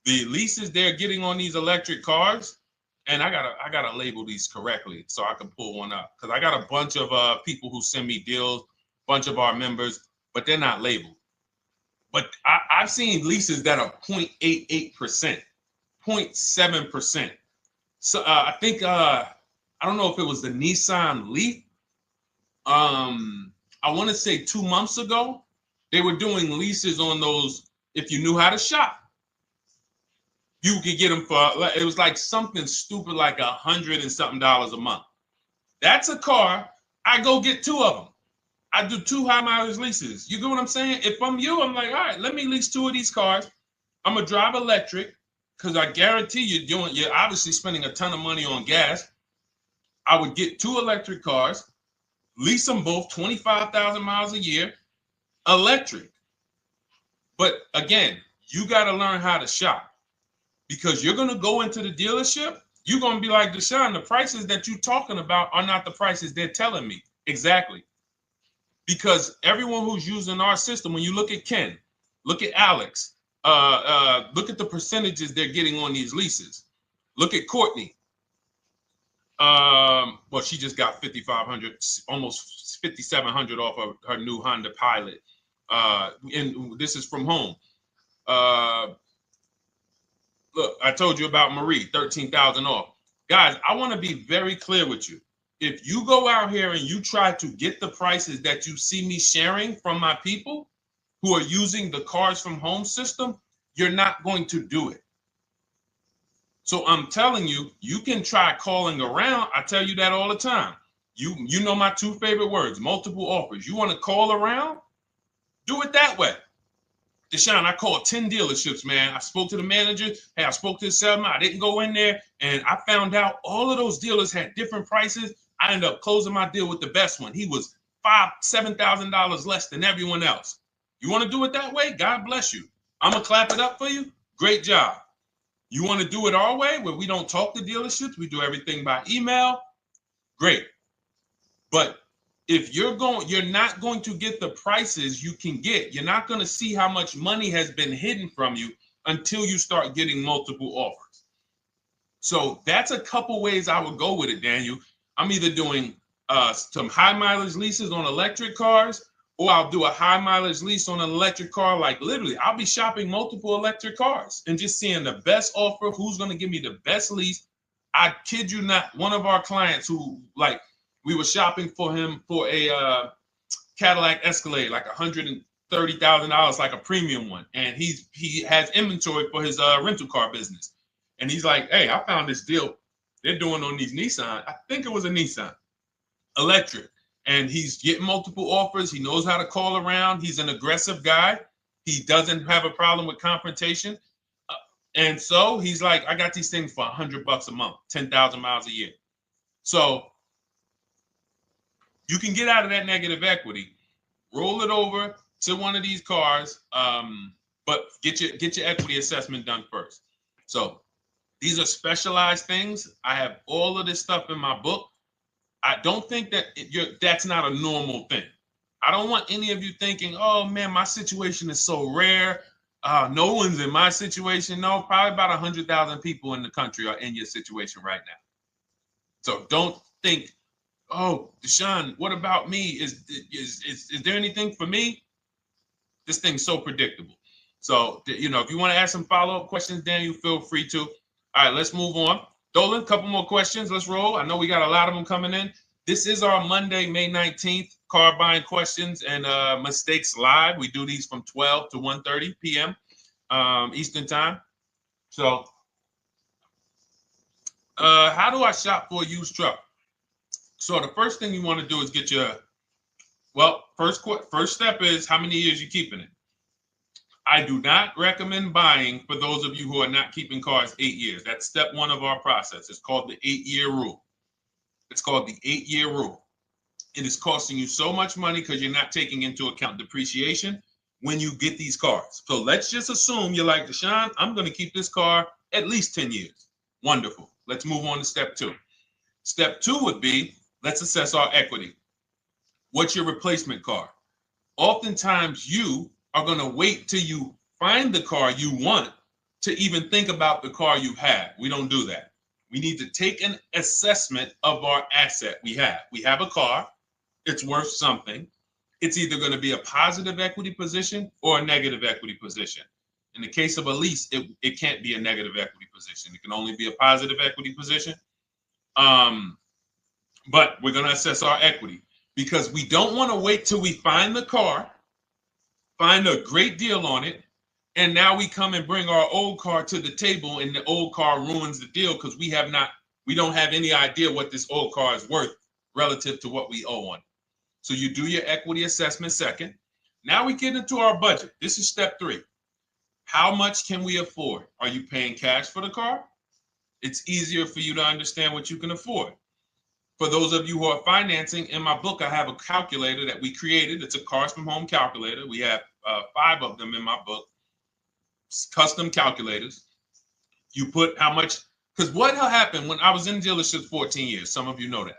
the leases they're getting on these electric cars. And I gotta label these correctly so I can pull one up, because I got a bunch of people who send me deals, bunch of our members, but they're not labeled. But I've seen leases that are 0.88%, 0.7%. So I think I don't know if it was the Nissan Leaf. I want to say 2 months ago, they were doing leases on those. If you knew how to shop, you could get them for, it was like something stupid like $100 and something a month. That's a car. I go get 2 of them. I do 2 high mileage leases. You get what I'm saying? If I'm you, I'm like, all right, let me lease 2 of these cars. I'm gonna drive electric, because I guarantee you're obviously spending a ton of money on gas. I would get 2 electric cars, lease them both 25,000 miles a year, electric. But again, you got to learn how to shop, because you're going to go into the dealership. You're going to be like, Deshone, the prices that you're talking about are not the prices they're telling me. Exactly. Because everyone who's using our system, when you look at Ken, look at Alex, look at the percentages they're getting on these leases. Look at Courtney. Well, she just got 5,500, almost 5,700 off of her new Honda Pilot. And this is from home. Look, I told you about Marie, 13,000 off. Guys, I want to be very clear with you. If you go out here and you try to get the prices that you see me sharing from my people who are using the Cars from Home system, you're not going to do it. So I'm telling you, you can try calling around. I tell you that all the time. You know my 2 favorite words, multiple offers. You want to call around? Do it that way. Deshone, I called 10 dealerships, man. I spoke to the manager. Hey, I spoke to the salesman. I didn't go in there, and I found out all of those dealers had different prices. I ended up closing my deal with the best one. He was $5,000, $7,000 less than everyone else. You want to do it that way? God bless you. I'm going to clap it up for you. Great job. You want to do it our way, where we don't talk to dealerships, we do everything by email? Great. But if you're not going to get the prices you can get. You're not going to see how much money has been hidden from you until you start getting multiple offers. So that's a couple ways I would go with it, Daniel. I'm either doing some high mileage leases on electric cars, or I'll do a high mileage lease on an electric car. Like literally, I'll be shopping multiple electric cars and just seeing the best offer, who's going to give me the best lease. I kid you not, one of our clients who, like, we were shopping for him for a Cadillac Escalade, like $30,000, like a premium one, and he has inventory for his rental car business. And he's like, hey, I found this deal they're doing on these Nissan. I think it was a Nissan electric. And he's getting multiple offers. He knows how to call around. He's an aggressive guy. He doesn't have a problem with confrontation. And so he's like, I got these things for $100 a month, 10,000 miles a year. So you can get out of that negative equity, roll it over to one of these cars, but get your equity assessment done first. So these are specialized things. I have all of this stuff in my book. I don't think that that's not a normal thing. I don't want any of you thinking, oh man, my situation is so rare. No one's in my situation. No, probably about 100,000 people in the country are in your situation right now. So don't think, oh, Deshone, what about me? Is there anything for me? This thing's so predictable. So, if you want to ask some follow-up questions, Daniel, feel free to. All right, let's move on. Dolan, a couple more questions. Let's roll. I know we got a lot of them coming in. This is our Monday, May 19th, car buying questions and mistakes live. We do these from 12 to 1:30 p.m. Eastern time. So how do I shop for a used truck? So the first thing you want to do is get your, first step is how many years you keeping it. I do not recommend buying for those of you who are not keeping cars 8 years. That's step one of our process. It's called the 8-year rule. It's called the 8-year rule. It is costing you so much money because you're not taking into account depreciation when you get these cars. So let's just assume you're like, Deshone, I'm going to keep this car at least 10 years. Wonderful. Let's move on to step two. Step two would be, let's assess our equity. What's your replacement car? Oftentimes you are going to wait till you find the car you want to even think about the car you have. We don't do that. We need to take an assessment of our asset we have. We have a car. It's worth something. It's either going to be a positive equity position or a negative equity position. In the case of a lease, it can't be a negative equity position. It can only be a positive equity position. But we're going to assess our equity because we don't want to wait till we find the car, find a great deal on it, and now we come and bring our old car to the table and the old car ruins the deal because we don't have any idea what this old car is worth relative to what we owe on it. So you do your equity assessment second. Now we get into our budget. This is step three. How much can we afford? Are you paying cash for the car? It's easier for you to understand what you can afford. For those of you who are financing, in my book, I have a calculator that we created. It's a Cars from Home calculator. We have 5 of them in my book, custom calculators. You put how much, because what happened when I was in dealerships 14 years, some of you know that.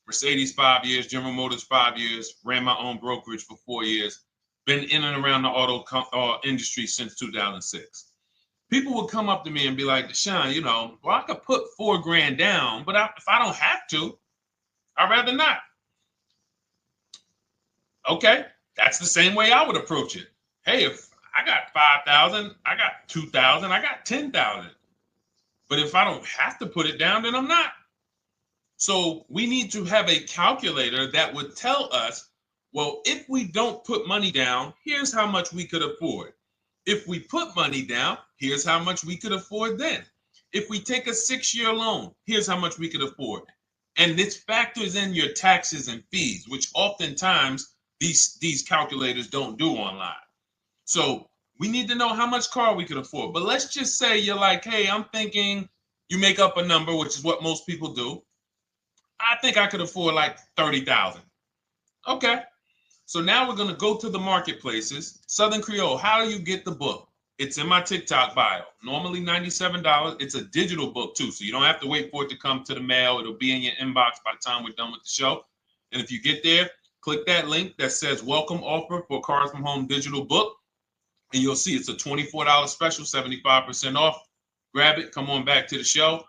Mercedes 5 years, General Motors 5 years, ran my own brokerage for 4 years, been in and around the auto industry since 2006. People would come up to me and be like, Deshone, I could put $4,000 down, but if I don't have to, I'd rather not. Okay, that's the same way I would approach it. Hey, if I got 5,000, I got 2,000, I got 10,000. But if I don't have to put it down, then I'm not. So we need to have a calculator that would tell us, well, if we don't put money down, here's how much we could afford. If we put money down, here's how much we could afford then. If we take a 6-year loan, here's how much we could afford. And this factors in your taxes and fees, which oftentimes these calculators don't do online. So we need to know how much car we could afford. But let's just say you're like, hey, I'm thinking, you make up a number, which is what most people do. I think I could afford like 30,000. Okay. So now we're going to go to the marketplaces. Southern Creole, how do you get the book? It's in my TikTok bio. Normally $97. It's a digital book too, so you don't have to wait for it to come to the mail. It'll be in your inbox by the time we're done with the show. And if you get there, click that link that says welcome offer for Cars from Home digital book. And you'll see it's a $24 special, 75% off. Grab it. Come on back to the show.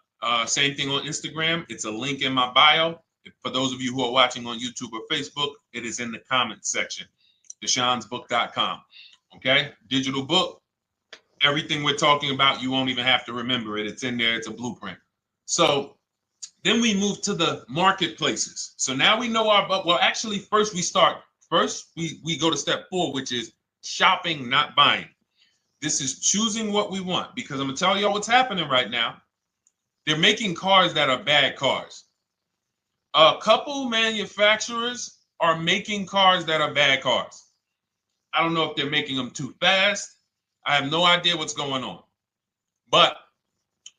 Same thing on Instagram. It's a link in my bio. For those of you who are watching on YouTube or Facebook, it is in the comments section. DeshonesBook.com. Okay? Digital book. Everything we're talking about, you won't even have to remember it. It's in there. It's a blueprint. So then we move to the marketplaces. So now we know our, well, actually, first we go to step 4, which is shopping, not buying. This is choosing what we want, because I'm gonna tell y'all what's happening right now. They're making cars that are bad cars. A couple manufacturers are making cars that are bad cars. I don't know if they're making them too fast. I have no idea what's going on, but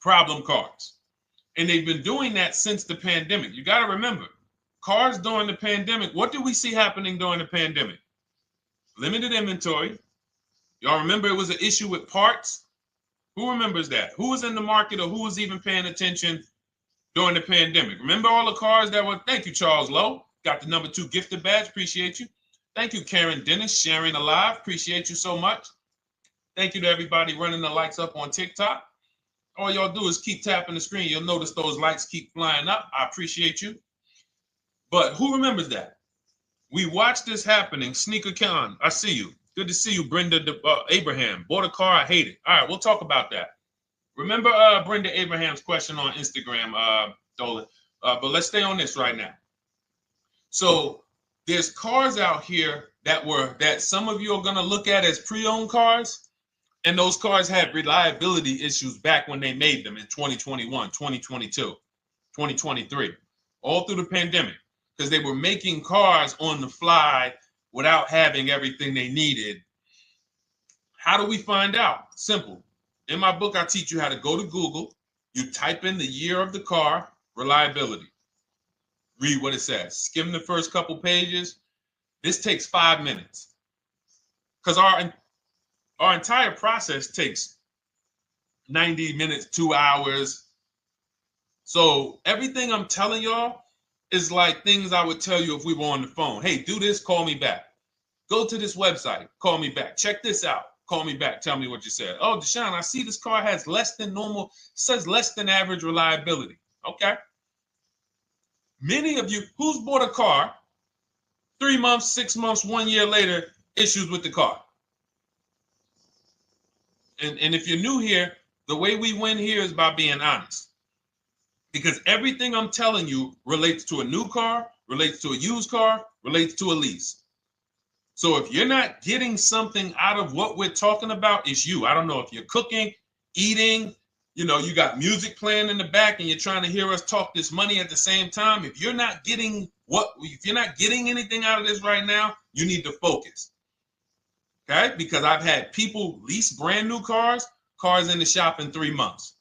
problem cars. And they've been doing that since the pandemic. You got to remember, cars during the pandemic, what did we see happening during the pandemic? Limited inventory. Y'all remember it was an issue with parts? Who remembers that? Who was in the market, or who was even paying attention during the pandemic? Remember all the cars that were, thank you, Charles Lowe. Got the #2 gifted badge, appreciate you. Thank you, Karen Dennis, sharing alive, appreciate you so much. Thank you to everybody running the likes up on TikTok. All y'all do is keep tapping the screen. You'll notice those likes keep flying up. I appreciate you. But who remembers that? We watched this happening. Sneaker Con, I see you. Good to see you, Brenda Abraham. Bought a car, I hate it. All right, we'll talk about that. Remember Brenda Abraham's question on Instagram, Dolan. But let's stay on this right now. So there's cars out here that some of you are going to look at as pre-owned cars. And those cars had reliability issues back when they made them in 2021, 2022, 2023, all through the pandemic, because they were making cars on the fly without having everything they needed. How do we find out? Simple. In my book, I teach you how to go to Google. You type in the year of the car, reliability. Read what it says. Skim the first couple pages. This takes 5 minutes, because our entire process takes 90 minutes, 2 hours. So everything I'm telling y'all is like things I would tell you if we were on the phone. Hey, do this, call me back. Go to this website, call me back. Check this out, call me back. Tell me what you said. Oh, Deshone, I see this car has less than normal, says less than average reliability. Okay. Many of you, who's bought a car 3 months, 6 months, 1 year later, issues with the car? And if you're new here, the way we win here is by being honest. Because everything I'm telling you relates to a new car, relates to a used car, relates to a lease. So if you're not getting something out of what we're talking about, it's you. I don't know if you're cooking, eating, you got music playing in the back and you're trying to hear us talk this money at the same time. If you're not getting anything out of this right now, you need to focus. Okay, because I've had people lease brand new cars in the shop in 3 months.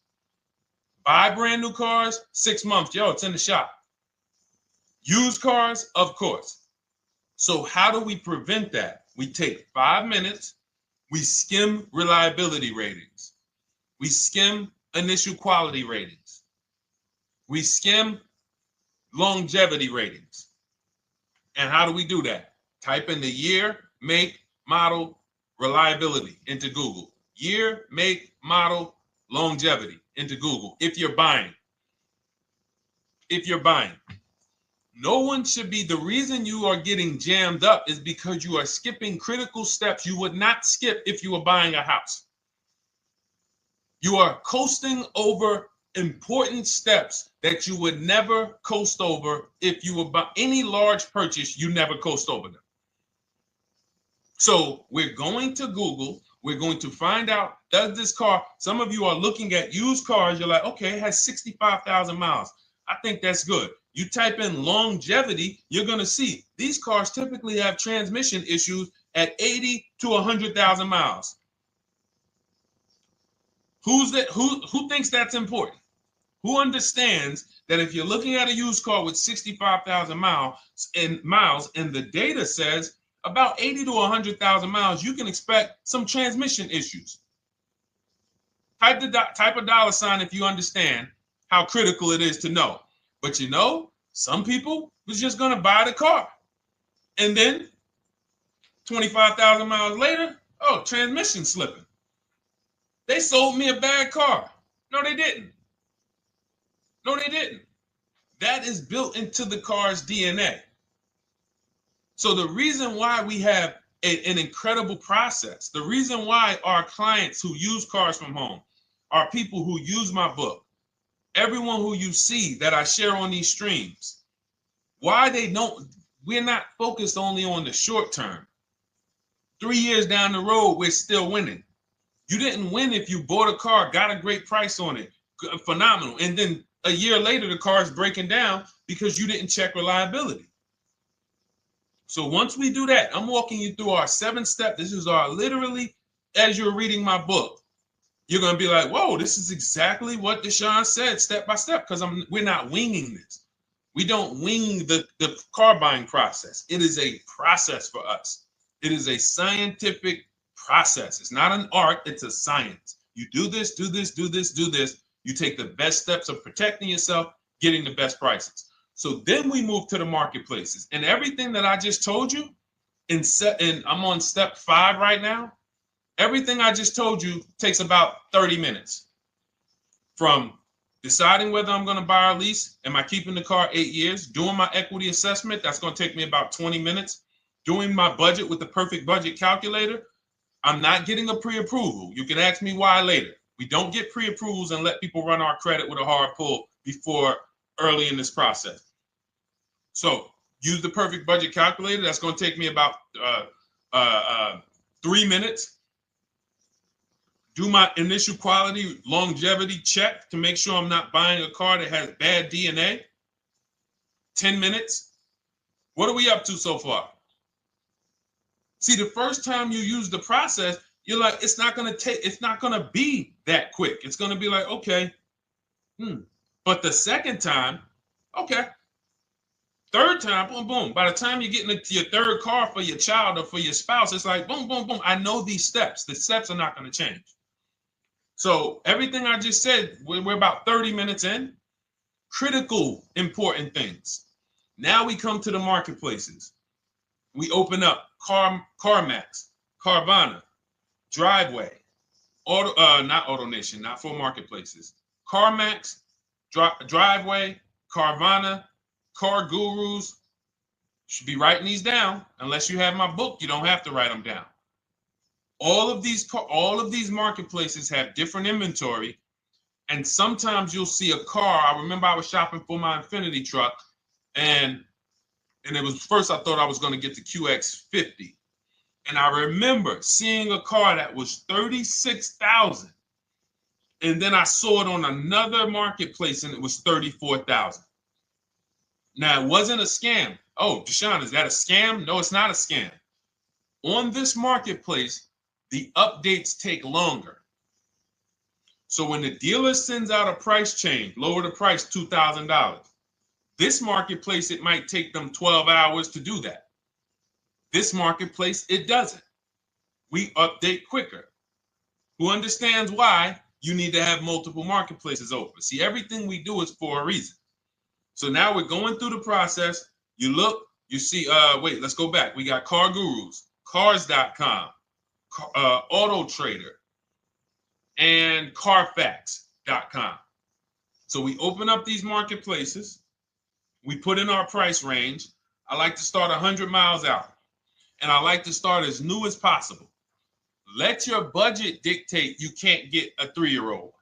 Buy brand new cars, 6 months. Yo, it's in the shop. Used cars, of course. So how do we prevent that? We take 5 minutes. We skim reliability ratings. We skim initial quality ratings. We skim longevity ratings. And how do we do that? Type in the year, make, model, reliability into Google. Year, make, model, longevity into Google. If you're buying. No one should be, the reason you are getting jammed up is because you are skipping critical steps you would not skip if you were buying a house. You are coasting over important steps that you would never coast over if you were buying any large purchase. You never coast over them. So we're going to Google. We're going to find out, does this car, some of you are looking at used cars. You're like, okay, it has 65,000 miles. I think that's good. You type in longevity, you're going to see these cars typically have transmission issues at 80 to 100,000 miles. Who thinks that's important? Who understands that if you're looking at a used car with 65,000 miles and the data says about 80 to 100,000 miles, you can expect some transmission issues. Type a dollar sign if you understand how critical it is to know. But some people was just going to buy the car. And then 25,000 miles later, transmission slipping. They sold me a bad car. No, they didn't. That is built into the car's DNA. So the reason why we have an incredible process, the reason why our clients who use cars from home are people who use my book, everyone who you see that I share on these streams, we're not focused only on the short term. 3 years down the road, we're still winning. You didn't win if you bought a car, got a great price on it, phenomenal, and then a year later the car is breaking down because you didn't check reliability. So once we do that, I'm walking you through our 7-step. This is our literally, as you're reading my book, you're going to be like, whoa, this is exactly what Deshone said, step by step, because we're not winging this. We don't wing the car buying process. It is a process for us. It is a scientific process. It's not an art, it's a science. You do this, do this, do this, do this. You take the best steps of protecting yourself, getting the best prices. So then we move to the marketplaces. And everything that I just told you, and I'm on step 5 right now, everything I just told you takes about 30 minutes. From deciding whether I'm going to buy or lease, am I keeping the car 8 years, doing my equity assessment, that's going to take me about 20 minutes, doing my budget with the perfect budget calculator. I'm not getting a pre-approval. You can ask me why later. We don't get pre-approvals and let people run our credit with a hard pull before early in this process. So use the perfect budget calculator. That's going to take me about 3 minutes. Do my initial quality longevity check to make sure I'm not buying a car that has bad DNA. 10 minutes. What are we up to so far? See, the first time you use the process, you're like, it's not going to be that quick. It's going to be like, okay. But the second time, okay. Third time, boom, boom. By the time you're getting into your third car for your child or for your spouse, it's like, boom, boom, boom. I know these steps. The steps are not going to change. So everything I just said, we're about 30 minutes in. Critical, important things. Now we come to the marketplaces. We open up CarMax, Carvana, Driveway, not AutoNation, not for marketplaces. CarMax, Driveway, Carvana, Car Gurus. Should be writing these down. Unless you have my book, you don't have to write them down. All of these marketplaces have different inventory, and sometimes you'll see a car. I remember I was shopping for my Infinity truck, and it was first I thought I was going to get the QX50. And I remember seeing a car that was $36,000. And then I saw it on another marketplace and it was $34,000. Now, it wasn't a scam. Oh, Deshone, is that a scam? No, it's not a scam. On this marketplace, the updates take longer. So when the dealer sends out a price change, lower the price $2,000. This marketplace, it might take them 12 hours to do that. This marketplace, it doesn't. We update quicker. Who understands why you need to have multiple marketplaces open? See, everything we do is for a reason. So now we're going through the process. You look, you see, wait, let's go back. We got Car Gurus, Cars.com, Auto Trader, and Carfax.com. So we open up these marketplaces. We put in our price range. I like to start 100 miles out. And I like to start as new as possible. Let your budget dictate you can't get a 3-year-old.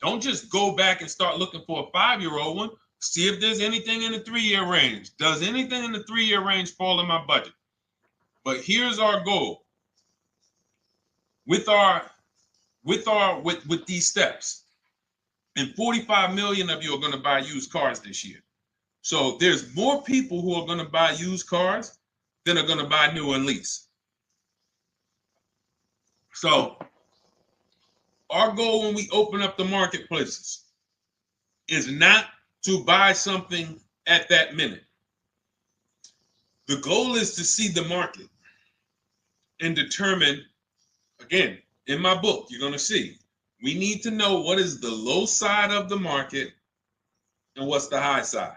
Don't just go back and start looking for a 5-year-old one. See if there's anything in the 3-year range. Does anything in the 3-year range fall in my budget? But here's our goal. With these steps, and 45 million of you are going to buy used cars this year. So there's more people who are going to buy used cars than are going to buy new and lease. So our goal when we open up the marketplaces is not to buy something at that minute. The goal is to see the market and determine, again, in my book, you're going to see, we need to know what is the low side of the market and what's the high side.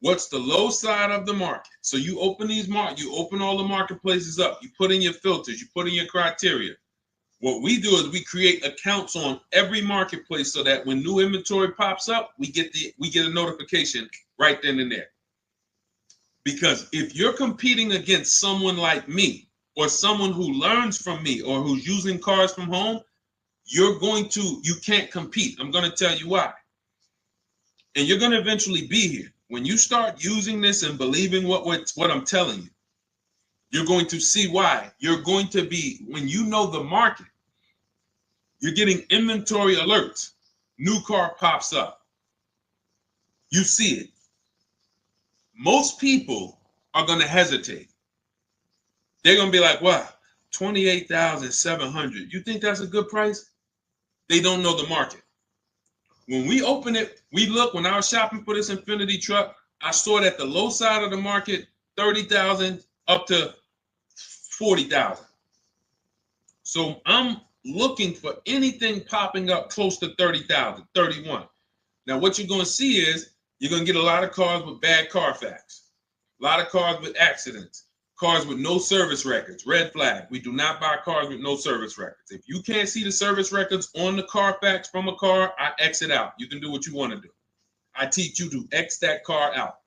What's the low side of the market? So you open you open all the marketplaces up. You put in your filters. You put in your criteria. What we do is we create accounts on every marketplace so that when new inventory pops up, we get a notification right then and there. Because if you're competing against someone like me or someone who learns from me or who's using cars from home, you can't compete. I'm going to tell you why. And you're going to eventually be here. When you start using this and believing what I'm telling you, You're going to see why. You're going to be, when you know the market, you're getting inventory alerts. New car pops up. You see it. Most people are going to hesitate. They're going to be like, wow, 28,700. You think that's a good price? They don't know the market. When we open it, we look, when I was shopping for this Infinity truck, I saw it at the low side of the market, 30,000 up to 40,000. So I'm looking for anything popping up close to 30,000, 31. Now, what you're going to see is you're going to get a lot of cars with bad Carfax, a lot of cars with accidents, cars with no service records, red flag. We do not buy cars with no service records. If you can't see the service records on the Carfax from a car, I exit out. You can do what you want to do. I teach you to X that car out.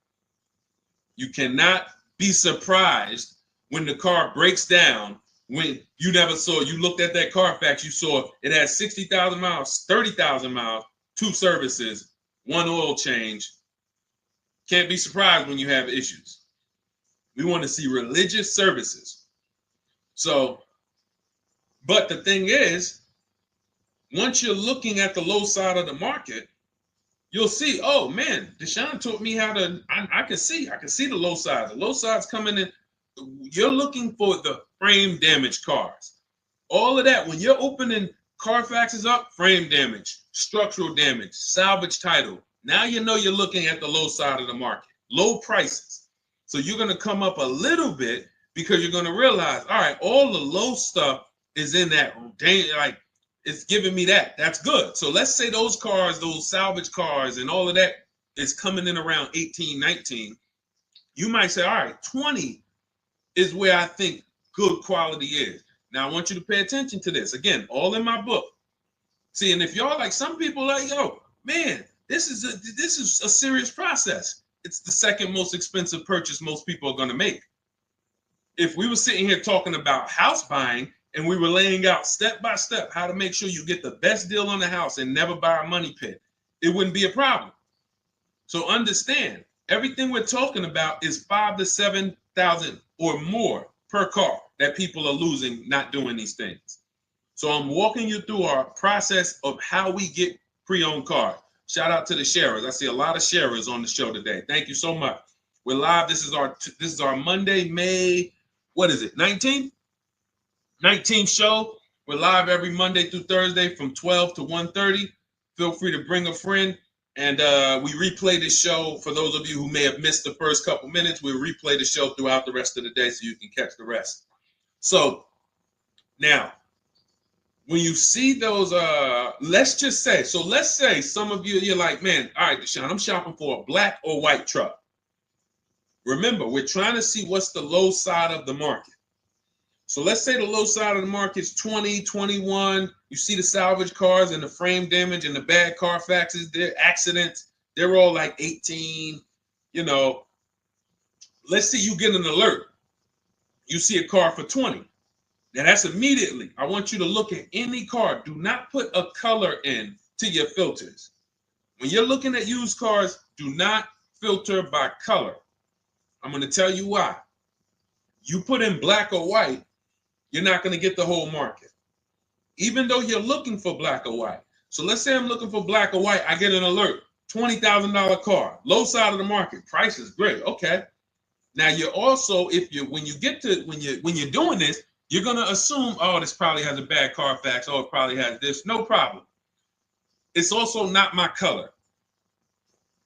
You cannot be surprised when the car breaks down, when you never saw, you looked at that Carfax, you saw it has 60,000 miles, 30,000 miles, 2 services, 1 oil change. Can't be surprised when you have issues. We want to see religious services. So, but the thing is, once you're looking at the low side of the market, you'll see, oh man, Deshone taught me how to, I can see the low side. The low side's coming in. You're looking for the frame damage cars. All of that, when you're opening Carfaxes up, frame damage, structural damage, salvage title. Now you know you're looking at the low side of the market, low prices. So you're going to come up a little bit because you're going to realize, all right, all the low stuff is in that, like, it's giving me that. That's good. So let's say those cars, those salvage cars and all of that is coming in around 18, 19. You might say, all right, 20 is where I think good quality is. Now I want you to pay attention to this. Again, all in my book. See, and if y'all like, some people like, yo, man, this is a serious process. It's the second most expensive purchase most people are going to make. If we were sitting here talking about house buying and we were laying out step by step how to make sure you get the best deal on the house and never buy a money pit, it wouldn't be a problem. So understand, everything we're talking about is 5,000 to 7,000 or more per car that people are losing not doing these things. So I'm walking you through our process of how we get pre-owned cars. Shout out to the sharers. I see a lot of sharers on the show today. Thank you so much. We're live. This is our Monday, May, what is it, 19th? 19th show. We're live every Monday through Thursday from 12 to 1:30. Feel free to bring a friend. And we replay this show. For those of you who may have missed the first couple minutes, we'll replay the show throughout the rest of the day so you can catch the rest. So now, when you see those, let's say some of you, you're like, man, all right, Deshone, I'm shopping for a black or white truck. Remember, we're trying to see what's the low side of the market. So let's say the low side of the market is 20, 21. You see the salvage cars and the frame damage and the bad Carfaxes, their accidents, they're all like 18, you know. Let's say you get an alert. You see a car for 20. Now that's immediately, I want you to look at any car. Do not put a color in to your filters. When you're looking at used cars, do not filter by color. I'm going to tell you why. You put in black or white, you're not going to get the whole market, even though you're looking for black or white. So let's say I'm looking for black or white. I get an alert, $20,000 car, low side of the market. Price is great. Okay. Now you're also, when you're doing this, you're going to assume, oh, this probably has a bad Carfax. Oh, it probably has this. No problem. It's also not my color.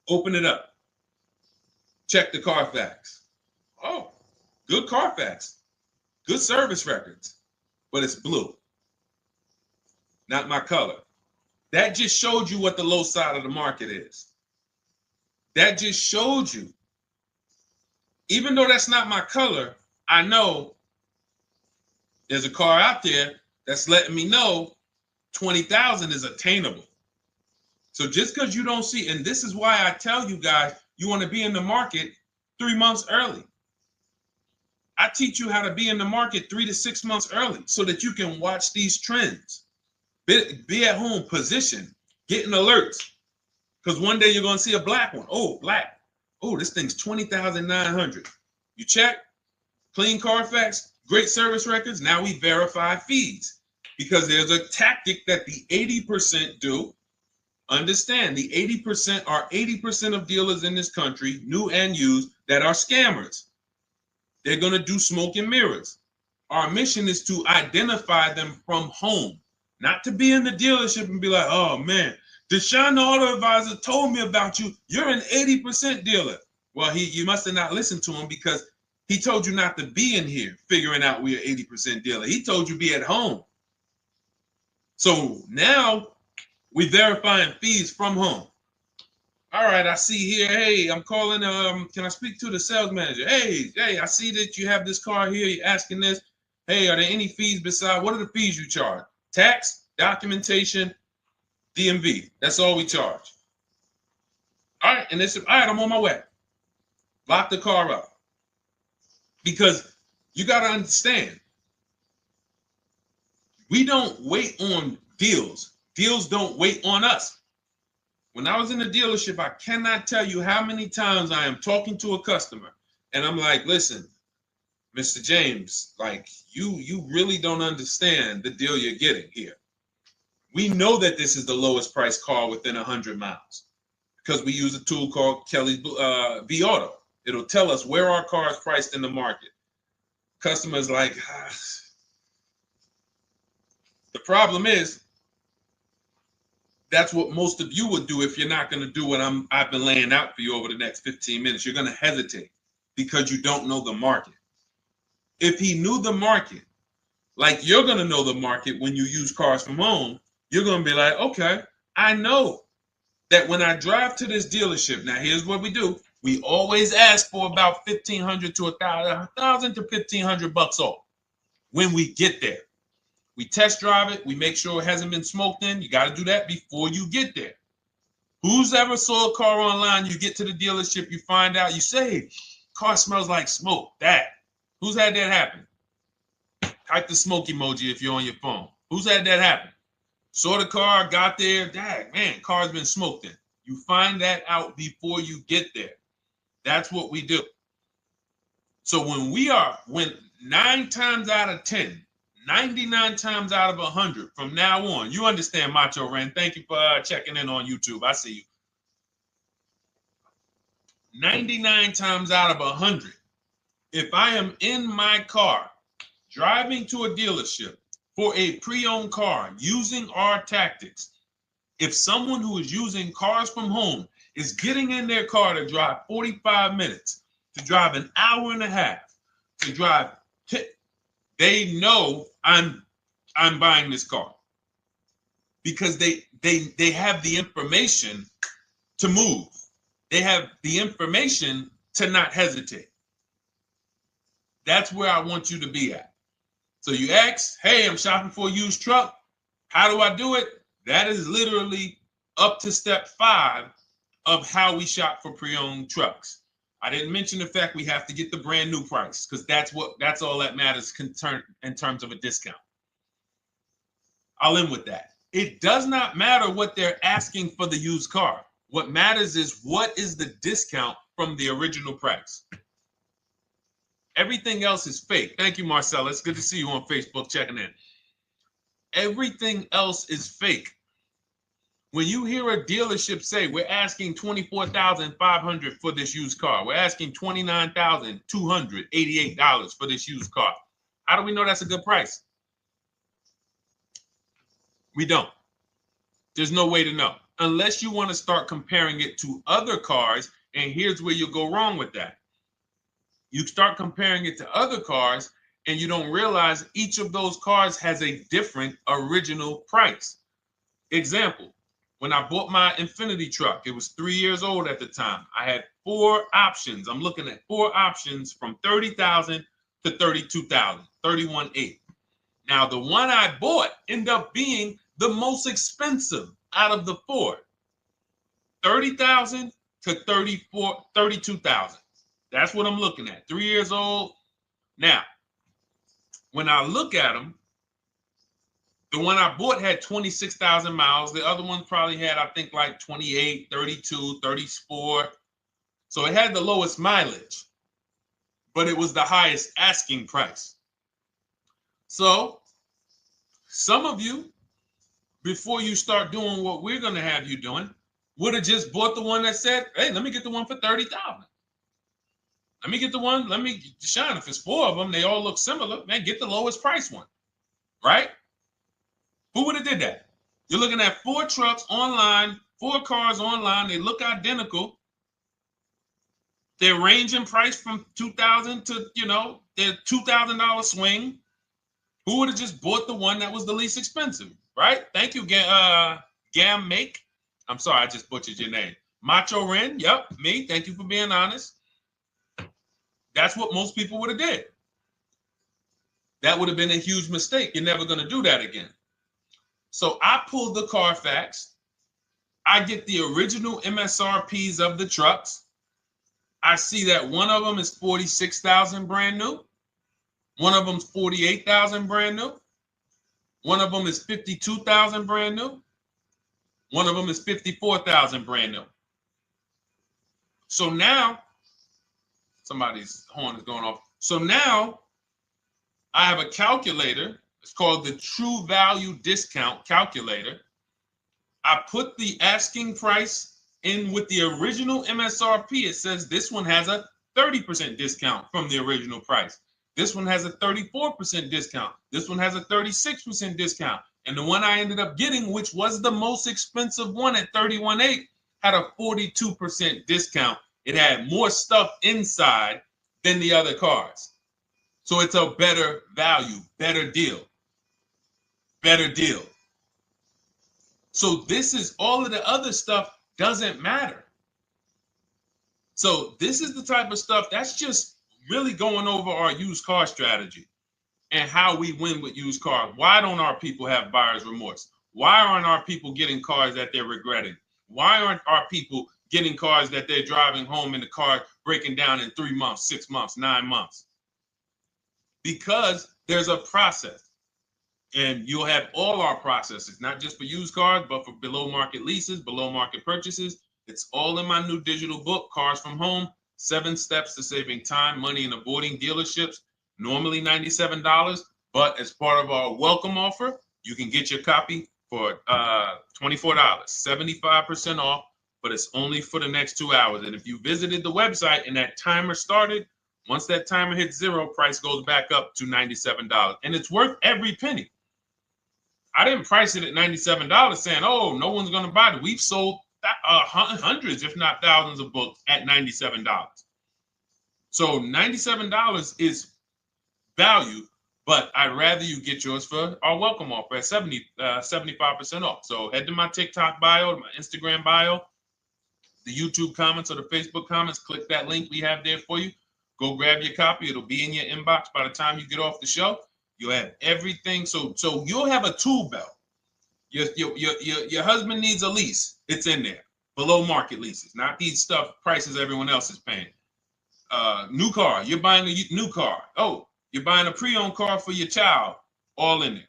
Open it up. Check the Carfax. Oh, good Carfax. Good service records. But it's blue. Not my color. That just showed you what the low side of the market is. That just showed you. Even though that's not my color, I know there's a car out there that's letting me know 20,000 is attainable. So just because you don't see, and this is why I tell you guys, you want to be in the market 3 months early. I teach you how to be in the market 3 to 6 months early so that you can watch these trends. Be at home, position, getting alerts. Because one day you're going to see a black one. Oh, black. Oh, this thing's 20,900. You check. clean Carfax, great service records. Now we verify fees because there's a tactic that the 80% do. Understand, the 80% are 80% of dealers in this country, new and used, that are scammers. They're going to do smoke and mirrors. Our mission is to identify them from home, not to be in the dealership and be like, oh man, Deshone the Auto Advisor told me about you. You're an 80% dealer. Well, you must have not listened to him because he told you not to be in here figuring out we're 80% dealer. He told you be at home. So now we verifying fees from home. All right, I see here. Hey, I'm calling. Can I speak to the sales manager? Hey, I see that you have this car here. You're asking this. Hey, are there any fees besides? What are the fees you charge? Tax, documentation, DMV. That's all we charge. All right, and all right, I'm on my way. Lock the car up. Because you got to understand, we don't wait on deals. Deals don't wait on us. When I was in the dealership, I cannot tell you how many times I am talking to a customer and I'm like, listen, Mr. James, like you really don't understand the deal you're getting here. We know that this is the lowest price car within 100 miles because we use a tool called Kelly's V Auto. It'll tell us where our car is priced in the market. Customers like, the problem is, that's what most of you would do if you're not going to do what I've been laying out for you over the next 15 minutes. You're going to hesitate because you don't know the market. If he knew the market, like you're going to know the market when you use cars from home, you're going to be like, okay, I know that when I drive to this dealership, now here's what we do. We always ask for about $1,500 to $1,000 to $1,500 off when we get there. We test drive it. We make sure it hasn't been smoked in. You got to do that before you get there. Who's ever saw a car online? You get to the dealership, you find out, you say, car smells like smoke. That. Who's had that happen? Type the smoke emoji if you're on your phone. Who's had that happen? Saw the car, got there, dang, man, car's been smoked in. You find that out before you get there. That's what we do. So when 9 times out of 10, 99 times out of 100 from now on, you understand, Macho Ren. Thank you for checking in on YouTube. I see you. 99 times out of 100, if I am in my car driving to a dealership for a pre-owned car using our tactics, if someone who is using cars from home is getting in their car to drive 45 minutes, to drive an hour and a half, to drive, they know I'm buying this car because they have the information to move. They have the information to not hesitate. That's where I want you to be at. So you ask, hey, I'm shopping for a used truck. How do I do it? That is literally up to step 5 of how we shop for pre-owned trucks. I didn't mention the fact we have to get the brand new price because that's all that matters in terms of a discount. I'll end with that. It does not matter what they're asking for the used car. What matters is what is the discount from the original price. Everything else is fake. Thank you, Marcella. It's good to see you on Facebook checking in. Everything else is fake. When you hear a dealership say, we're asking $24,500 for this used car, we're asking $29,288 for this used car, how do we know that's a good price? We don't. There's no way to know. Unless you want to start comparing it to other cars, and here's where you'll go wrong with that. You start comparing it to other cars, and you don't realize each of those cars has a different original price. Example. When I bought my Infinity truck, it was 3 years old at the time. I had 4 options. I'm looking at 4 options from $30,000 to $32,000, $31,800. Now, the one I bought ended up being the most expensive out of the 4. $30,000 to $32,000. That's what I'm looking at. 3 years old. Now, when I look at them, the one I bought had 26,000 miles. The other one probably had, I think, like 28, 32, 34. So it had the lowest mileage. but it was the highest asking price. So some of you, before you start doing what we're going to have you doing, would have just bought the one that said, hey, let me get the one for $30,000. Let me get the one, let me shine. If it's 4 of them, they all look similar, man, get the lowest price one, right? Who would have did that? You're looking at 4 trucks online, 4 cars online. They look identical. They range in price from $2,000 to, their $2,000 swing. Who would have just bought the one that was the least expensive, right? Thank you, Gam Make. I'm sorry, I just butchered your name. Macho Ren, yep, me. Thank you for being honest. That's what most people would have did. That would have been a huge mistake. You're never going to do that again. So I pulled the Carfax. I get the original MSRPs of the trucks. I see that one of them is $46,000 brand new. One of them's $48,000 brand new. One of them is $52,000 brand new. One of them is $54,000 brand new. So now, somebody's horn is going off. So now I have a calculator. It's called the True Value Discount Calculator. I put the asking price in with the original MSRP. It says this one has a 30% discount from the original price. This one has a 34% discount. This one has a 36% discount. And the one I ended up getting, which was the most expensive one at $31,800, had a 42% discount. It had more stuff inside than the other cars. So it's a better value, better deal. Better deal. So this is all of the other stuff doesn't matter. So this is the type of stuff that's just really going over our used car strategy and how we win with used cars. Why don't our people have buyer's remorse? Why aren't our people getting cars that they're regretting? Why aren't our people getting cars that they're driving home and the car breaking down in 3 months, 6 months, 9 months? Because there's a process. And you'll have all our processes, not just for used cars, but for below market leases, below market purchases. It's all in my new digital book, Cars from Home, 7 Steps to Saving Time, Money, and Avoiding Dealerships. Normally $97, but as part of our welcome offer, you can get your copy for $24, 75% off, but it's only for the next 2 hours. And if you visited the website and that timer started, once that timer hits 0, price goes back up to $97. And it's worth every penny. I didn't price it at $97 saying, oh, no one's going to buy it. We've sold hundreds, if not thousands of books at $97. So $97 is value, but I'd rather you get yours for our welcome offer at 75% off. So head to my TikTok bio, my Instagram bio, the YouTube comments or the Facebook comments. Click that link we have there for you. Go grab your copy. It'll be in your inbox by the time you get off the show. You'll have everything. So you'll have a tool belt. Your husband needs a lease. It's in there. Below market leases, not these stuff prices everyone else is paying. New car. You're buying a new car. Oh, you're buying a pre-owned car for your child. All in there.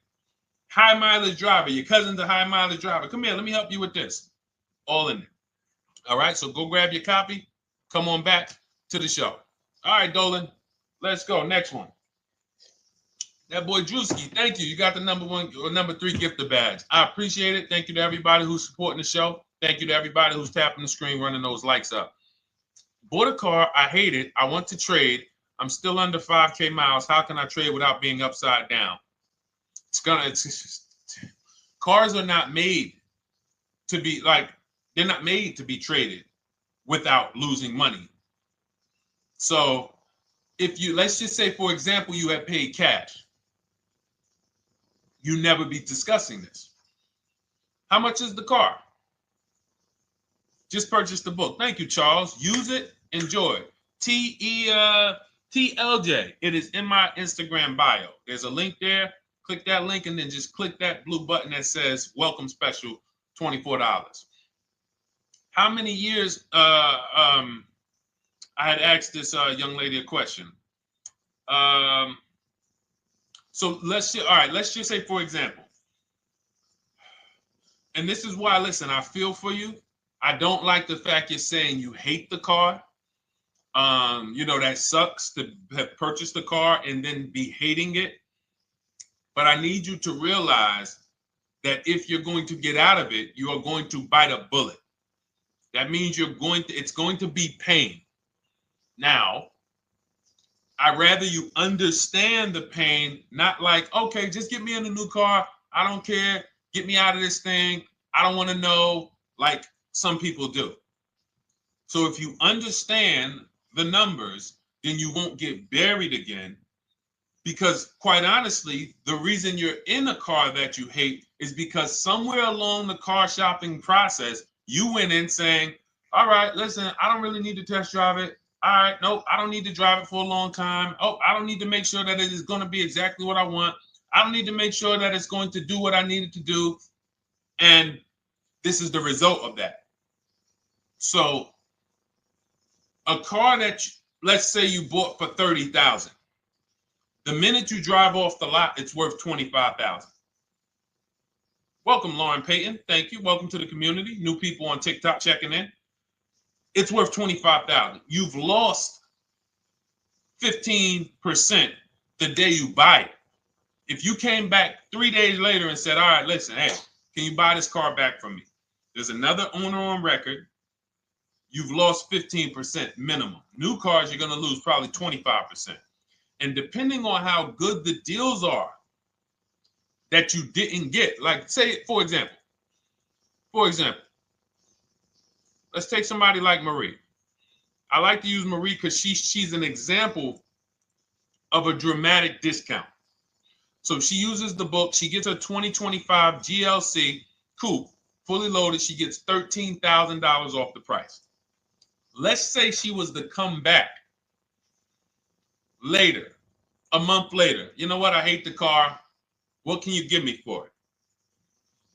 High mileage driver. Your cousin's a high mileage driver. Come here. Let me help you with this. All in there. All right. So go grab your copy. Come on back to the show. All right, Dolan. Let's go. Next one. That boy Drewski, thank you. You got the number 1 or number 3 gifter badge. I appreciate it. Thank you to everybody who's supporting the show. Thank you to everybody who's tapping the screen, running those likes up. Bought a car. I hate it. I want to trade. I'm still under 5K miles. How can I trade without being upside down? Cars are not made to be they're not made to be traded without losing money. So let's just say, for example, you have paid cash. You never be discussing this. How much is the car? Just purchase the book. Thank you, Charles. Use it. Enjoy. TLJ. It is in my Instagram bio. There's a link there. Click that link and then just click that blue button that says welcome special, $24. How many years? I had asked this young lady a question. So let's just say, for example, and this is why, listen, I feel for you. I don't like the fact you're saying you hate the car. That sucks to have purchased a car and then be hating it. But I need you to realize that if you're going to get out of it, you are going to bite a bullet. That means it's going to be pain. Now, I'd rather you understand the pain, not like, okay, just get me in a new car. I don't care. Get me out of this thing. I don't want to know, like some people do. So if you understand the numbers, then you won't get buried again. Because quite honestly, the reason you're in a car that you hate is because somewhere along the car shopping process, you went in saying, all right, listen, I don't really need to test drive it. All right, nope, I don't need to drive it for a long time. Oh, I don't need to make sure that it is going to be exactly what I want. I don't need to make sure that it's going to do what I need it to do. And this is the result of that. So a car that, let's say you bought for $30,000. The minute you drive off the lot, it's worth $25,000. Welcome, Lauren Payton. Thank you. Welcome to the community. New people on TikTok checking in. It's worth $25,000. You've lost 15% the day you buy it. If you came back 3 days later and said, all right, listen, hey, can you buy this car back from me? There's another owner on record. You've lost 15% minimum. New cars, you're going to lose probably 25%. And depending on how good the deals are that you didn't get, like say, for example, let's take somebody like Marie. I like to use Marie because she's an example of a dramatic discount. So she uses the book. She gets her 2025 GLC coupe, fully loaded. She gets $13,000 off the price. Let's say she was to come back later, a month later. You know what? I hate the car. What can you give me for it?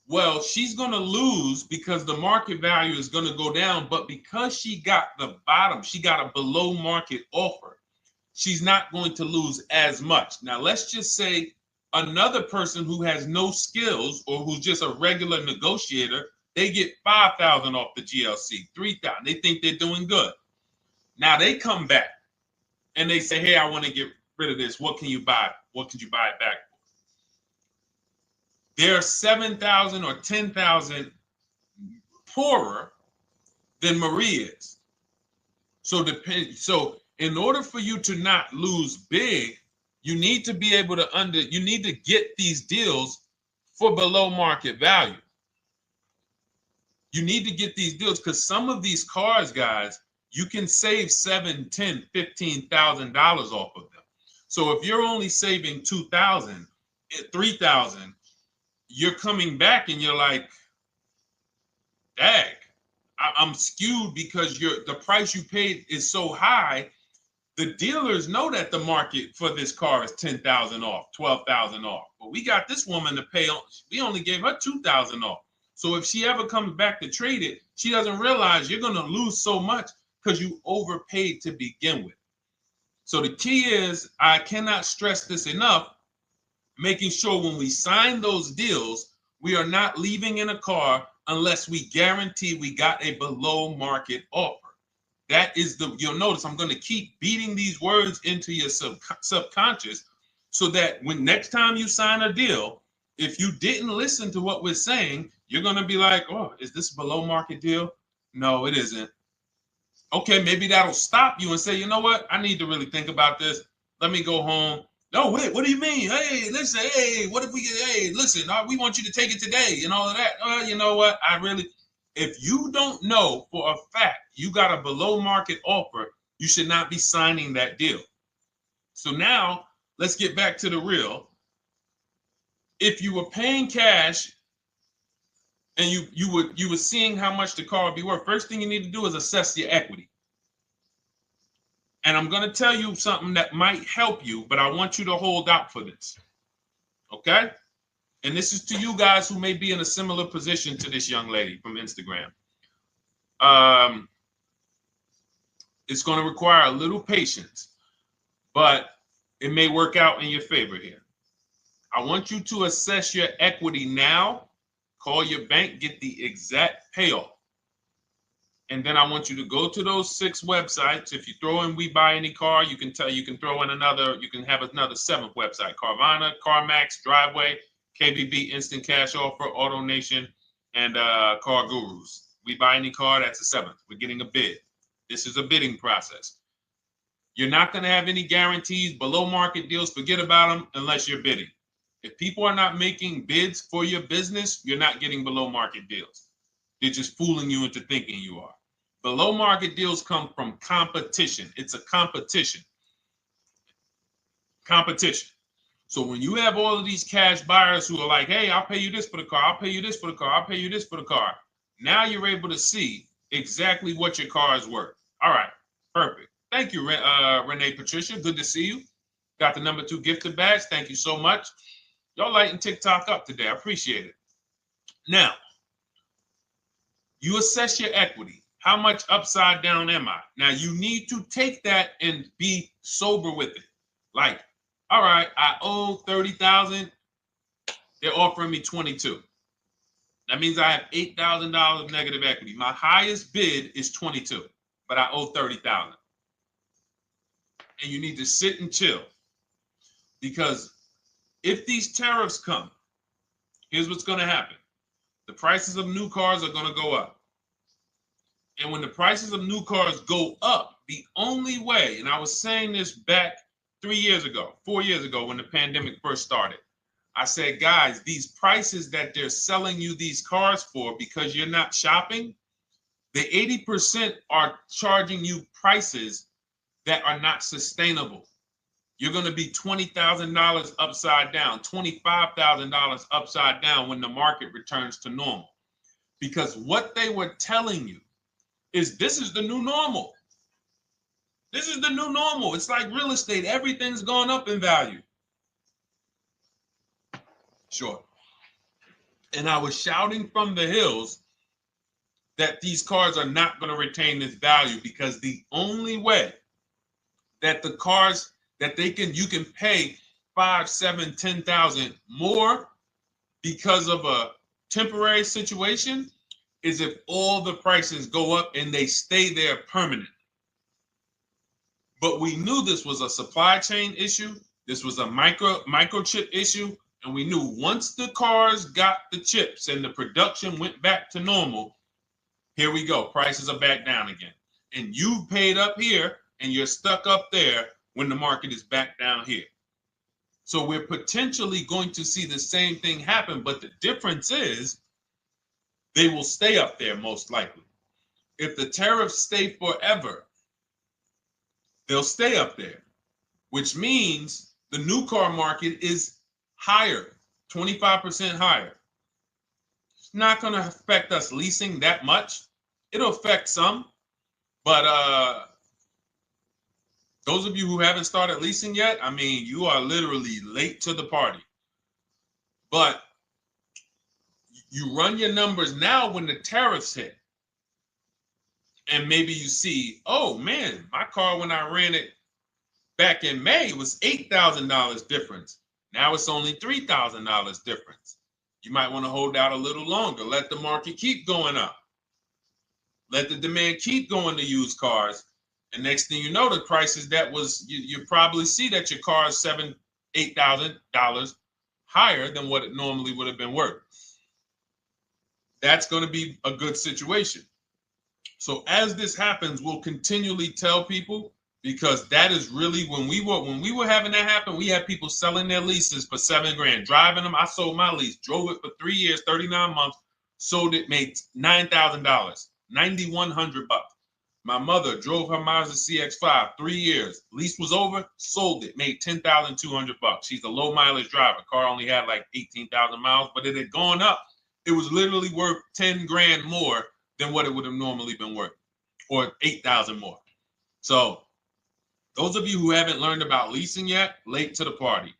Well, she's going to lose because the market value is going to go down. But because she got the bottom, she got a below market offer, she's not going to lose as much. Now, let's just say another person who has no skills or who's just a regular negotiator, they get $5,000 off the GLC, $3,000. They think they're doing good. Now they come back and they say, hey, I want to get rid of this. What can you buy? What could you buy it back for? They're 7,000 or 10,000 poorer than Marie is. So in order for you to not lose big, you need to be able to you need to get these deals for below market value. You need to get these deals because some of these cars, guys, you can save $7,000, $10,000, $15,000 off of them. So if you're only saving $2,000, $3,000, you're coming back and you're like, dag, I'm skewed because the price you paid is so high. The dealers know that the market for this car is $10,000 off, $12,000 off. But we got this woman to pay. We only gave her $2,000 off. So if she ever comes back to trade it, she doesn't realize you're going to lose so much because you overpaid to begin with. So the key is, I cannot stress this enough, making sure when we sign those deals, we are not leaving in a car unless we guarantee we got a below market offer. That is you'll notice I'm going to keep beating these words into your subconscious so that when next time you sign a deal, if you didn't listen to what we're saying, you're going to be like, oh, is this a below market deal? No, it isn't. Okay, maybe that'll stop you and say, you know what? I need to really think about this. Let me go home. No, wait, what do you mean? Hey, listen, hey, what if we get, hey, listen, we want you to take it today and all of that. You know what? If you don't know for a fact you got a below market offer, you should not be signing that deal. So now let's get back to the real. If you were paying cash and you were seeing how much the car would be worth, first thing you need to do is assess your equity. And I'm going to tell you something that might help you, but I want you to hold out for this. Okay? And this is to you guys who may be in a similar position to this young lady from Instagram. It's going to require a little patience, but it may work out in your favor here. I want you to assess your equity now. Call your bank, get the exact payoff. And then I want you to go to those 6 websites. If you throw in We Buy Any Car, you can throw in another, you can have another 7th website: Carvana, CarMax, Driveway, KBB, Instant Cash Offer, AutoNation, and Car Gurus. We Buy Any Car, that's the 7th. We're getting a bid. This is a bidding process. You're not going to have any guarantees, below market deals. Forget about them unless you're bidding. If people are not making bids for your business, you're not getting below market deals. They're just fooling you into thinking you are. Below market deals come from competition. It's a competition. Competition. So when you have all of these cash buyers who are like, hey, I'll pay you this for the car, I'll pay you this for the car, I'll pay you this for the car. Now you're able to see exactly what your car is worth. All right, perfect. Thank you, Renee Patricia. Good to see you. Got the number 2 gifted badge. Thank you so much. Y'all lighting TikTok up today. I appreciate it. Now, you assess your equity. How much upside down am I? Now, you need to take that and be sober with it. Like, all right, I owe $30,000. They're offering me 22. That means I have $8,000 of negative equity. My highest bid is 22, but I owe 30,000. And you need to sit and chill, because if these tariffs come, here's what's going to happen. The prices of new cars are going to go up. And when the prices of new cars go up, the only way, and I was saying this back 4 years ago, when the pandemic first started, I said, guys, these prices that they're selling you these cars for because you're not shopping, the 80% are charging you prices that are not sustainable. You're going to be $20,000 upside down, $25,000 upside down when the market returns to normal. Because what they were telling you is this is the new normal. This is the new normal. It's like real estate. Everything's gone up in value. Sure. And I was shouting from the hills that these cars are not going to retain this value, because the only way that the cars that you can pay 5, 7, 10,000 more because of a temporary situation is if all the prices go up and they stay there permanently. But we knew this was a supply chain issue. This was a microchip issue. And we knew once the cars got the chips and the production went back to normal, here we go. Prices are back down again. And you paid up here and you're stuck up there when the market is back down here. So we're potentially going to see the same thing happen, but the difference is they will stay up there most likely. If the tariffs stay forever, they'll stay up there, which means the new car market is higher, 25% higher. It's not going to affect us leasing that much. It'll affect some, but those of you who haven't started leasing yet, I mean, you are literally late to the party. But you run your numbers now when the tariffs hit. And maybe you see, oh man, my car when I ran it back in May was $8,000 difference. Now it's only $3,000 difference. You might want to hold out a little longer. Let the market keep going up. Let the demand keep going to used cars. And next thing you know, the prices that was, you probably see that your car is $7,000, $8,000 higher than what it normally would have been worth. That's going to be a good situation. So as this happens, we'll continually tell people, because that is really when we were having that happen, we had people selling their leases for $7,000, driving them. I sold my lease, drove it for 3 years, 39 months, sold it, made $9,000, $9,100. My mother drove her Mazda CX-5, 3 years. Lease was over, sold it, made $10,200. She's a low mileage driver. Car only had like 18,000 miles, but it had gone up. It was literally worth $10,000 more than what it would have normally been worth, or 8,000 more. So those of you who haven't learned about leasing yet, late to the party.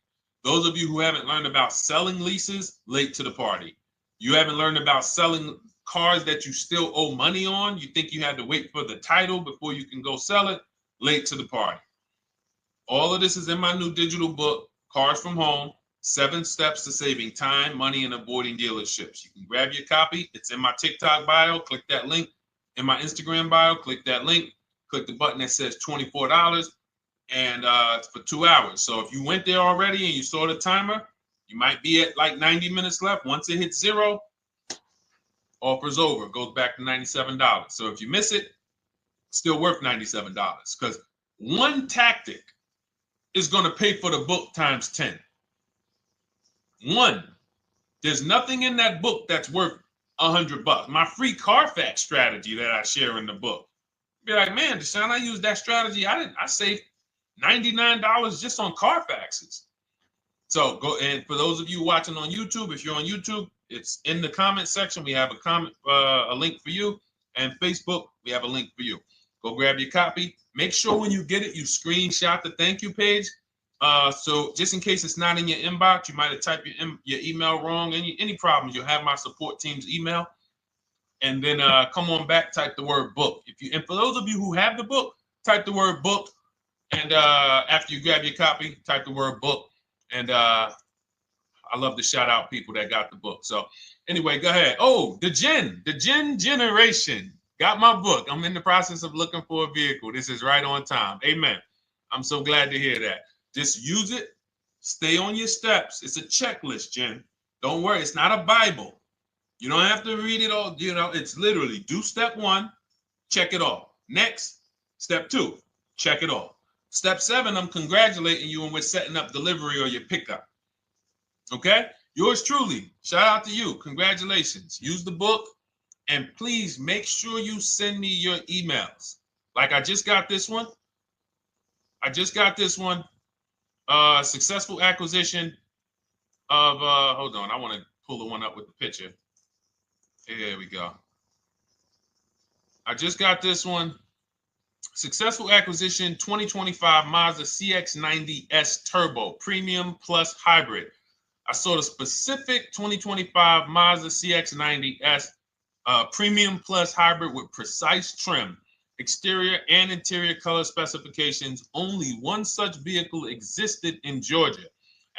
Those of you who haven't learned about selling leases, late to the party. You haven't learned about selling cars that you still owe money on. You think you had to wait for the title before you can go sell it, late to the party. All of this is in my new digital book, Cars from Home, 7 Steps to Saving Time, Money, and Avoiding Dealerships. You can grab your copy. It's in my TikTok bio. Click that link in my Instagram bio. Click that link. Click the button that says $24, and it's for 2 hours. So if you went there already and you saw the timer, you might be at like 90 minutes left. Once it hits 0, offer's over. It goes back to $97. So if you miss it, still worth $97, because one tactic is going to pay for the book times 10. One. There's nothing in that book that's worth $100. My free Carfax strategy that I share in the book. Be like, man, Deshone, I used that strategy. I saved $99 just on Carfaxes. So go, and for those of you watching on YouTube, if you're on YouTube, it's in the comment section. We have a link for you, and Facebook, we have a link for you. Go grab your copy. Make sure when you get it, you screenshot the thank you page. So just in case it's not in your inbox, you might have typed your email wrong. Any problems, you'll have my support team's email. And then come on back, type the word book. And for those of you who have the book, type the word book. And after you grab your copy, type the word book. And I love to shout out people that got the book. So anyway, go ahead. Oh, the Gen Generation got my book. I'm in the process of looking for a vehicle. This is right on time. Amen. I'm so glad to hear that. Just use it. Stay on your steps. It's a checklist, Jen. Don't worry. It's not a Bible. You don't have to read it all. You know, it's literally do step 1, check it off. Next, step 2, check it off. Step 7, I'm congratulating you and we're setting up delivery or your pickup. Okay? Yours truly. Shout out to you. Congratulations. Use the book, and please make sure you send me your emails. Like I just got this one. Successful acquisition of, hold on, I want to pull the one up with the picture. There we go. I just got this one. Successful acquisition 2025 Mazda CX-90S Turbo Premium Plus Hybrid. I saw the specific 2025 Mazda CX-90S Premium Plus Hybrid with precise trim, exterior and interior color specifications. Only one such vehicle existed in Georgia.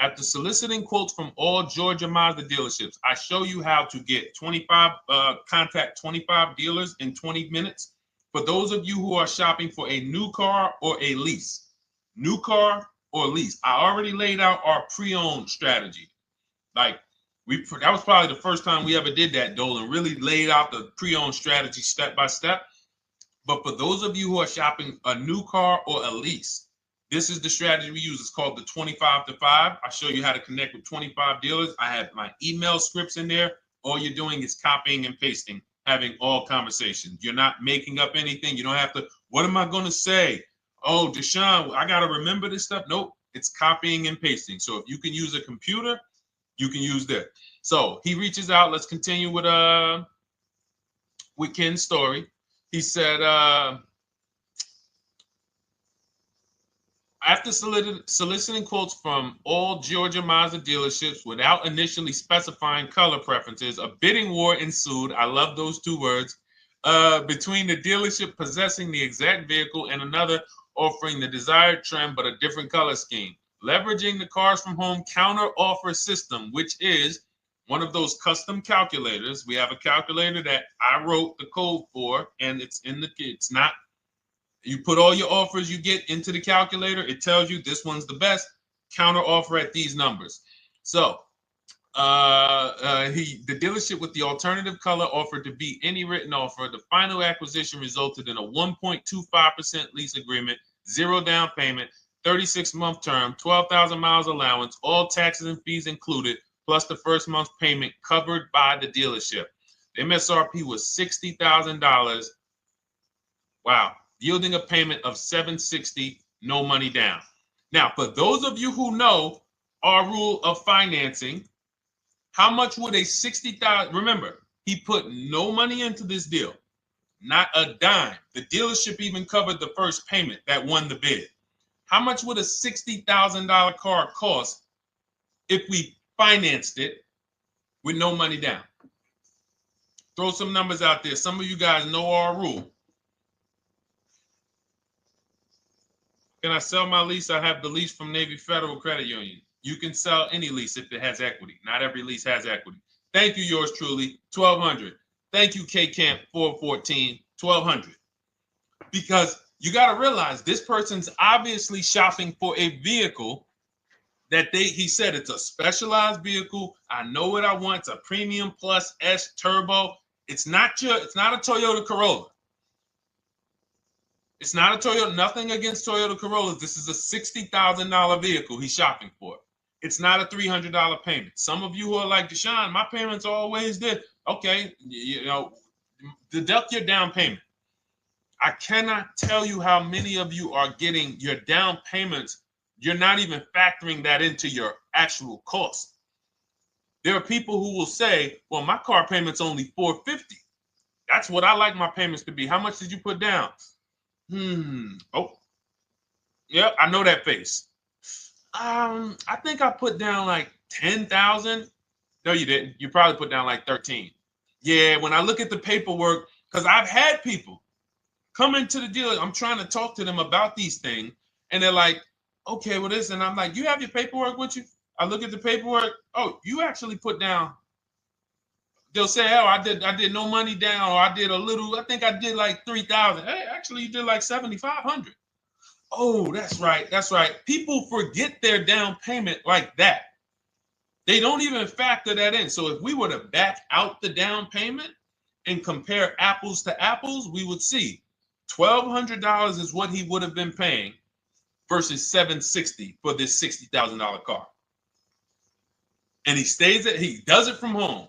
After soliciting quotes from all Georgia Mazda dealerships, I show you how to get contact 25 dealers in 20 minutes. For those of you who are shopping for a new car or a lease, new car or lease, I already laid out our pre-owned strategy. Like that was probably the first time we ever did that, Dolan, really laid out the pre-owned strategy step by step. But for those of you who are shopping a new car or a lease, this is the strategy we use. It's called the 25 to 5. I show you how to connect with 25 dealers. I have my email scripts in there. All you're doing is copying and pasting, having all conversations. You're not making up anything. You don't have to, what am I going to say? Oh, Deshone, I got to remember this stuff. Nope, it's copying and pasting. So if you can use a computer, you can use that. So he reaches out. Let's continue with Ken's story. He said, after soliciting quotes from all Georgia Mazda dealerships without initially specifying color preferences, a bidding war ensued. I love those 2 words. Between the dealership possessing the exact vehicle and another offering the desired trim but a different color scheme. Leveraging the Cars from Home counter offer system, which is one of those custom calculators. We have a calculator that I wrote the code for, and it's not. You put all your offers you get into the calculator. It tells you this one's the best. Counter offer at these numbers. So the dealership with the alternative color offered to beat any written offer. The final acquisition resulted in a 1.25% lease agreement, 0 down payment, 36-month term, 12,000 miles allowance, all taxes and fees included, plus the first month's payment covered by the dealership. The MSRP was $60,000. Wow. Yielding a payment of $760, no money down. Now, for those of you who know our rule of financing, how much would a $60,000, remember, he put no money into this deal, not a dime. The dealership even covered the first payment that won the bid. How much would a $60,000 car cost if we financed it with no money down? Throw some numbers out there. Some of you guys know our rule. Can I sell my lease? I have the lease from Navy Federal Credit Union. You can sell any lease if it has equity. Not every lease has equity. Thank you, yours truly, 1200. Thank you, K Camp 414. $1,200. Because you got to realize this person's obviously shopping for a vehicle that he said it's a specialized vehicle. I know what I want. It's a premium plus S turbo. It's not a Toyota Corolla. It's not a Toyota, nothing against Toyota Corollas. This is a $60,000 vehicle he's shopping for. It's not a $300 payment. Some of you who are like, Deshone, my payments are always there. Okay, deduct your down payment. I cannot tell you how many of you are getting your down payments. You're not even factoring that into your actual cost. There are people who will say, well, my car payment's only $450. That's what I like my payments to be. How much did you put down? Oh, yeah, I know that face. I think I put down like 10,000. No, you didn't. You probably put down like 13. Yeah, when I look at the paperwork, because I've had people come into the dealer, I'm trying to talk to them about these things, and they're like, okay, well, this, and I'm like, you have your paperwork with you? I look at the paperwork. Oh, you actually put down. They'll say, oh, I did no money down, or I did a little. I think I did like 3,000. Hey, actually, you did like 7,500. Oh, that's right. That's right. People forget their down payment like that. They don't even factor that in. So if we were to back out the down payment and compare apples to apples, we would see $1,200 is what he would have been paying versus $760 for this $60,000 car. And he does it from home.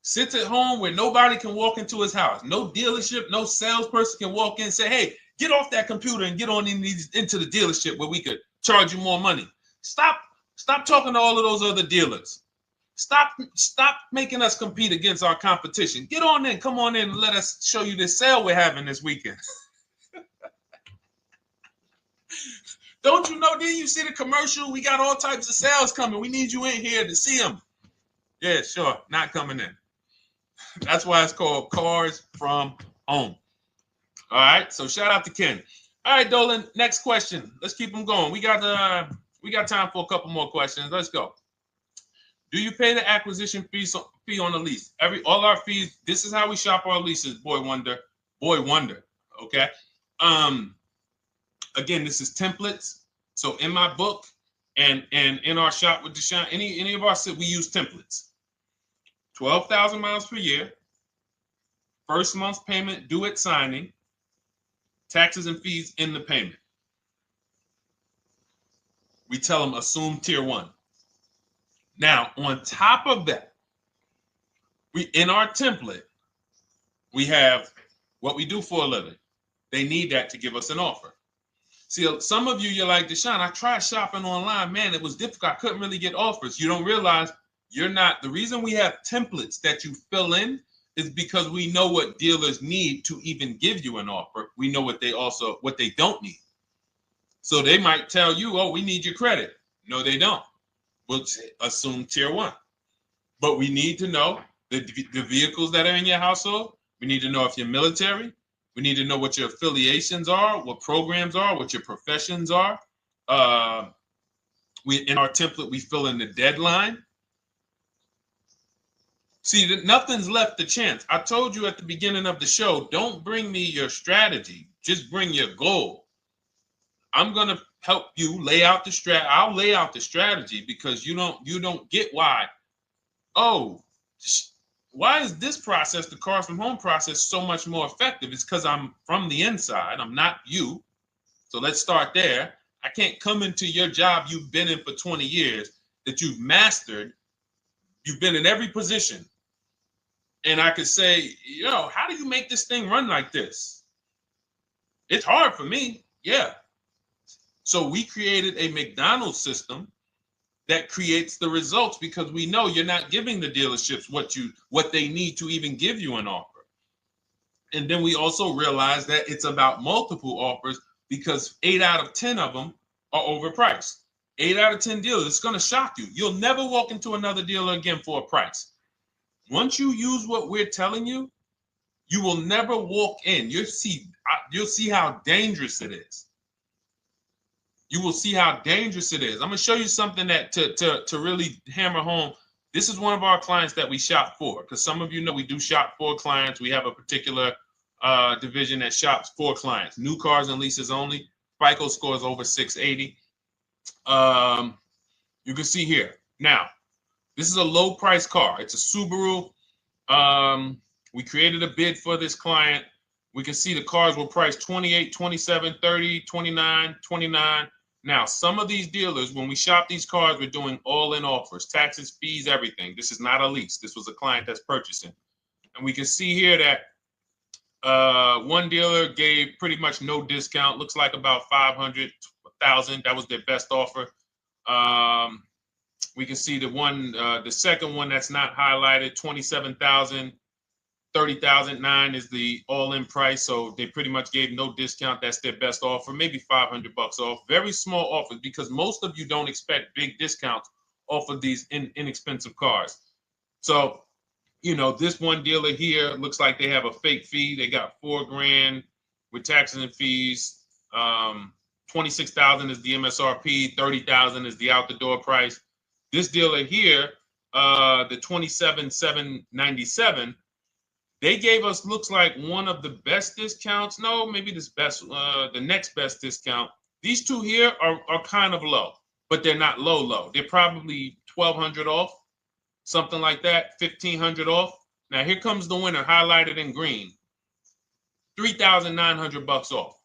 Sits at home where nobody can walk into his house. No dealership, no salesperson can walk in and say, hey, get off that computer and get on into the dealership where we could charge you more money. Stop talking to all of those other dealers. Stop making us compete against our competition. Get on in, come on in and let us show you this sale we're having this weekend. Don't you know, didn't you see the commercial? We got all types of sales coming. We need you in here to see them. Yeah, sure, not coming in. That's why it's called Cars from Home. All right, so shout out to Ken. All right, Dolan, next question. Let's keep them going. We got time for a couple more questions. Let's go. Do you pay the acquisition fee on the lease? All our fees, this is how we shop our leases, Boy Wonder. Okay. Again, this is templates. So in my book and in our shop with Deshone, any of our we use templates. 12,000 miles per year. First month's payment due at signing. Taxes and fees in the payment. We tell them assume tier 1. Now, on top of that, in our template, we have what we do for a living. They need that to give us an offer. See, some of you, you're like, Deshone, I tried shopping online. Man, it was difficult. I couldn't really get offers. You don't realize you're not. The reason we have templates that you fill in is because we know what dealers need to even give you an offer. We know what they don't need. So they might tell you, oh, we need your credit. No, they don't. We'll assume tier 1. But we need to know the vehicles that are in your household. We need to know if you're military. We need to know what your affiliations are, what programs are, what your professions are. In our template, we fill in the deadline. See, nothing's left to chance. I told you at the beginning of the show, don't bring me your strategy. Just bring your goal. I'm going to help you lay out the I'll lay out the strategy because you don't get why. Oh, why is this process, the Cars from Home process, so much more effective? It's because I'm from the inside. I'm not you. So let's start there. I can't come into your job you've been in for 20 years that you've mastered. You've been in every position. And I could say, how do you make this thing run like this? It's hard for me. Yeah. So we created a McDonald's system that creates the results because we know you're not giving the dealerships what they need to even give you an offer. And then we also realize that it's about multiple offers because 8 out of 10 of them are overpriced. 8 out of 10 dealers, it's going to shock you. You'll never walk into another dealer again for a price. Once you use what we're telling you, you will never walk in. You'll see how dangerous it is. You will see how dangerous it is. I'm going to show you something that to really hammer home. This is one of our clients that we shop for because some of you know we do shop for clients. We have a particular division that shops for clients. New cars and leases only. FICO scores over 680. You can see here. Now, this is a low price car. It's a Subaru. We created a bid for this client. We can see the cars were priced 28, 27, 30, 29, 29. Now, some of these dealers, when we shop these cars, we're doing all-in offers, taxes, fees, everything. This is not a lease. This was a client that's purchasing. And we can see here that one dealer gave pretty much no discount. Looks like about 500,000. That was their best offer. We can see the second one that's not highlighted, 27,000. 30,009 is the all-in price, so they pretty much gave no discount. That's their best offer, maybe $500 off. Very small offers, because most of you don't expect big discounts off of these inexpensive cars. So, you know, this one dealer here looks like they have a fake fee. They got $4,000 with taxes and fees. 26,000 is the MSRP. 30,000 is the out the door price. This dealer here, the 27,797. They gave us, looks like, one of the best discounts. No, maybe the next best discount. These two here are kind of low, but they're not low. They're probably 1,200 off, something like that, 1,500 off. Now here comes the winner, highlighted in green, 3,900 off.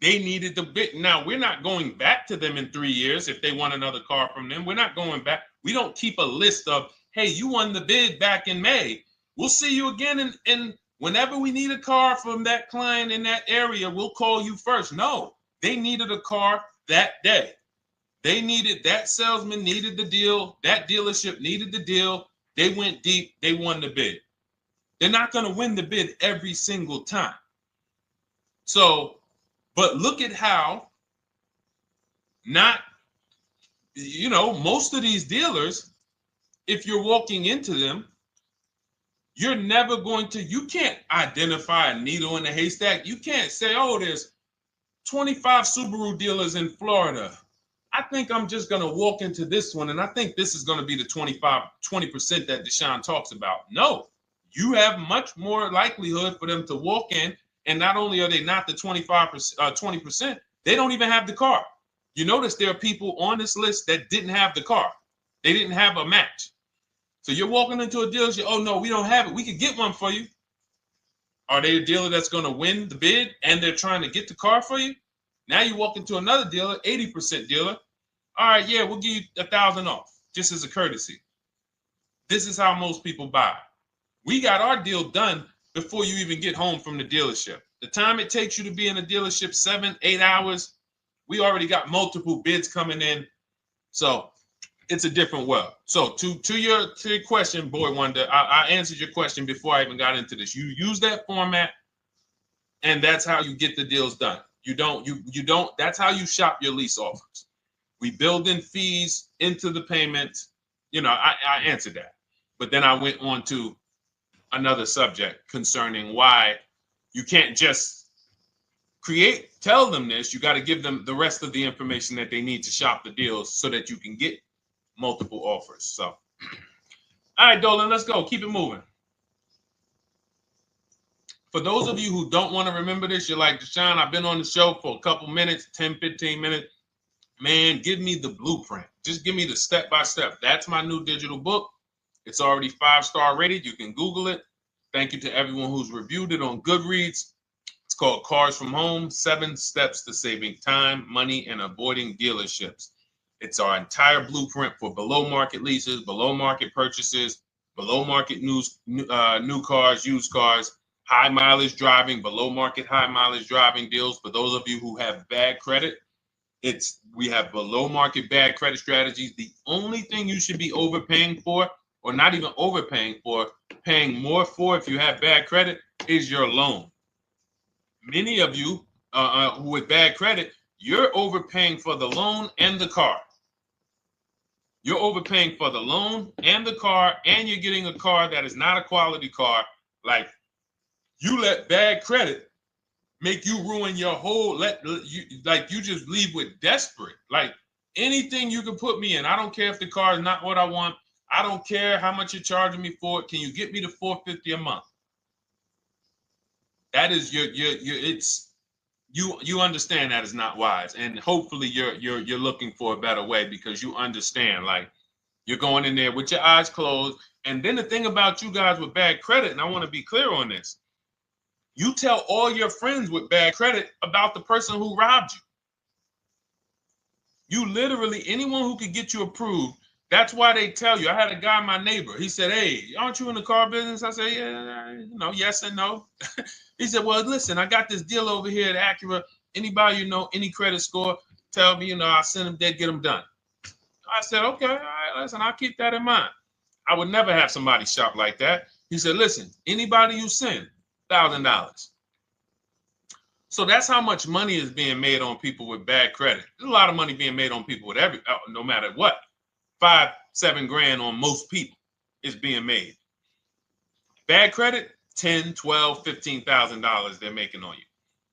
They needed the bid. Now, we're not going back to them in 3 years if they want another car from them. We're not going back. We don't keep a list of, hey, you won the bid back in May. We'll see you again. And whenever we need a car from that client in that area, we'll call you first. No, they needed a car that day. They needed, that salesman needed the deal. That dealership needed the deal. They went deep. They won the bid. They're not going to win the bid every single time. So, but look at how most of these dealers, if you're walking into them, you're never going to, you can't identify a needle in a haystack. You can't say, oh, there's 25 Subaru dealers in Florida. I think I'm just going to walk into this one, and I think this is going to be the 20% that Deshone talks about. No, you have much more likelihood for them to walk in, and not only are they not the 20%, they don't even have the car. You notice there are people on this list that didn't have the car. They didn't have a match. So you're walking into a dealership, oh, no, we don't have it. We could get one for you. Are they a dealer that's going to win the bid and they're trying to get the car for you? Now you walk into another dealer, 80% dealer. All right, yeah, we'll give you 1,000 off, just as a courtesy. This is how most people buy. We got our deal done before you even get home from the dealership. The time it takes you to be in a dealership, 7-8 hours, we already got multiple bids coming in. So it's a different world. So to your question, Boy Wonder, I answered your question before I even got into this. You use that format, and that's how you get the deals done. You don't, that's how you shop your lease offers. We build in fees into the payment. You know, I answered that. But then I went on to another subject concerning why you can't just tell them this. You got to give them the rest of the information that they need to shop the deals so that you can get multiple offers. So, all right, Dolan, let's go. Keep it moving. For those of you who don't want to remember this, you're like, Deshone, I've been on the show for a couple minutes, 10, 15 minutes. Man, give me the blueprint. Just give me the step-by-step. That's my new digital book. It's already 5-star rated. You can Google it. Thank you to everyone who's reviewed it on Goodreads. It's called Cars from Home, 7 Steps to Saving Time, Money, and Avoiding Dealerships. It's our entire blueprint for below market leases, below market purchases, below market new cars, used cars, high mileage driving, below market high mileage driving deals. For those of you who have bad credit, we have below market bad credit strategies. The only thing you should be overpaying for, or not even overpaying for, paying more for if you have bad credit, is your loan. Many of you with bad credit, you're overpaying for the loan and the car. You're overpaying for the loan and the car, and you're getting a car that is not a quality car. Like, you let bad credit make you ruin your whole, you just leave with desperate. Like, anything you can put me in. I don't care if the car is not what I want. I don't care how much you're charging me for it. Can you get me to $450 a month? That is you understand that is not wise, and hopefully you're looking for a better way, because you understand, like, you're going in there with your eyes closed. And then the thing about you guys with bad credit, and I want to be clear on this, you tell all your friends with bad credit about the person who robbed you. You literally, anyone who could get you approved, that's why they tell you. I had a guy, my neighbor, he said, "Hey, aren't you in the car business?" I said, "Yeah, yes and no." He said, "Well, listen, I got this deal over here at Acura. Anybody any credit score, tell me, I'll send them there, get them done." I said, "Okay, all right, listen, I'll keep that in mind." I would never have somebody shop like that. He said, "Listen, anybody you send, $1,000. So that's how much money is being made on people with bad credit. There's a lot of money being made on people with no matter what. 5-7 grand on most people is being made. Bad credit, $10, $12, $15,000 they're making on you.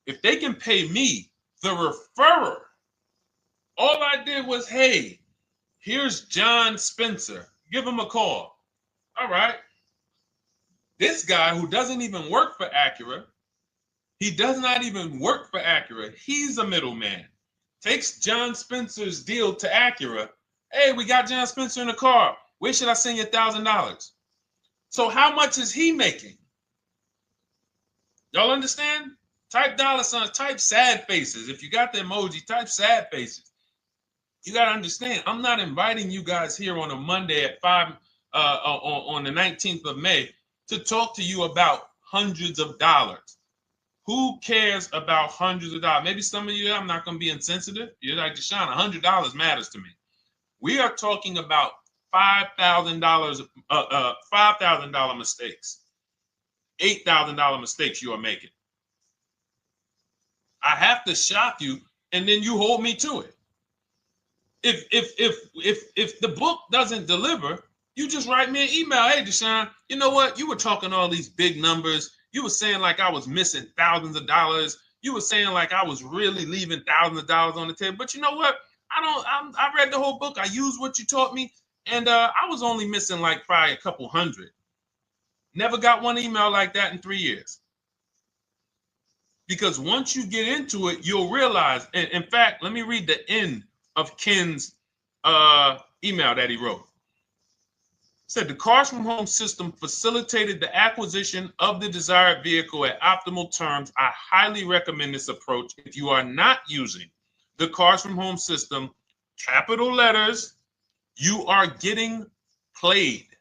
If they can pay me, the referrer, all I did was, hey, here's John Spencer. Give him a call. All right. This guy who doesn't even work for Acura, he does not even work for Acura. He's a middleman. Takes John Spencer's deal to Acura. Hey, we got John Spencer in the car. Where should I send you $1,000? So how much is he making? Y'all understand? Type dollar signs, type sad faces. If you got the emoji, type sad faces. You got to understand, I'm not inviting you guys here on a Monday at 5 on the 19th of May to talk to you about hundreds of dollars. Who cares about hundreds of dollars? Maybe some of you, I'm not going to be insensitive. You're like, Deshone, $100 matters to me. We are talking about $5,000 mistakes, $8,000 mistakes you are making. I have to shock you, and then you hold me to it. If the book doesn't deliver, you just write me an email. Hey, Deshone, you know what? You were talking all these big numbers. You were saying like I was missing thousands of dollars. You were saying like I was really leaving thousands of dollars on the table. But you know what? I read the whole book. I used what you taught me. And I was only missing like probably a couple hundred. Never got one email like that in 3 years. Because once you get into it, you'll realize. And in fact, let me read the end of Ken's email that he wrote. Said the Cars from Home system facilitated the acquisition of the desired vehicle at optimal terms. I highly recommend this approach. If you are not using the Cars from Home system, capital letters, you are getting played.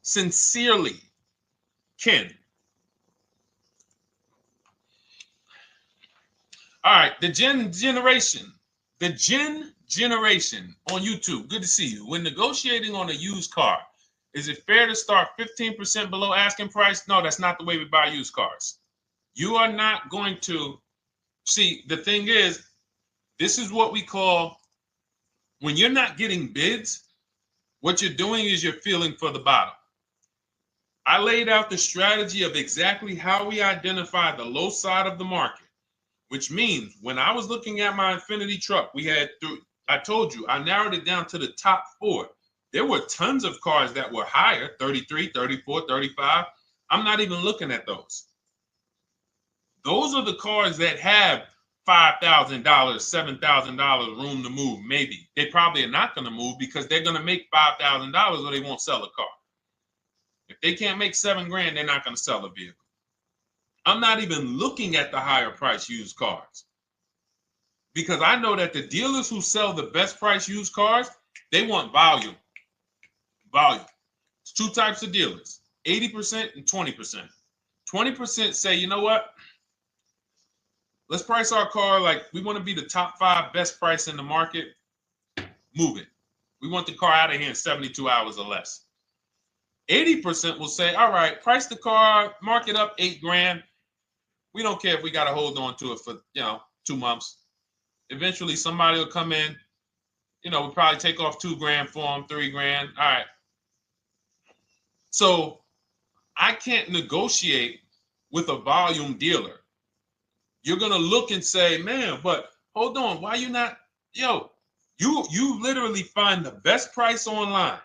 Sincerely, Ken. All right, the Gen Generation on YouTube. Good to see you. When negotiating on a used car, is it fair to start 15% below asking price? No, that's not the way we buy used cars. You are not going to see. The thing is, this is what we call, when you're not getting bids, what you're doing is you're feeling for the bottom. I laid out the strategy of exactly how we identify the low side of the market, which means when I was looking at my Infiniti truck, I told you, I narrowed it down to the top 4. There were tons of cars that were higher, 33, 34, 35. I'm not even looking at those. Those are the cars that have $5,000, $7,000 room to move, maybe. They probably are not going to move because they're going to make $5,000 or they won't sell a car. If they can't make $7 grand, they're not going to sell a vehicle. I'm not even looking at the higher price used cars, because I know that the dealers who sell the best price used cars, they want volume. Volume. It's 2 types of dealers, 80% and 20%. 20% say, you know what? Let's price our car like we want to be the top 5 best price in the market. Move it. We want the car out of here in 72 hours or less. 80% will say, all right, price the car, mark it up 8 grand. We don't care if we got to hold on to it for, 2 months. Eventually, somebody will come in. We'll probably take off 2 grand for them, 3 grand. All right. So I can't negotiate with a volume dealer. You're going to look and say, man, but hold on. Why you not? You literally find the best price online.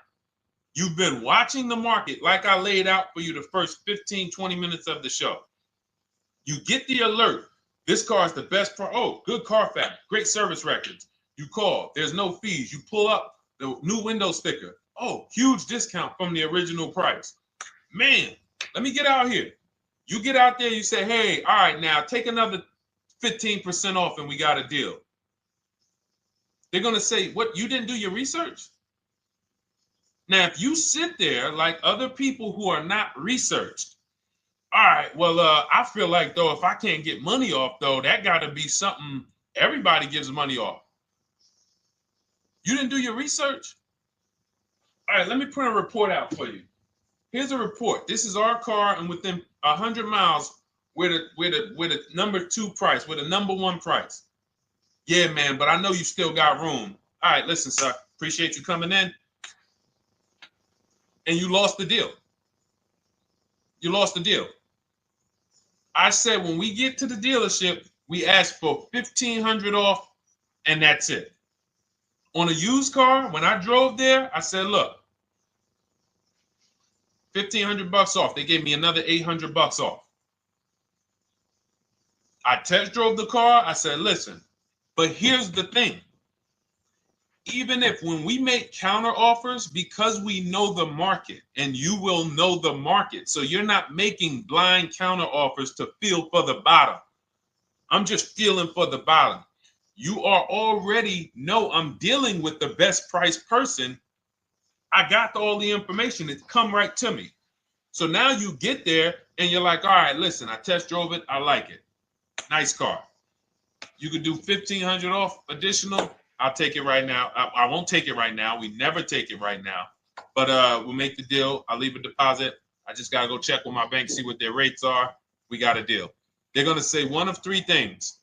You've been watching the market like I laid out for you the first 15, 20 minutes of the show. You get the alert. This car is the best price. Oh, good Carfax, great service records. You call, there's no fees. You pull up the new window sticker. Oh, huge discount from the original price. Man, let me get out here. You get out there, you say, hey, all right, now take another 15% off and we got a deal. They're going to say, what, you didn't do your research? Now, if you sit there like other people who are not researched, all right, well, I feel like, though, if I can't get money off, though, that got to be something everybody gives money off. You didn't do your research? All right, let me print a report out for you. Here's a report. This is our car, and within 100 miles, we're the number 2 price, we're the number 1 price. Yeah, man, but I know you still got room. All right, listen, sir, appreciate you coming in. And you lost the deal. You lost the deal. I said when we get to the dealership, we ask for $1,500 off, and that's it. On a used car, when I drove there, I said, look, $1,500 off. They gave me another $800 off. I test drove the car. I said, listen, but here's the thing. Even if when we make counter offers, because we know the market, and you will know the market, so you're not making blind counter offers to feel for the bottom. I'm just feeling for the bottom. You are already know I'm dealing with the best price person. I got all the information. It's come right to me. So now you get there and you're like, all right, listen, I test drove it. I like it. Nice car. You could do $1,500 off additional. I'll take it right now. I won't take it right now. We never take it right now. But we'll make the deal. I'll leave a deposit. I just got to go check with my bank, see what their rates are. We got a deal. They're going to say one of 3 things.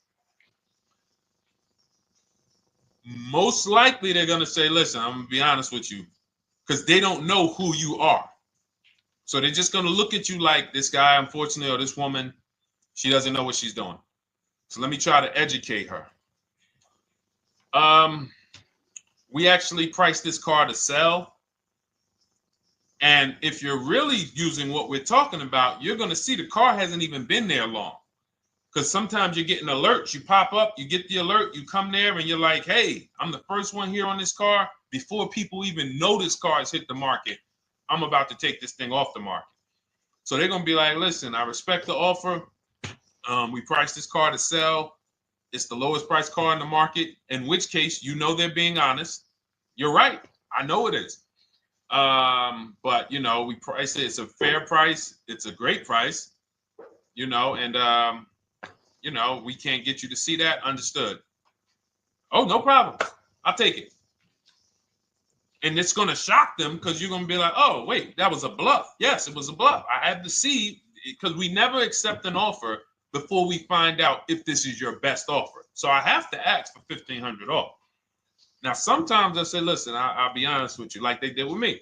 Most likely they're going to say, listen, I'm going to be honest with you, because they don't know who you are. So they're just going to look at you like this guy, unfortunately, or this woman, she doesn't know what she's doing. So let me try to educate her. We actually priced this car to sell. And if you're really using what we're talking about, you're going to see the car hasn't even been there long. Because sometimes you're getting alerts. You pop up, you get the alert, you come there, and you're like, hey, I'm the first one here on this car. Before people even know this car has hit the market, I'm about to take this thing off the market. So they're going to be like, listen, I respect the offer. We priced this car to sell. It's the lowest price car in the market, in which case, you know, they're being honest. You're right. I know it is. But, you know, we price it. It's a fair price. It's a great price, you know, and, you know, we can't get you to see that. Understood. Oh, no problem. I'll take it. And it's going to shock them because you're going to be like, oh, wait, that was a bluff. Yes, it was a bluff. I had to see, because we never accept an offer before we find out if this is your best offer. So I have to ask for $1,500 off. Now, sometimes I say, listen, I'll be honest with you, like they did with me.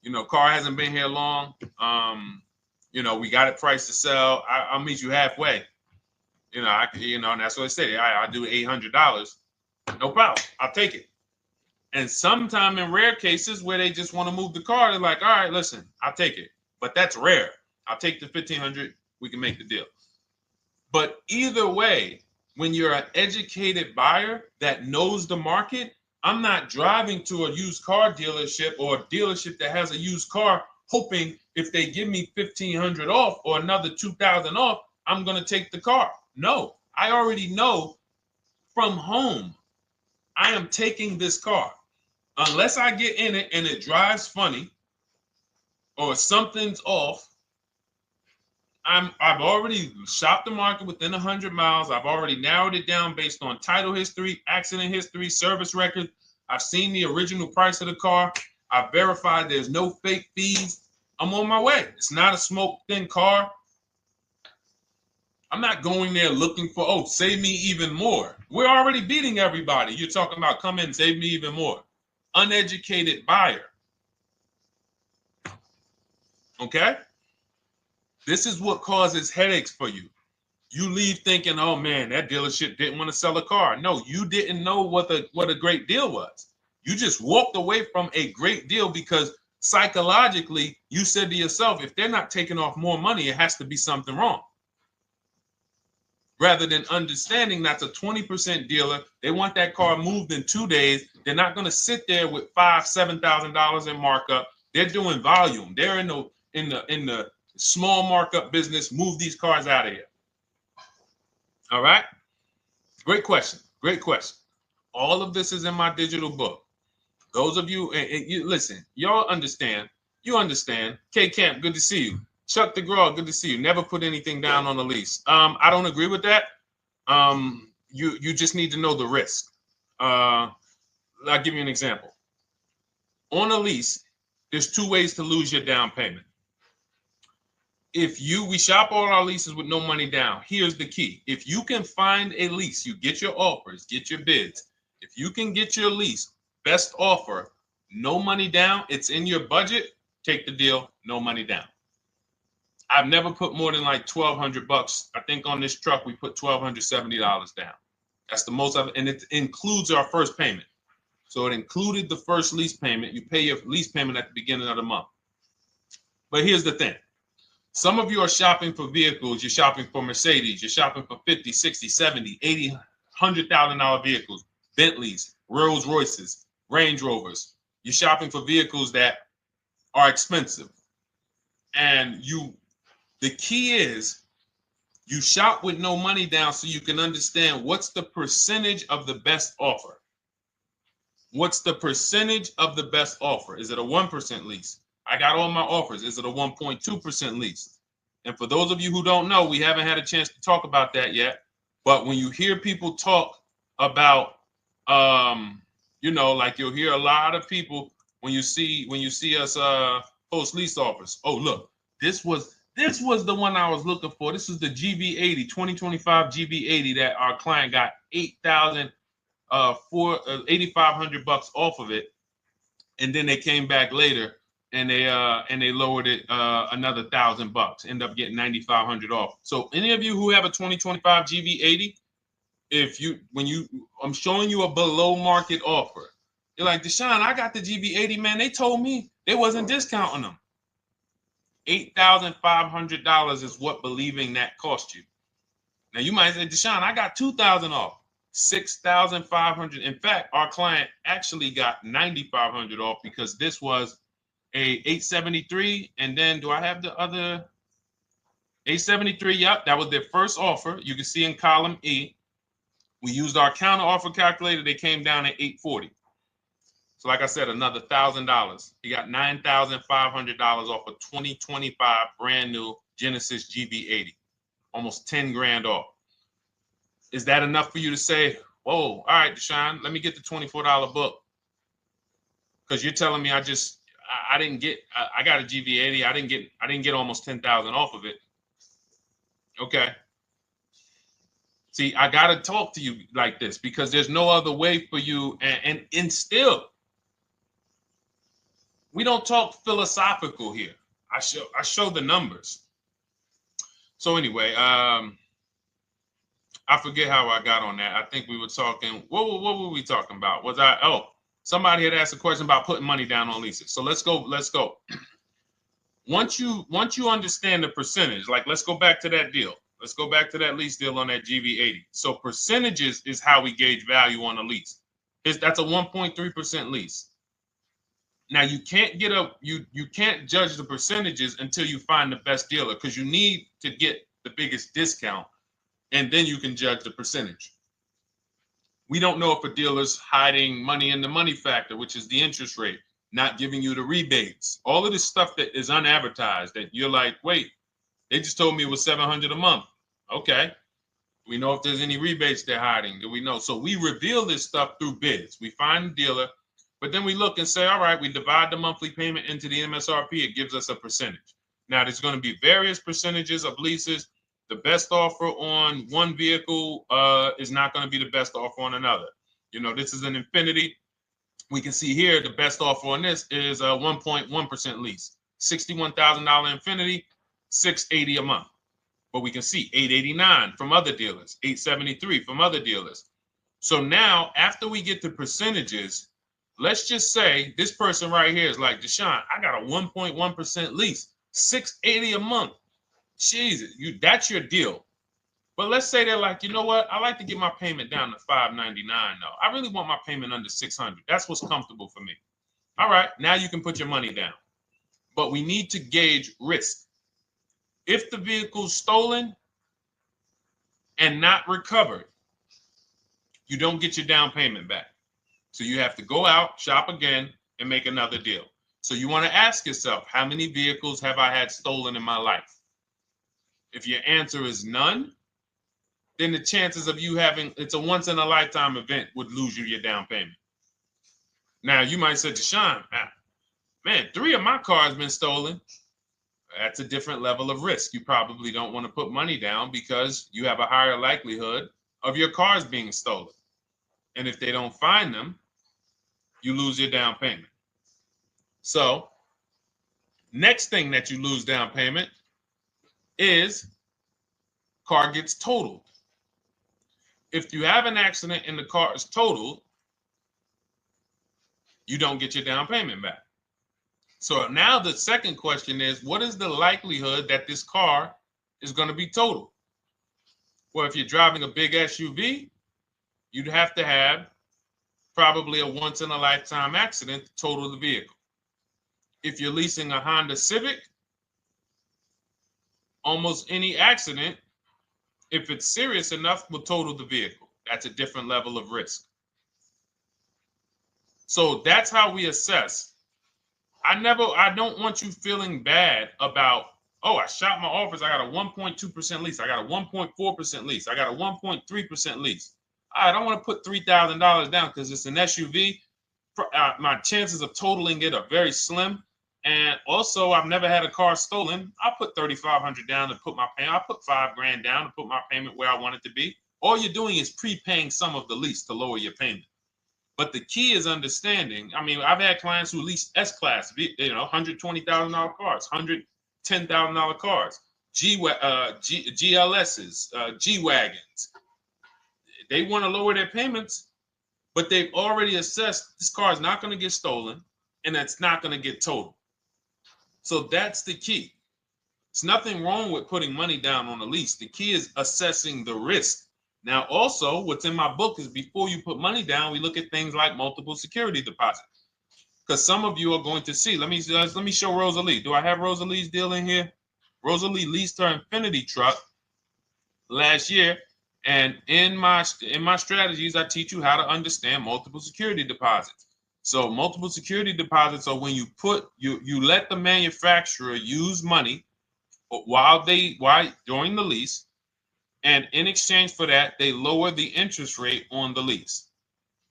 You know, car hasn't been here long. You know, we got it priced to sell. I'll meet you halfway. You know, and that's what I say. I'll do $800. No problem. I'll take it. And sometime in rare cases where they just want to move the car, they're like, all right, listen, I'll take it. But that's rare. I'll take the $1,500. We can make the deal. But either way, when you're an educated buyer that knows the market, I'm not driving to a used car dealership or a dealership that has a used car hoping if they give me $1,500 off or another $2,000 off, I'm going to take the car. No, I already know from home I am taking this car. Unless I get in it and it drives funny or something's off, I've already shopped the market within 100 miles. I've already narrowed it down based on title history, accident history, service record. I've seen the original price of the car. I've verified there's no fake fees. I'm on my way. It's not a smoke thin car. I'm not going there looking for, oh, save me even more. We're already beating everybody. You're talking about come in, save me even more. Uneducated buyer. Okay? This is what causes headaches for you. You leave thinking, oh man, that dealership didn't want to sell a car. No, you didn't know what a great deal was. You just walked away from a great deal because psychologically you said to yourself, if they're not taking off more money, it has to be something wrong. Rather than understanding that's a 20% dealer, they want that car moved in 2 days. They're not going to sit there with $5,000-$7,000 in markup. They're doing volume. They're in the small markup business. Move these cars out of here. All right. Great question. Great question. All of this is in my digital book. Those of you, and you listen, y'all understand. You understand. K Camp, good to see you. Chuck DeGraw, good to see you. Never put anything down on a lease. I don't agree with that. You just need to know the risk. I'll give you an example. On a lease, there's 2 ways to lose your down payment. We shop all our leases with no money down. Here's the key. If you can find a lease, you get your offers, get your bids. If you can get your lease, best offer, no money down, it's in your budget, take the deal, no money down. I've never put more than like $1,200. I think on this truck, we put $1,270 down. That's the most of it. And it includes our first payment. So it included the first lease payment. You pay your lease payment at the beginning of the month. But here's the thing. Some of you are shopping for vehicles. You're shopping for Mercedes. You're shopping for 50, 60, 70, 80, $100,000 vehicles, Bentleys, Rolls Royces, Range Rovers. You're shopping for vehicles that are expensive. And the key is you shop with no money down so you can understand what's the percentage of the best offer. What's the percentage of the best offer? Is it a 1% lease? I got all my offers. Is it a 1.2% lease? And for those of you who don't know, we haven't had a chance to talk about that yet. But when you hear people talk about, like you'll hear a lot of people when you see us post lease offers. Oh, look, this was the one I was looking for. This is the GV80, 2025 GV80 that our client got $8,500 off of it, and then they came back later and they lowered it another $1,000, end up getting $9,500 off. So any of you who have a 2025 GV80, I'm showing you a below market offer, you're like, Deshone, I got the GV80, man. They told me they wasn't discounting them. $8,500 is what believing that cost you. Now you might say, Deshone, I got $2,000 off. $6,500. In fact, our client actually got $9,500 off because this was a 873. And then do I have the other 873? Yep, that was their first offer. You can see in column E. We used our counter offer calculator. They came down at 840. So like I said, another $1,000. He got $9,500 off a 2025 brand new Genesis GV80, almost 10 grand off. Is that enough for you to say, whoa, all right, Deshone, let me get the $24 book? Because you're telling me I got a GV80. I didn't get almost 10,000 off of it. Okay. See, I got to talk to you like this because there's no other way for you. And still, we don't talk philosophical here. I show the numbers. So anyway, I forget how I got on that. I think we were talking. What were we talking about? Somebody had asked a question about putting money down on leases. So let's go. Once you understand the percentage, like let's go back to that deal. Let's go back to that lease deal on that GV80. So percentages is how we gauge value on a lease. That's a 1.3% lease. Now you can't you can't judge the percentages until you find the best dealer because you need to get the biggest discount. And then you can judge the percentage. We don't know if a dealer's hiding money in the money factor, which is the interest rate, not giving you the rebates. All of this stuff that is unadvertised that you're like, wait, they just told me it was $700 a month. Okay. We know if there's any rebates they're hiding. Do we know? So we reveal this stuff through bids. We find the dealer, but then we look and say, all right, we divide the monthly payment into the MSRP. It gives us a percentage. Now there's going to be various percentages of leases. The best offer on one vehicle is not going to be the best offer on another. This is an Infinity. We can see here the best offer on this is a 1.1% lease. $61,000 Infinity, $680 a month. But we can see $889 from other dealers, $873 from other dealers. So now after we get the percentages, let's just say this person right here is like, Deshone, I got a 1.1% lease, $680 a month. Jesus, that's your deal. But let's say they're like, you know what? I like to get my payment down to $599 though. I really want my payment under $600. That's what's comfortable for me. All right, now you can put your money down. But we need to gauge risk. If the vehicle's stolen and not recovered, you don't get your down payment back. So you have to go out, shop again, and make another deal. So you want to ask yourself, how many vehicles have I had stolen in my life? If your answer is none, then the chances of you having, it's a once in a lifetime event, would lose you your down payment. Now you might say, Deshone, man, 3 of my cars been stolen. That's a different level of risk. You probably don't want to put money down because you have a higher likelihood of your cars being stolen. And if they don't find them, you lose your down payment. So next thing that you lose down payment is car gets totaled. If you have an accident and the car is totaled, you don't get your down payment back. So now the second question is, what is the likelihood that this car is going to be totaled? Well, if you're driving a big SUV, you'd have to have probably a once in a lifetime accident to total the vehicle. If you're leasing a Honda Civic, almost any accident, if it's serious enough, will total the vehicle. That's a different level of risk. So that's how we assess. I don't want you feeling bad about, oh, I shot my office, I got a 1.2% lease, I got a 1.4% lease, I got a 1.3% lease. I don't want to put $3,000 down because it's an SUV. My chances of totaling it are very slim. And also, I've never had a car stolen. I'll put $3,500 down to put my payment. I'll put $5,000 down to put my payment where I want it to be. All you're doing is prepaying some of the lease to lower your payment. But the key is understanding. I mean, I've had clients who lease S-Class, $120,000 cars, $110,000 cars, GLSs, G-Wagons. They want to lower their payments, but they've already assessed this car is not going to get stolen and it's not going to get totaled. So that's the key. There's nothing wrong with putting money down on a lease. The key is assessing the risk. Now, also, what's in my book is before you put money down, we look at things like multiple security deposits. Because some of you are going to see, let me show Rosalie. Do I have Rosalie's deal in here? Rosalie leased her Infinity truck last year. And in my strategies, I teach you how to understand multiple security deposits. So multiple security deposits are when you let the manufacturer use money during the lease, and in exchange for that, they lower the interest rate on the lease.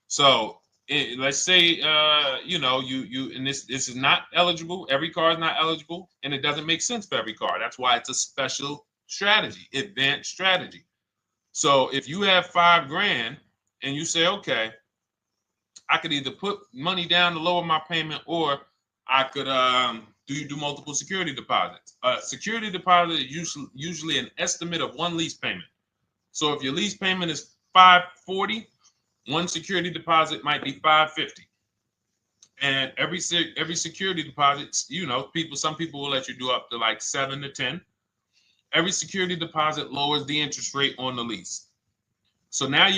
So let's say and this is not eligible. Every car is not eligible, and it doesn't make sense for every car. That's why it's a special strategy, advanced strategy. So if you have $5,000 and you say, okay, I could either put money down to lower my payment, or I could do multiple security deposits. Security deposit is usually an estimate of one lease payment. So if your lease payment is $540, one security deposit might be $550. And every security deposit, some people will let you do up to like 7 to 10. Every security deposit lowers the interest rate on the lease. So now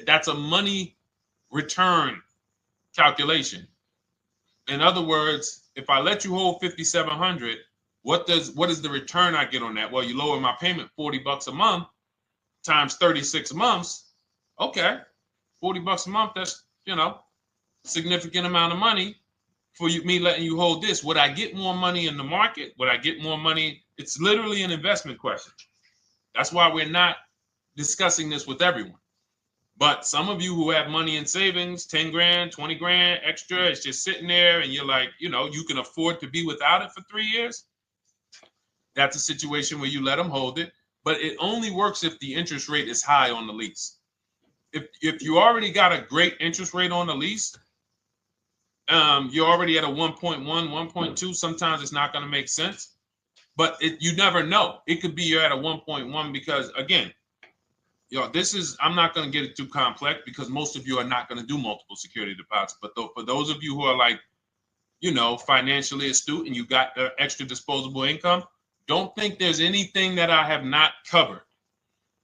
that's a money return calculation. In other words, if I let you hold $5,700, what is the return I get on that? Well, you lower my payment $40 a month times 36 months. Okay, $40 a month. That's significant amount of money for me letting you hold this. Would I get more money in the market? Would I get more money? It's literally an investment question. That's why we're not discussing this with everyone. But some of you who have money in savings, 10 grand, 20 grand extra, it's just sitting there and you're like, you can afford to be without it for 3 years. That's a situation where you let them hold it, but it only works if the interest rate is high on the lease. If you already got a great interest rate on the lease, you're already at a 1.1, 1.2. Sometimes it's not going to make sense, but you never know. It could be you're at a 1.1 because, again, I'm not going to get it too complex because most of you are not going to do multiple security deposits. But for those of you who are like, financially astute and you got the extra disposable income, don't think there's anything that I have not covered.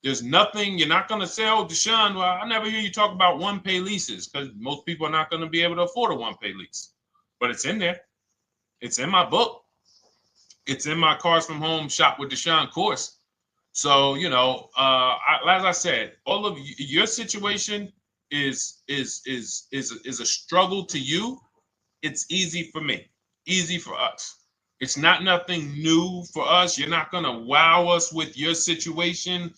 There's nothing. You're not going to say, oh, Deshone, well, I never hear you talk about one-pay leases, because most people are not going to be able to afford a one-pay lease. But it's in there. It's in my book. It's in my Cars from Home Shop with Deshone course. So, as I said, all of your situation is a struggle to you. It's easy for me, easy for us. It's not nothing new for us. You're not going to wow us with your situation.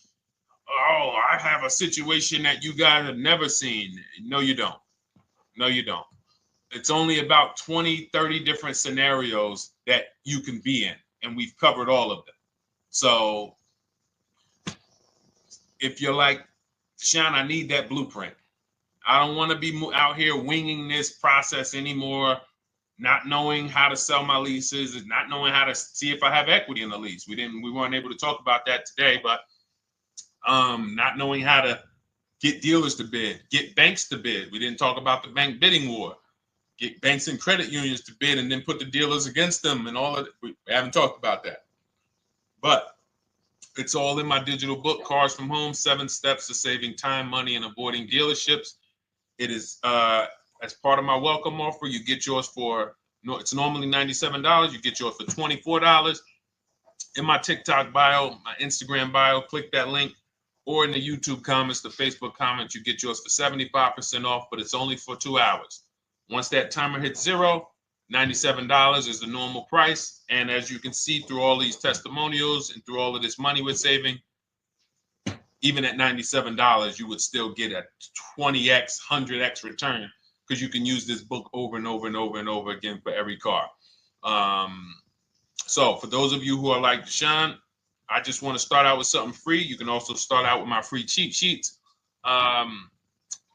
Oh, I have a situation that you guys have never seen. No, you don't. No, you don't. It's only about 20, 30 different scenarios that you can be in, and we've covered all of them. So if you're like, Deshone, I need that blueprint. I don't want to be out here winging this process anymore, not knowing how to sell my leases and not knowing how to see if I have equity in the lease. We weren't able to talk about that today, but not knowing how to get dealers to bid, get banks to bid. We didn't talk about the bank bidding war. Get banks and credit unions to bid and then put the dealers against them and all of it. We haven't talked about that. But it's all in my digital book, Cars from Home, 7 Steps to Saving Time, Money, and Avoiding Dealerships. It is as part of my welcome offer. You get yours for, it's normally $97. You get yours for $24. In my TikTok bio, my Instagram bio, click that link, or in the YouTube comments, the Facebook comments, you get yours for 75% off, but it's only for 2 hours. Once that timer hits 0, $97 is the normal price. And as you can see through all these testimonials and through all of this money we're saving, even at $97, you would still get a 20x, 100x return, because you can use this book over and over and over and over again for every car. So for those of you who are like, Deshone, I just want to start out with something free, you can also start out with my free cheat sheets.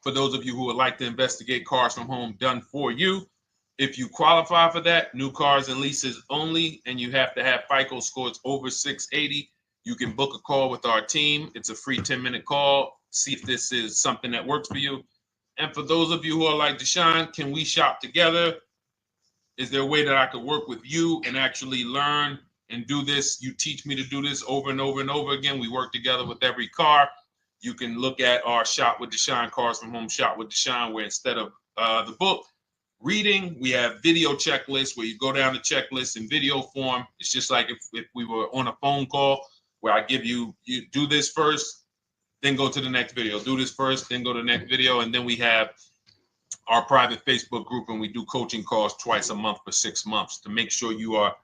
For those of you who would like to investigate Cars from Home done for you, if you qualify for that, new cars and leases only, and you have to have FICO scores over 680, you can book a call with our team. It's a free 10-minute call. See if this is something that works for you. And for those of you who are like, Deshone, can we shop together? Is there a way that I could work with you and actually learn and do this? You teach me to do this over and over and over again. We work together with every car. You can look at our Shop with Deshone, Cars from Home Shop with Deshone, where instead of the book reading, we have video checklists where you go down the checklist in video form. It's just like if we were on a phone call, where I give you do this first, then go to the next video. Do this first, then go to the next video. And then we have our private Facebook group, and we do coaching calls twice a month for 6 months to make sure you are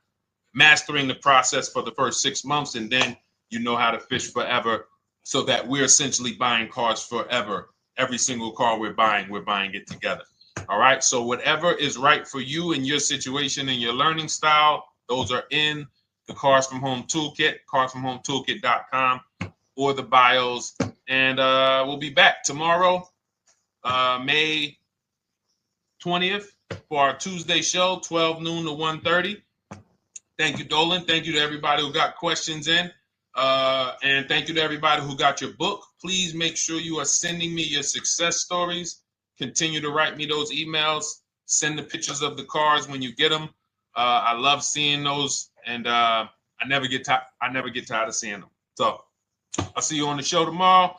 mastering the process for the first 6 months, and then you know how to fish forever, so that we're essentially buying cars forever. Every single car we're buying it together. All right. So whatever is right for you and your situation and your learning style, those are in the Cars from Home Toolkit, carsfromhometoolkit.com, or the bios. And we'll be back tomorrow, May 20th, for our Tuesday show, 12 noon to 1:30. Thank you, Dolan. Thank you to everybody who got questions in. And thank you to everybody who got your book. Please make sure you are sending me your success stories. Continue to write me those emails. Send the pictures of the cars when you get them. I love seeing those, and I never get tired of seeing them. So I'll see you on the show tomorrow,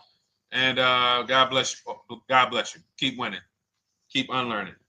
and God bless you. God bless you. Keep winning. Keep unlearning.